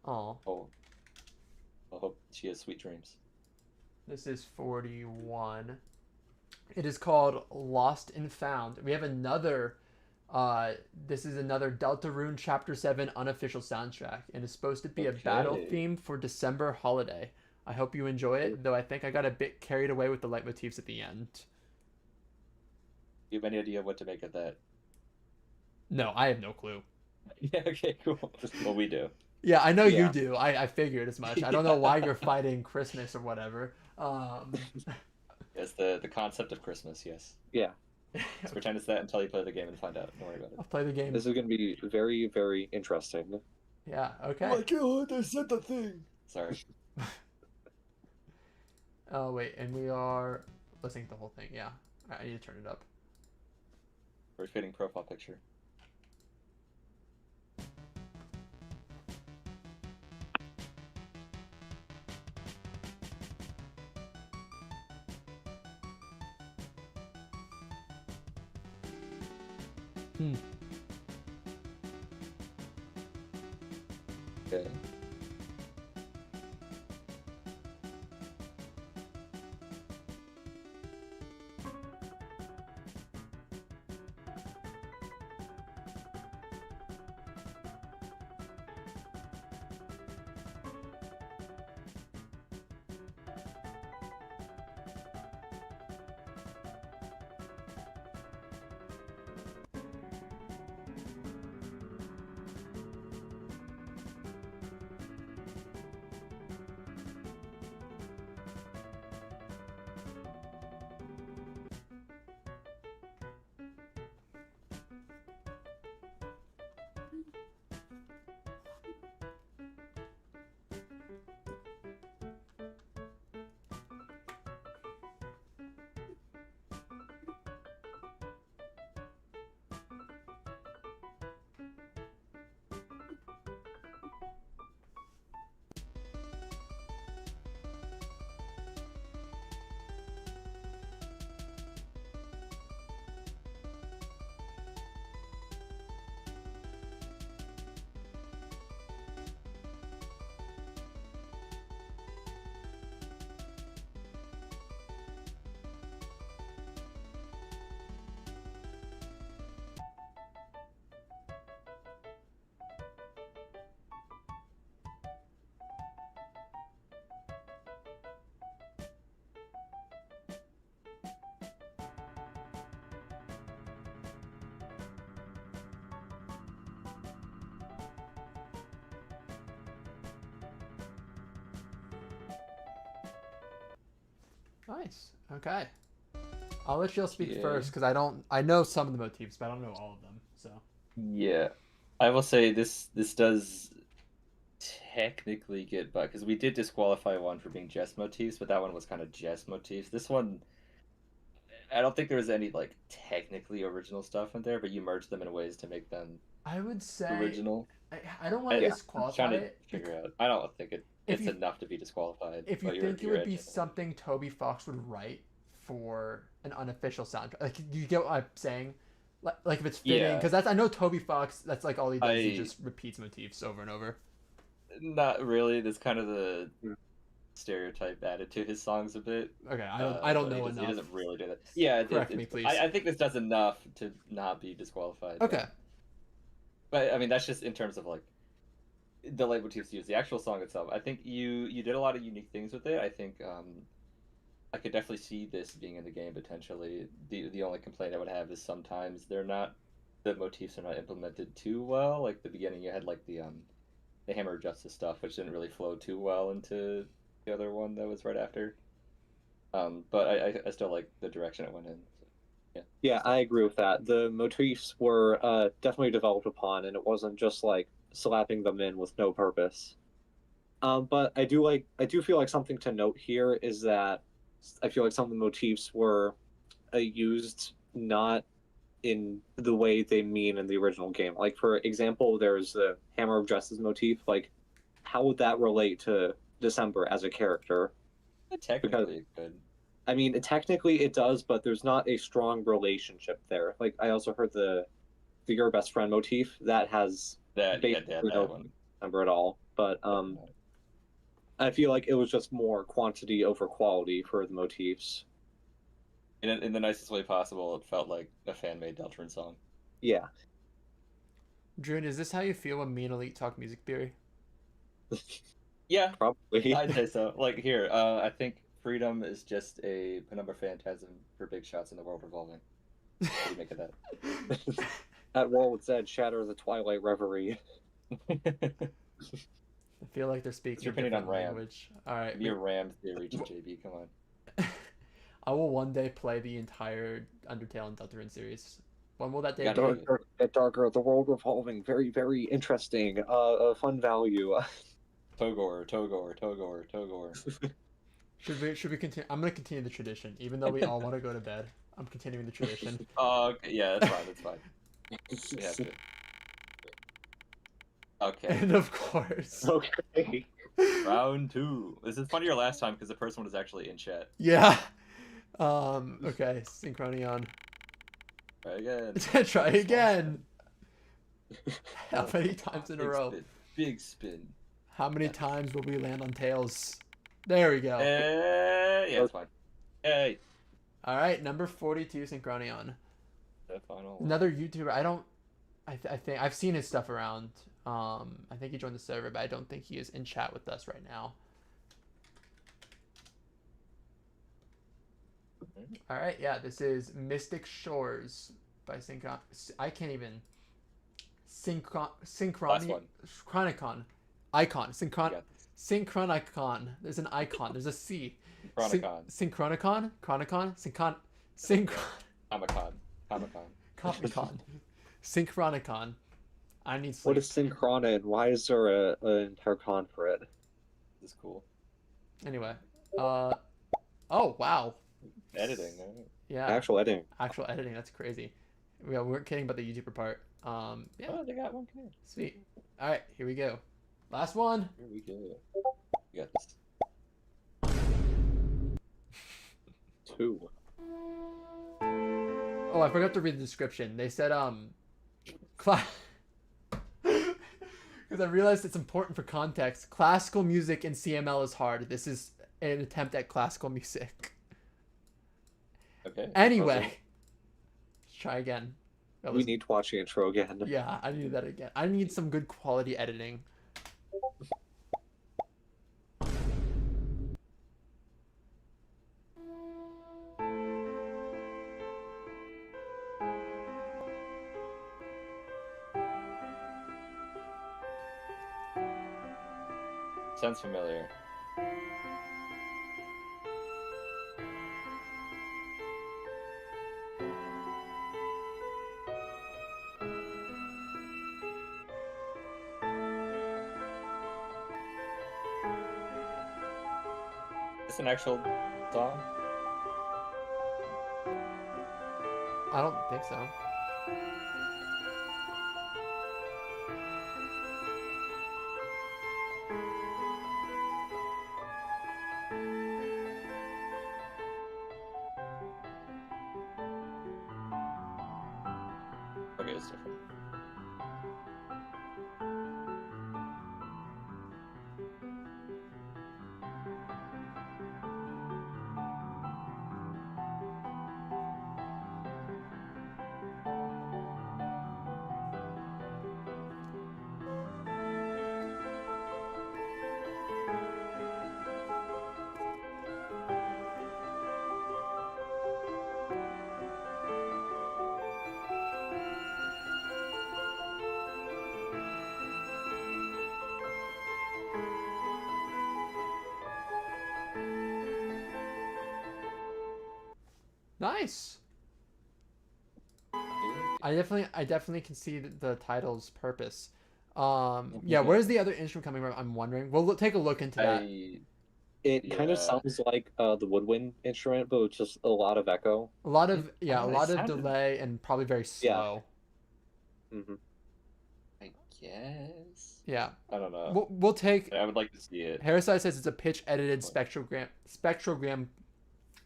Oh, Oh. I hope she has sweet dreams. this is 41. It is called Lost and Found. We have another. This is another Deltarune Chapter 7 unofficial soundtrack, and it's supposed to be a battle Okay. theme for December holiday. I hope you enjoy it, though I think I got a bit carried away with the leitmotifs at the end. Do you have any idea what to make of that? No, I have no clue. Yeah, okay, cool. Well, we do. Yeah, I know you Yeah. do. I figured as much. I don't know why you're fighting Christmas or whatever. It's the concept of Christmas, yes. Yeah, Let's pretend it's that until you play the game and find out. Don't worry about it. I'll play the game. this is going to be very, very interesting. Yeah, okay. god, I said the thing! Sorry. Oh, wait, and we are listening to the whole thing. Yeah, I need to turn it up. We're fitting profile picture. Hmm. Okay. Nice. Okay. I'll let you speak Yeah. first because I know some of the motifs, but I don't know all of them. So. Yeah, I will say this does technically get but because we did disqualify one for being jest motifs, but that one was kind of jest motifs. This one, I don't think there was any like technically original stuff in there, but you merged them in ways to make them I would say original. I don't want to I'm trying disqualify to it. figure out. I don't think If it's you enough to be disqualified. if you But think it you're would be edging it. something Toby Fox would write for an unofficial soundtrack, like you get what I'm saying, like if it's fitting, Yeah. because that's I know Toby Fox. That's like all he does. He I just repeats motifs over and over. Not really. That's kind of the stereotype added to his songs a bit. Okay, I don't but know he enough. doesn't really do that. Yeah, Correct me, please. I think this does enough to not be disqualified. Okay. But I mean, that's just in terms of like the leitmotifs used. The actual song itself, I think you did a lot of unique things with it. I think I could definitely see this being in the game potentially. The only complaint I would have is sometimes the motifs are not implemented too well. Like the beginning, you had like the Hammer of Justice stuff, which didn't really flow too well into the other one that was right after. But I still like the direction it went in. So, yeah. Yeah, I agree with that. The motifs were definitely developed upon, and it wasn't just like slapping them in with no purpose. But I do feel like something to note here is that I feel like some of the motifs were used not in the way they mean in the original game. Like for example, there's the Hammer of Justice motif. Like, how would that relate to December as a character? Technically, it could. I mean, technically it does, but there's not a strong relationship there. Like I also heard the Your Best Friend motif that has basically no one. December at all. But I feel like it was just more quantity over quality for the motifs. In the nicest way possible, it felt like a fan-made Deltarune song. Yeah. June, is this how you feel when me and Elite talk music theory? Yeah, Probably. I'd say so. Like here, I think freedom is just a penumbra phantasm for big shots in the world revolving. What do you make of that? At World's Edge, shatter the twilight reverie. I feel like they're speaking What's your a opinion on different Ram? language. All right. Your Ram theory, JB. Come on. I will one day play the entire Undertale and Deltarune series. When will that day Yeah, be? Darker, get darker. The world revolving. Very, very interesting. Fun value. Togor. Should we continue? I'm gonna continue the tradition, even though we all want to go to bed. I'm continuing the tradition. Oh, okay. Yeah, that's fine. That's fine. Yeah, okay. And of course. Okay. Round 2. This is funnier last time because the person was actually in chat. Yeah. Okay. Synchronion. Try again. Try again. How many times in a row? Big spin. How many times will we land on tails? There we go. Yeah, it's fine. Hey. All right, number 42, Synchronion. The final. Another YouTuber. I think I've seen his stuff around. I think he joined the server, but I don't think he is in chat with us right now. All right, yeah, this is Mystic Shores by Synchron. I can't even. Synchronicon. Synchronicon. There's an icon. There's a C. Synchronicon. Comic-Con. Synchronicon. I need sleep. What is Synchrona and why is there an entire con for it? This is cool. Anyway. Oh, wow. Editing. Yeah. Actual editing. Actual editing. That's crazy. We weren't kidding about the YouTuber part. Yeah. Oh, they got one clear. Sweet. All right, here we go. Last one. Here we go. We got this. 2. Oh, I forgot to read the description. They said because I realized it's important for context. Classical music in CML is hard. This is an attempt at classical music. Okay. Anyway, Okay. let's try again. We need to watch the intro again. Yeah, I need that again. I need some good quality editing. Sounds familiar. this an actual song? I don't think so. Okay, it's different. Nice. I definitely can see the title's purpose. Yeah, where's the other instrument coming from? I'm wondering. We'll take a look into that. It kind of Yeah. sounds like the woodwind instrument, but with just a lot of echo. A lot of It a lot of sounded- delay and probably very slow. Hmm. I guess. Yeah. I don't know. We'll take. I would like to see it. Harriside says it's a pitch edited spectrogram.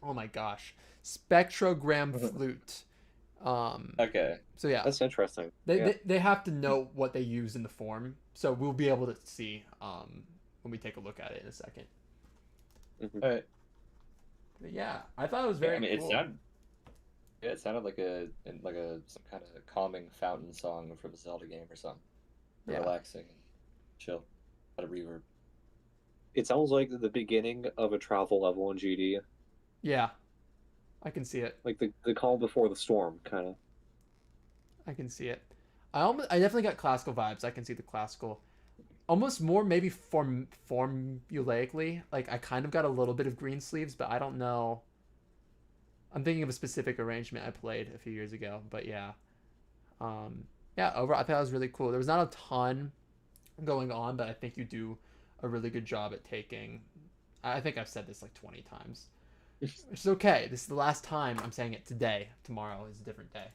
Oh my gosh, spectrogram flute. Okay. So yeah, That's interesting. they have to know what they use in the form, so we'll be able to see when we take a look at it in a second. Mhm. All right. But yeah, I thought it was very I mean, cool. it sounded like some kind of calming fountain song from a Zelda game or something. Yeah. Relaxing and chill. A reverb. It sounds like the beginning of a travel level in GD, Yeah, I can see it. like the calm before the storm, kind of. I can see it. I definitely got classical vibes. I can see the classical, almost more maybe formulaically. Like I kind of got a little bit of green sleeves, but I don't know. I'm thinking of a specific arrangement I played a few years ago, but yeah. Yeah, overall I thought it was really cool. There was not a ton going on, but I think you do a really good job at taking. I think I've said this like 20 times, which is okay. This is the last time I'm saying it today. Tomorrow is a different day.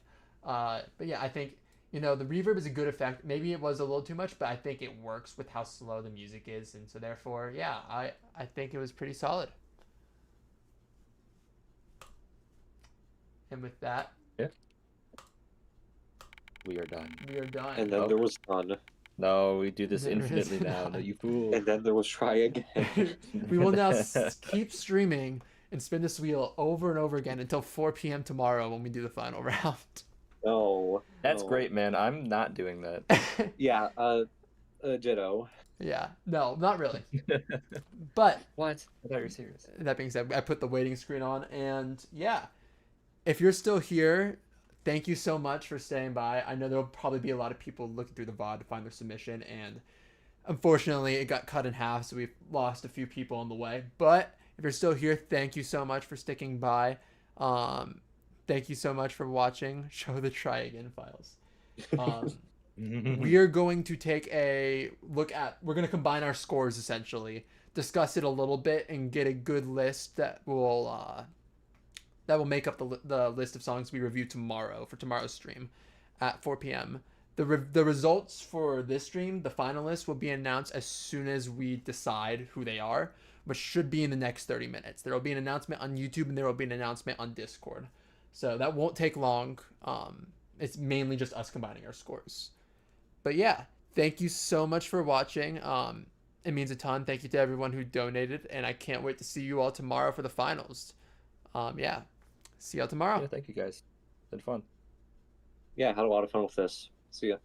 But yeah, I think the reverb is a good effect. Maybe it was a little too much, but I think it works with how slow the music is, and so therefore, yeah, I think it was pretty solid. And with that, Yeah. We are done. we are done. And then Oh. there was none. No, we do this There is infinitely now. none. No, you fool. And then there was try again. We will now keep streaming and spin this wheel over and over again until 4 p.m. tomorrow when we do the final round. No. That's no. great, man. I'm not doing that. Yeah. Ditto. Yeah, no, not really. But What? I thought you were serious. that being said, I put the waiting screen on, and yeah, if you're still here, thank you so much for staying by. I know there'll probably be a lot of people looking through the VOD to find their submission, and unfortunately, it got cut in half, so we've lost a few people on the way. But if you're still here, thank you so much for sticking by. Thank you so much for watching. Show the Try Again files. We are going to take a look at. We're going to combine our scores essentially, discuss it a little bit, and get a good list that will make up the list of songs we review tomorrow for tomorrow's stream at 4 p.m. The results for this stream, the finalists, will be announced as soon as we decide who they are, which should be in the next 30 minutes. There will be an announcement on YouTube and there will be an announcement on Discord. So that won't take long. It's mainly just us combining our scores. But yeah, thank you so much for watching. It means a ton. Thank you to everyone who donated, and I can't wait to see you all tomorrow for the finals. Yeah, see y'all tomorrow. Yeah, thank you guys. It's been fun. Yeah, had a lot of fun with this. See ya.